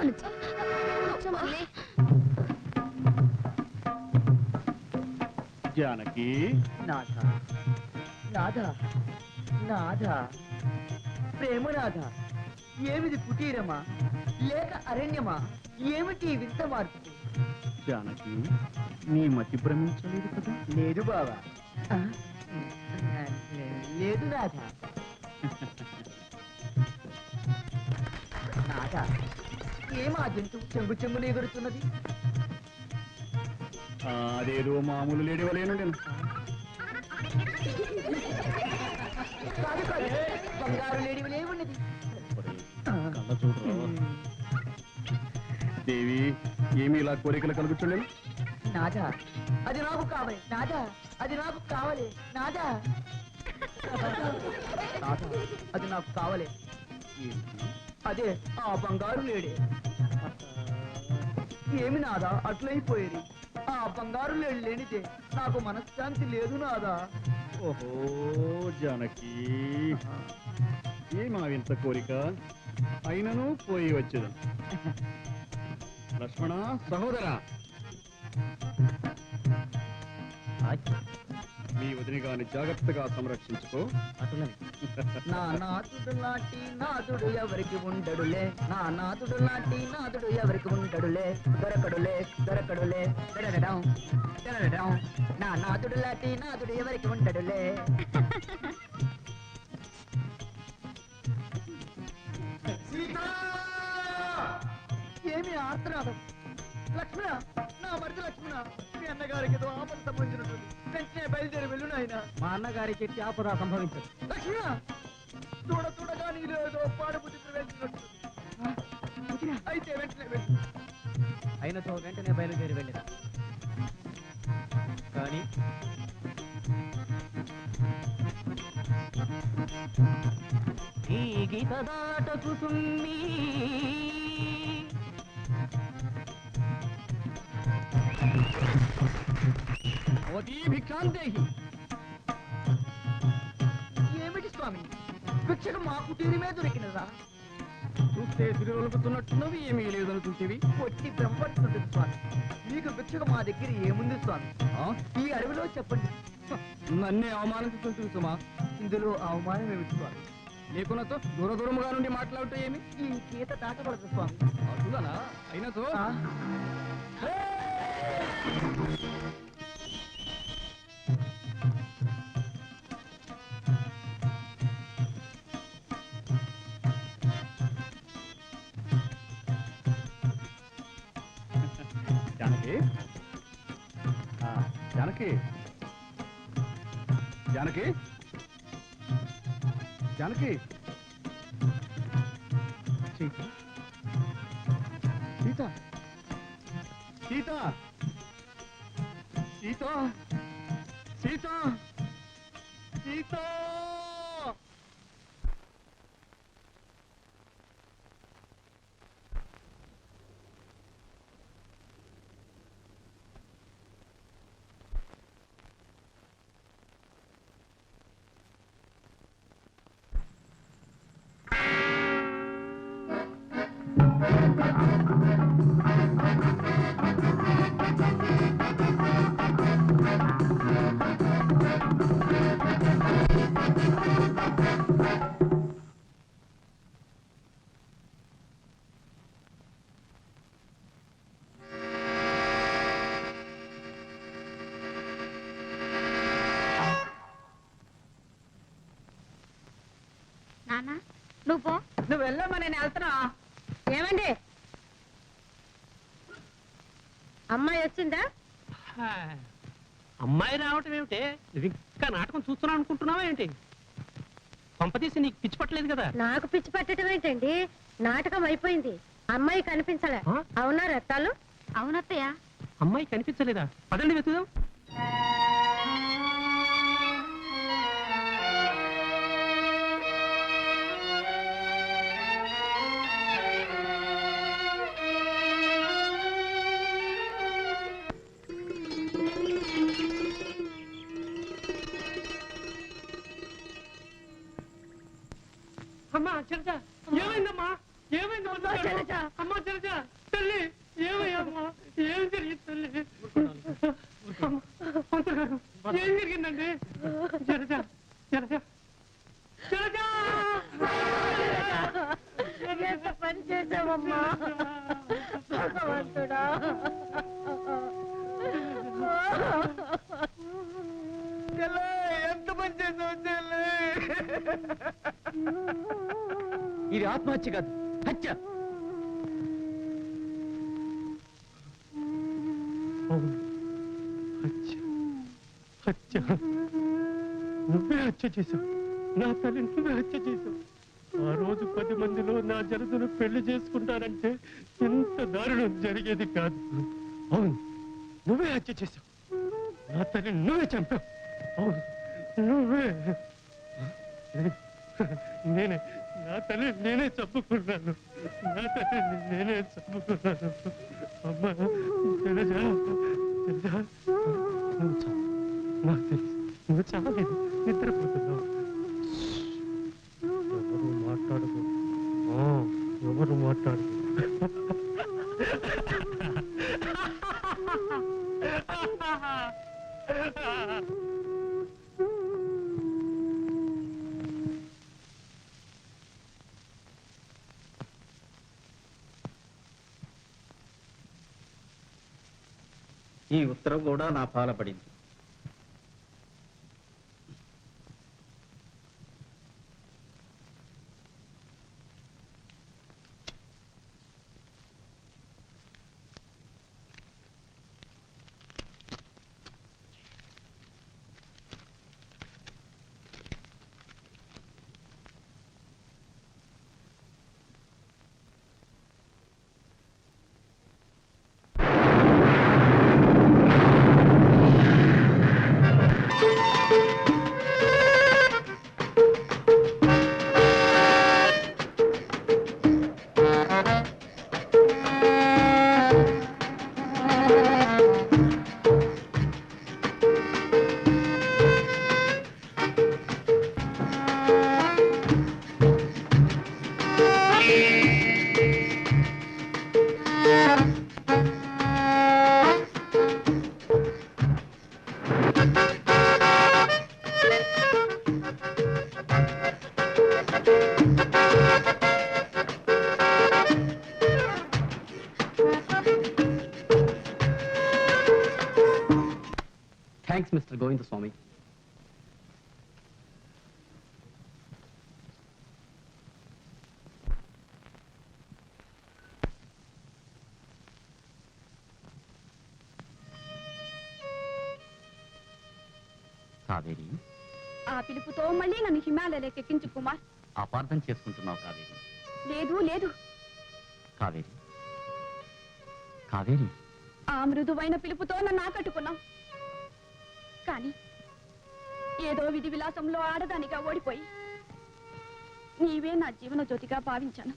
Speaker 2: జానకి,
Speaker 1: నాథ నాథ నాథ, ప్రేమనాథ, ఏమిది కుటీరమా లేక అరణ్యమా? ఏమిటి వింత మార్పు?
Speaker 2: జానకి, నీ మతి భ్రమించలేదు కదా?
Speaker 1: లేదు బావా. లేదు నాథ. నాథ, ఏమా జంతువు చెంగు చెంగులు ఎగురుతున్నది?
Speaker 2: అదేదో మామూలు లేడవలేను.
Speaker 1: కాదు కాదు, బంగారు లేడివిలే ఉన్నది.
Speaker 2: కళ్ళ చూడరా దేవి, ఏమి ఇలా కోరికలు కలుగుతుండేవి?
Speaker 1: నాథ, అది నాకు కావాలి. నాథ, అది నాకు కావాలి. నాథ, నాథ, అది నాకు కావాలి. అదే ఆ బంగారు లేడే. ఏమి నాదా అట్లయిపోయేది? ఆ బంగారు లేడు లేనిదే నాకు మనశ్శాంతి లేదు నాదా.
Speaker 2: ఓహో జానకి, ఏమా వింత కోరిక? అయినను పోయి వచ్చేదా? లక్ష్మణ సహోదరా, మీ వదిని గాని జాగ్రత్తగా సంరక్షించుకో.
Speaker 1: నా నాథుడు లాంటి నాథుడు ఎవరికి ఉండడులే, నా నాథుడు లాంటి నాథుడు ఎవరికి ఉండడులే, దొరకడులే దొరకడులే దడడడం దడడడం, నా నాథుడు లాంటి నాథుడు ఎవరికి ఉండడులే. ఏమి ఆర్తనాదం? లక్ష్మణ, నా మరిది లక్ష్మణ, మీ అన్నగారికి ఏదో ఆపద సంభవించినట్టుంది. వెంటనే బయలుదేరి వెళ్ళు నాయన. మా అన్నగారికి ఎట్టి ఆపద సంభవించదు. లక్ష్మణ, చూడగా నీలో ఏదో పాడుబుద్ధి ప్రవేశించినట్టు. అయితే వెంటనే వెళ్ళు. అయినతో వెంటనే బయలుదేరి వెళ్ళిన. కానీ ఈ గీత దాటకు సుమ్మి భిక్షాందేహి. ఏమిటి స్వామి, భిక్షకు మా కుటీరమే దొరికినదా? చూస్తే తిరుగుతున్నట్టున్నవి, ఏమీ లేదనుకుంటేవి. కొట్టి బ్రహ్మపడుతుంటుంది స్వామి. మీకు భిక్షకు మా దగ్గర ఏముంది స్వామి? ఈ అడవిలో చెప్పండి.
Speaker 5: నన్నే అవమానించుకుంటుంది సుమా.
Speaker 1: ఇందులో అవమానం ఏమిటి స్వామి?
Speaker 5: లేకున్నతో దూరదూరముగా నుండి మాట్లాడుతూ ఏమి?
Speaker 1: ఈ గీత దాటకూడదు స్వామి.
Speaker 5: అటులనా? అయినతో
Speaker 2: జానకి, జానకి, జానకి, జానకి, సీత, సీత, సీత, సీత, సీత, సీత.
Speaker 6: నాన్న నువ్వు పో.
Speaker 9: నువ్వు వెళ్ళమ్మా, నేను వెళ్తున్నా.
Speaker 6: ఏమండి అమ్మాయి వచ్చిందా?
Speaker 5: అమ్మాయి రావటం ఏమిటి? నువ్వు ఇంకా నాటకం చూస్తున్నావు అనుకుంటున్నావా ఏంటి? పంపతీసి నీకు పిచ్చి పట్టలేదు కదా?
Speaker 6: నాకు పిచ్చి పట్టడం ఏంటండి, నాటకం అయిపోయింది. అమ్మాయి కనిపించలే.
Speaker 5: ఆ?
Speaker 6: అవునా రత్తాలు? అవునత్తయ్య.
Speaker 5: అమ్మాయి కనిపించలేదా? పదండి వెతుకుదాం. అమ్మా చరచ, ఏమైందమ్మా? ఏమైంది? అమ్మా చరచ, తల్లి ఏమయ్యమ్మా? ఏం జరిగింది తల్లి? ఏం జరిగిందండి? చరచ చరచ చరచ,
Speaker 6: ఎంత పని చేసావమ్మా భగవంతుడా.
Speaker 1: ఎంత పని చేసావు చెల్లి?
Speaker 5: ఇది ఆత్మహత్య కాదు, హత్య. హత్య హత్య. నువ్వే హత్య చేశావు నా తల్లి, నువ్వే హత్య చేశావు. ఆ రోజు 10 మందిలో నా జరదును పెళ్లి చేసుకుంటానంటే ఎంత దారుణం జరిగేది కాదు. అవును, నువ్వే హత్య చేశావు నా తల్లి, నువ్వే చంపావు. అవును, నువ్వే. నేనే నా తల్లి, నేనే చంపుకున్నాను. నా తల్లి నేనే చంపుకున్నాను. అమ్మా తెలజా, తెలజా, నువ్వు చావు. నాకు తెలుసు నువ్వు చావలేదు, నిద్రపోతున్నావు. ఎవరు మాట్లాడదు, ఎవరు మాట్లాడదు.
Speaker 3: ఈ ఉత్తరం కూడా నా పాల పడింది.
Speaker 5: థ్యాంక్స్ మిస్టర్ గోవింద స్వామి.
Speaker 3: కావేరి,
Speaker 7: ఆ పిలుపుతో మళ్ళీ నన్ను హిమాలయాలకు ఎక్కించు కుమార్.
Speaker 3: అపార్థం చేసుకుంటున్నావు కావేరి.
Speaker 7: లేదు లేదు,
Speaker 3: కావేరి, కావేరి,
Speaker 7: ఆ మృదువైన పిలుపుతో నన్ను ఆకట్టుకున్నావు. కానీ ఏదో విధి విలాసంలో ఆడదానిగా ఓడిపోయి నీవే నా జీవన జ్యోతిగా భావించాను.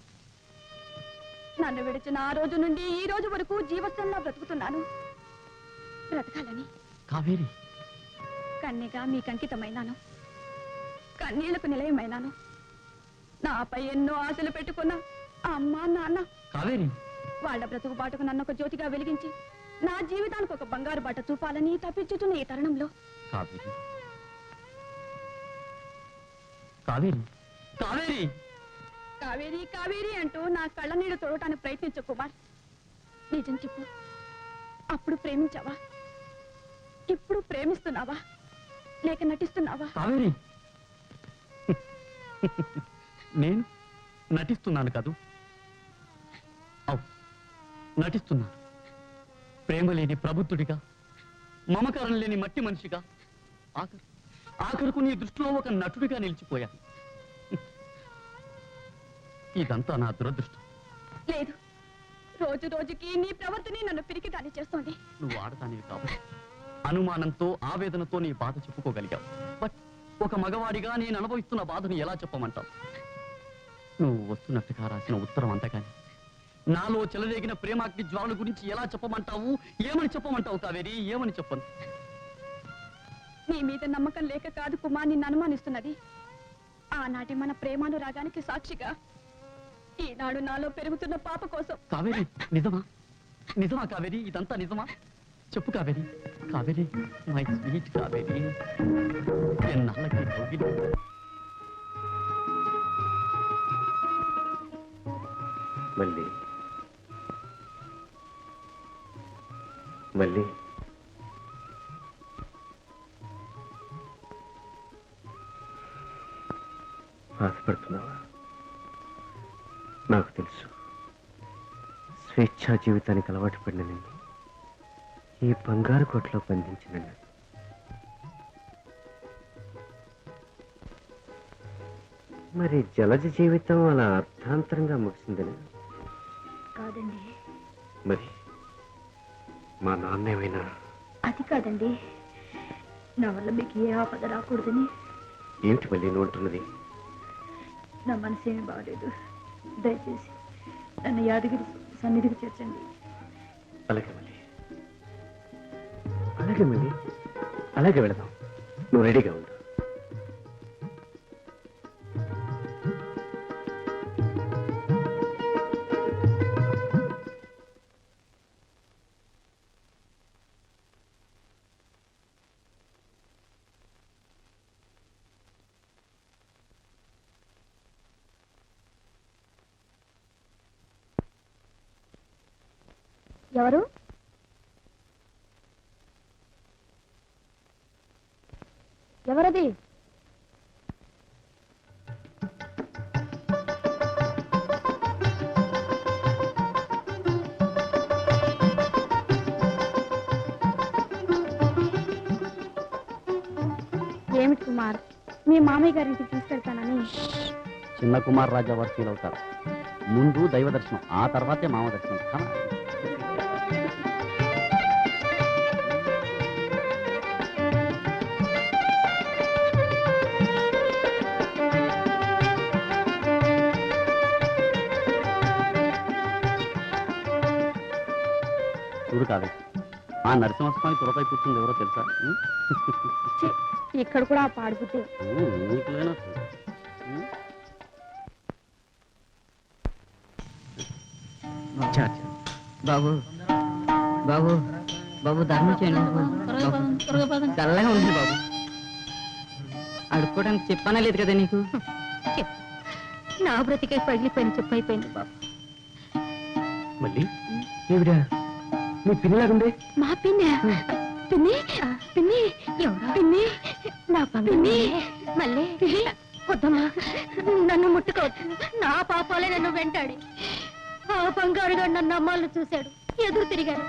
Speaker 7: నన్ను విడిచిన ఆ రోజు నుండి ఈ రోజు వరకు జీవస్తంలా బ్రతుకుతున్నాను. బ్రతకాలని
Speaker 3: కావేరి,
Speaker 7: కన్యగా మీకు అంకితమైనాను, కన్నీళ్లకు నిలయమైనాను. నాపై ఎన్నో ఆశలు పెట్టుకున్న అమ్మా నాన్న
Speaker 3: కావేరి,
Speaker 7: వాళ్ళ బ్రతుకు బాటకు నన్ను ఒక జ్యోతిగా వెలిగించి నా జీవితానికి ఒక బంగారు బాట చూపాలని తప్పించుతున్న ఈ తరుణంలో
Speaker 5: కావేరి కావేరి కావేరి
Speaker 7: కావేరి కావేరి అంటూ నా కళ్ళ నీళ్ళు తోడటానికి ప్రయత్నించు కుమార్. నిజం చెప్పు, అప్పుడు ప్రేమించావా? ఇప్పుడు ప్రేమిస్తున్నావా లేక నటిస్తున్నావా?
Speaker 5: కావేరి నేను నటిస్తున్నాను కాదు, నటిస్తున్నాను. ప్రేమ లేని ప్రబుద్ధుడిగా, మమకారం లేని మట్టి మనిషిగా, ఆఖరుకు నీ దృష్టిలో ఒక నటుడిగా నిలిచిపోయాను. ఇదంతా నా దురదృష్టం.
Speaker 7: లేదు, రోజు రోజుకి నీ ప్రవర్తన నన్ను పిరికిదాన్ని చేస్తోంది.
Speaker 5: నువ్వు ఆడతానివి కాబట్టి అనుమానంతో, ఆవేదనతో నీ బాధ చెప్పుకోగలిగావు. బట్ ఒక మగవాడిగా నేను అనుభవిస్తున్న బాధను ఎలా చెప్పమంటావు? నువ్వు వస్తున్నట్టుగా రాసిన ఉత్తరం అంతగాని నాలో చెలరేగిన ప్రేమాగ్ని జ్వాల గురించి ఎలా చెప్పమంటావు? ఏమని చెప్పమంటావు కావేరి? ఏమని చెప్పను?
Speaker 7: నీ మీద నమ్మకం లేక కాదు కుమార్ నిన్ను అనుమానిస్తున్నది. ఆనాటి మన ప్రేమానురాగానికి సాక్షిగా ఈనాడు నాలో పెరుగుతున్న పాప కోసం.
Speaker 5: కావేరి, నిజమా? నిజమా కావేరి? ఇదంతా నిజమా? చెప్పు కావేరి. కావేరి, మై స్వీట్ కావేరి, ఎన్నాళ్ళకి కౌగిలి.
Speaker 11: మళ్ళీ మళ్ళీ ఆశపడుతున్నావా? నాకు తెలుసు, స్వేచ్ఛా జీవితానికి అలవాటు పడిన నిన్ను ఈ బంగారు కోటలో బంధించిన నన్ను మరి జలజ జీవితం అలా అర్థాంతరంగా ముగిసిందని
Speaker 7: కాదండి.
Speaker 11: మరి మా నాన్నేమైనా?
Speaker 7: అది కాదండి, నా వల్ల మీకు ఏ ఆపద రాకూడదని.
Speaker 11: ఏమిటి మళ్ళీ నువ్వు అంటున్నది?
Speaker 7: నా మనసు ఏమి బాగలేదు, దయచేసి నన్ను యాదగిరి సన్నిధికి చేర్చండి.
Speaker 11: అలాగే మళ్ళీ, అలాగే మళ్ళీ, అలాగే వెళదాం. నువ్వు రెడీగా ఉండు.
Speaker 6: ఎవరు? ఎవరది? ఏమిటి కుమార్, మీ మామయ్య గారింటికి తీసుకెళ్తానని?
Speaker 5: చిన్న కుమార్ రాజా వారు ఫీల్ అవుతారు. ముందు దైవ దర్శనం, ఆ తర్వాతే మామ దర్శనం. చూడు కాదు, ఆ నరసింహస్వామి త్వరపై కూర్చుంది ఎవరో తెలుసా?
Speaker 6: ఇక్కడ కూడా పాడుకుంటే
Speaker 5: నీకు లేనట్టు.
Speaker 8: బాబు బాబు బాబు ధర్మం చేయండి. చల్లగా ఉంది బాబు. అడుక్కోవడానికి చెప్పానా లేదు కదా నీకు?
Speaker 6: నా బ్రతికే పగిలిపోయిన చెప్పు అయిపోయింది బాబు.
Speaker 11: మళ్ళీ ఏమిరా నీ పిల్లలాగుండే?
Speaker 6: మా పిన్ని పిన్ని పిన్ని పిన్ని నా పిన్ని మళ్ళీ వద్దమ్మా, నన్ను ముట్టుకోవద్దు. నా పాపాలే నన్ను వెంటాడి. ఆ బంగారుగా నన్ను అమ్మాలను చూశాడు, ఎదురు తిరిగాడు,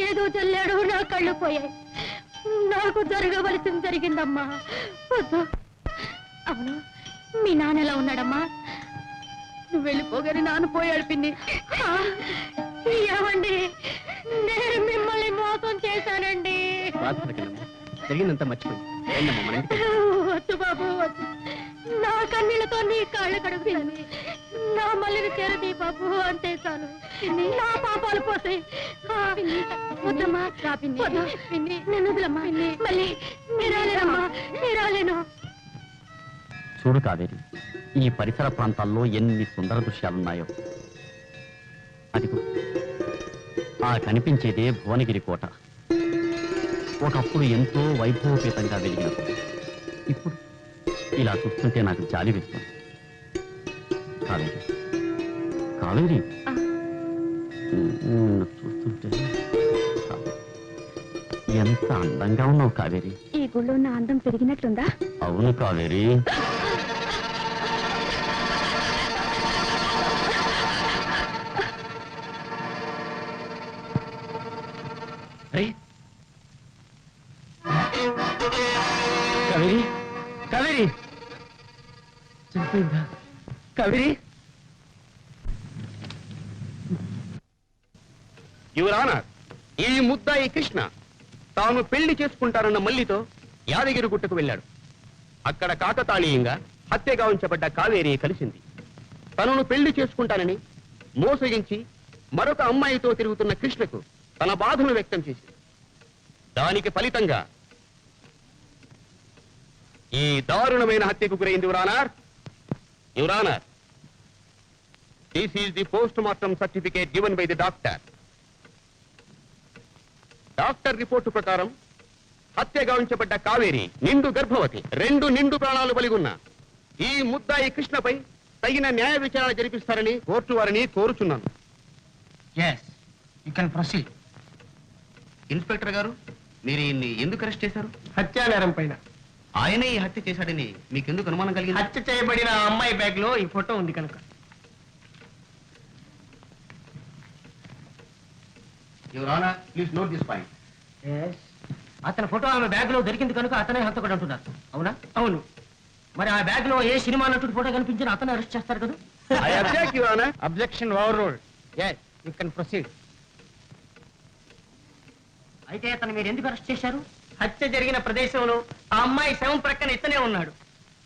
Speaker 6: ఏదో చల్లాడు, నా కళ్ళు పోయాయి. నాకు జరగవలసింది జరిగిందమ్మా. వద్దు. అవును, మీ నాన్న ఎలా ఉన్నాడమ్మా? నువ్వు వెళ్ళిపోగానే నాన్న పోయాడు పిన్ని. ఏమండి, నేను మిమ్మల్ని మోసం చేశానండి.
Speaker 5: జరిగిందంతా మర్చిపోయి
Speaker 6: వద్దు బాబు, వద్దు. నా కన్నీళ్లతో నీ కాళ్ళు కడుగుతాను. నా మళ్ళీ చేరది బాబు, అంతే చాలు. నా పాపాలు పోతాయి. వద్దమ్మా, పిన్ని నేను వదిలమ్మా. మళ్ళీ నేరాలేనమ్మా, నేరాలేను.
Speaker 5: చూడు కావేరి, ఈ పరిసర ప్రాంతాల్లో ఎన్ని సుందర దృశ్యాలున్నాయో. అదిగో
Speaker 3: ఆ కనిపించేదే భువనగిరి కోట. ఒకప్పుడు ఎంతో వైభవపేతంగా వెలిగిన కోట. ఇప్పుడు ఇలా చూస్తుంటే నాకు జాలి వేస్తుంది. కావేరి, కావేరి, నిన్ను చూస్తుంటే ఎంత అందంగా ఉన్నావు కావేరి.
Speaker 7: ఈ గుళ్ళో నా అందం పెరిగినట్లుందా?
Speaker 3: అవును కావేరి. కావేరి, కావేరి, చనిపోయిందా కావేరి?
Speaker 5: యువర్ ఆనర్, ఈ ముద్దాయి కృష్ణ తాను పెళ్లి చేసుకుంటానన్న మల్లితో యాదగిరి గుట్టకు వెళ్ళాడు. అక్కడ కాకతాళీయంగా హత్యగా ఉంచబడ్డ కావేరి కలిసింది. తనను పెళ్లి చేసుకుంటానని మోసగించి మరొక అమ్మాయితో తిరుగుతున్న కృష్ణకు తన బాధను వ్యక్తం చేసింది. దానికి ఫలితంగా ఈ దారుణమైన హత్యకు గురైంది. Your honour, your honour, this is the post mortem certificate given by the doctor. Doctor report ప్రకారం హత్యగా ఉంచబడ్డ కావేరి నిండు గర్భవతి. 2 నిండు ప్రాణాలు బలిగున్న ఈ ముద్దాయి కృష్ణపై తగిన న్యాయ విచారణ జరిపిస్తారని కోర్టు వారిని కోరుచున్నాను. ఇన్స్పెక్టర్ గారు, మీరు ఈయన్ని ఎందుకు అరెస్ట్ చేశారు?
Speaker 3: హత్యానేరం పైన.
Speaker 5: ఆయనే ఈ హత్య చేశాడని మీకెందుకు అనుమానం కలిగింది?
Speaker 3: హత్య చేయబడిన అమ్మాయి బ్యాగ్ లో ఈ ఫోటో ఉంది కనుక.
Speaker 5: Your honour, please note this point.
Speaker 8: అతని ఫోటో ఆమె బ్యాగ్ లో దొరికింది కనుక అతనే హంతకుడు అంటున్నారు. అవునా?
Speaker 3: అవును.
Speaker 8: మరి ఆ బ్యాగ్ లో ఏ సినిమా నటుడి ఫోటో కనిపించిన అతను అరెస్ట్ చేస్తారు కదా?
Speaker 5: I object, Your Honor.
Speaker 3: Objection over ruled. yes, you can proceed.
Speaker 8: అయితే అతను మీరు ఎందుకు అరెస్ట్ చేశారు?
Speaker 3: హత్య జరిగిన ప్రదేశంలో ఆ అమ్మాయి శవం ప్రక్కన ఇతనే ఉన్నాడు.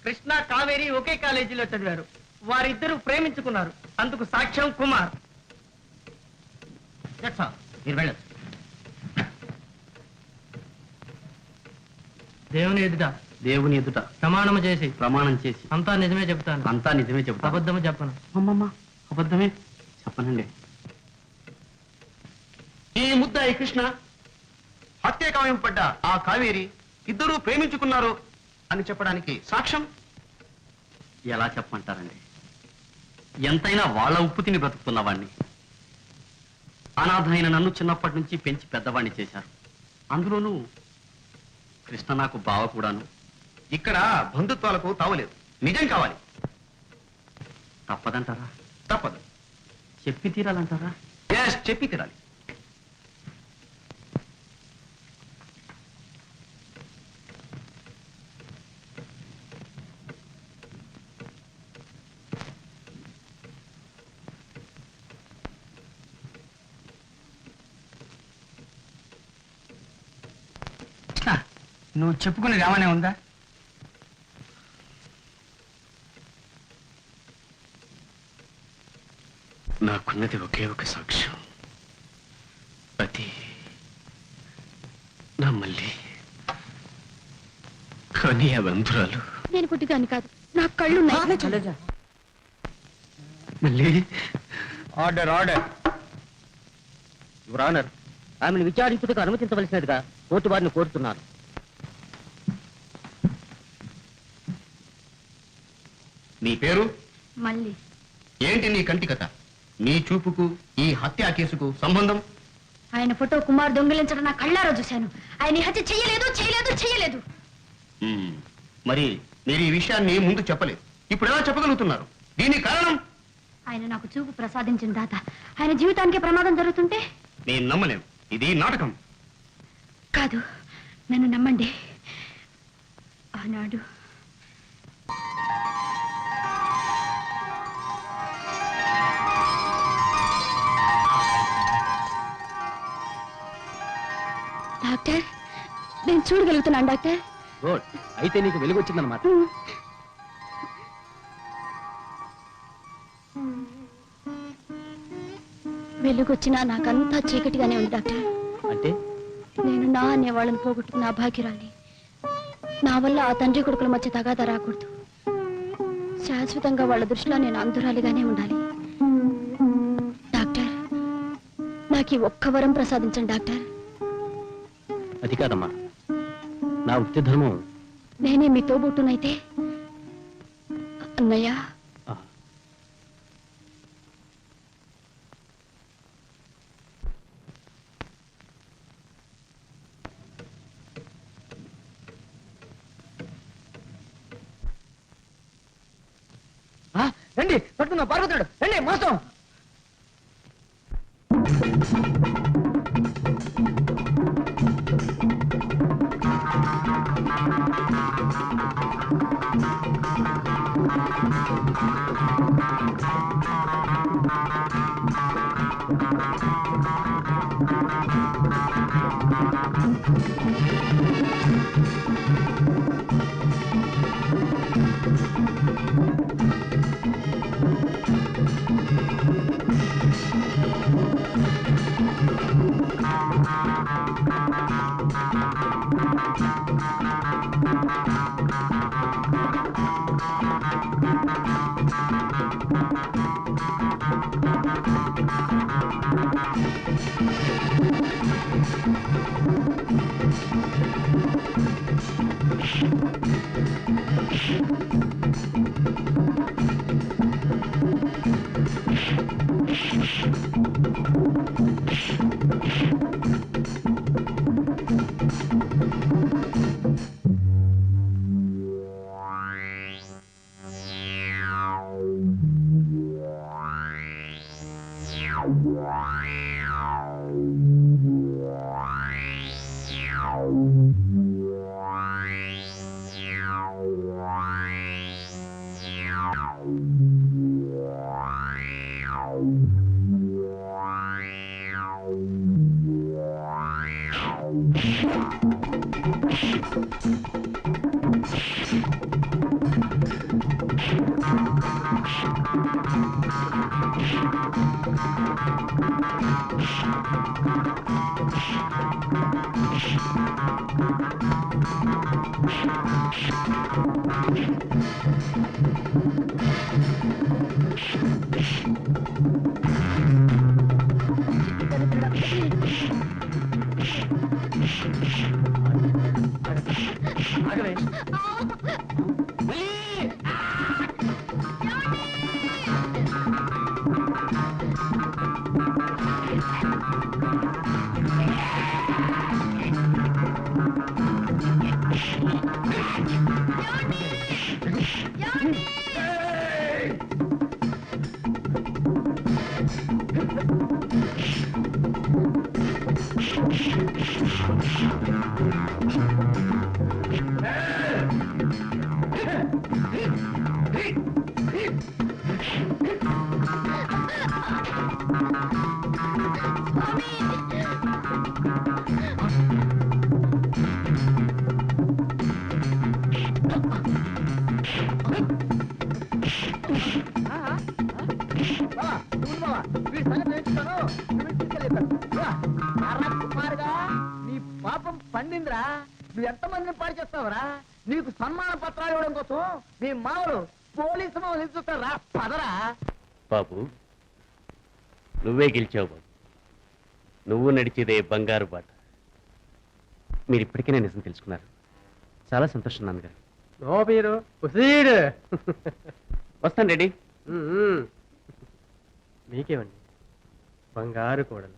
Speaker 3: కృష్ణ, కావేరి ఒకే కాలేజీలో చదివారు. వారిద్దరూ ప్రేమించుకున్నారు. అందుకు సాక్ష్యం కుమార్.
Speaker 8: That's all. మీరు వెళ్ళచ్చు.
Speaker 3: దేవుని ఎదుట ప్రమాణము చేసి అంతా నిజమే చెప్తాను. అబద్ధము చెప్పను.
Speaker 5: అబద్ధమే చెప్పనండి. ఈ ముద్దాయి కృష్ణ హత్యకాయం పడ్డ ఆ కావేరి ఇద్దరూ ప్రేమించుకున్నారు అని చెప్పడానికి సాక్ష్యం
Speaker 3: ఎలా చెప్పమంటారండి? ఎంతైనా వాళ్ళ ఉప్పు తిని బ్రతుకుతున్నవాణ్ణి. అనాథ అయిన నన్ను చిన్నప్పటి నుంచి పెంచి పెద్దవాణ్ణి చేశారు. అందులోనూ కృష్ణ నాకు బావ కూడాను.
Speaker 5: ఇక్కడ బంధుత్వాలకు తావలేదు. నిజం కావాలి.
Speaker 3: తప్పదంటారా?
Speaker 5: తప్పదు.
Speaker 3: చెప్పి తీరాలంటారా?
Speaker 5: చెప్పి తీరాలి.
Speaker 3: నువ్వు చెప్పుకునేది ఏమనే ఉందా?
Speaker 5: నాకున్నది ఒకే ఒక సాక్ష్యం. అది నా మళ్ళీ. కానీ ఆ బంధురాలు
Speaker 7: నేను గుడ్డిగాని కాదు, నాకు కళ్ళున్నాయి.
Speaker 5: మళ్ళీ.
Speaker 3: Order order.
Speaker 8: యువర్ ఆనర్, ఆమెను విచారించుటకు అనుమతించవలసినదిగా కోర్టు వారిని కోరుతున్నాను.
Speaker 5: నీ పేరు?
Speaker 7: మళ్ళీ
Speaker 5: ఏంటి నీ కంటి కథ? నీ చూపుకు ఈ హత్య కేసుకు సంబంధం?
Speaker 7: ఆయన ఫోటో కుమార్ దొంగిలించడం నా కళ్ళారా చూశాను. ఆయన ఈ హత్య చెయ్యలేదు.
Speaker 5: మరి మీరు ఈ విషయాన్ని ముందు చెప్పలేదు. ఇప్పుడు ఎలా చెప్పగలుగుతున్నారు? దీనికి కారణం?
Speaker 7: ఆయన నాకు చూపు ప్రసాదించిన దాత. ఆయన జీవితానికి ప్రమాదం జరుగుతుంటే
Speaker 5: నేను నమ్మలేను. ఇది నాటకం.
Speaker 7: కాదు, నన్ను నమ్మండి. ఆనాడు డాక్టర్, నేను చూడగలుగుతున్నాను డాక్టర్.
Speaker 8: గుడ్. అయితే నీకు వెలుగు వచ్చిందన్నమాట.
Speaker 7: వెలుగొచ్చినా నాకంతా చీకటిగానే ఉంది డాక్టర్.
Speaker 8: అంటే
Speaker 7: నేను నా అనే వాళ్ళని పోగొట్టుకున్న అభాగ్యురాల్ని. నా వల్ల ఆ తండ్రి కొడుకుల మధ్య తగాదా రాకూడదు. శాశ్వతంగా వాళ్ళ దృష్టిలో నేను అంధురాలిగానే ఉండాలి. డాక్టర్, నాకు ఈ ఒక్క వరం ప్రసాదించండి డాక్టర్.
Speaker 5: అది కాదమ్మా, నా వృత్తి ధర్మం.
Speaker 7: నేనే మీ తోబుట్టునైతే అన్నయ్య.
Speaker 1: రండి, పట్టుకున్నా పార్వతుడు, రండి మోసం. నీ పాపం పండిందిరా. నువ్వు ఎంతమందిని పాడు చేస్తావురా? నీకు సన్మాన పత్రాలు ఇవ్వడం కోసం మీ మామూలు పోలీసు మామూలు నిలుచుతారా? పదరా
Speaker 5: బాబు, నువ్వే గెలిచావు బాబు. నువ్వు నడిచేదే బంగారు బాట. మీరు ఇప్పటికైనా నిజం తెలుసుకున్నారు. చాలా సంతోషం నాన్నగారు. వస్తాను రెడీ.
Speaker 11: మీకేమండి బంగారు కోడలు.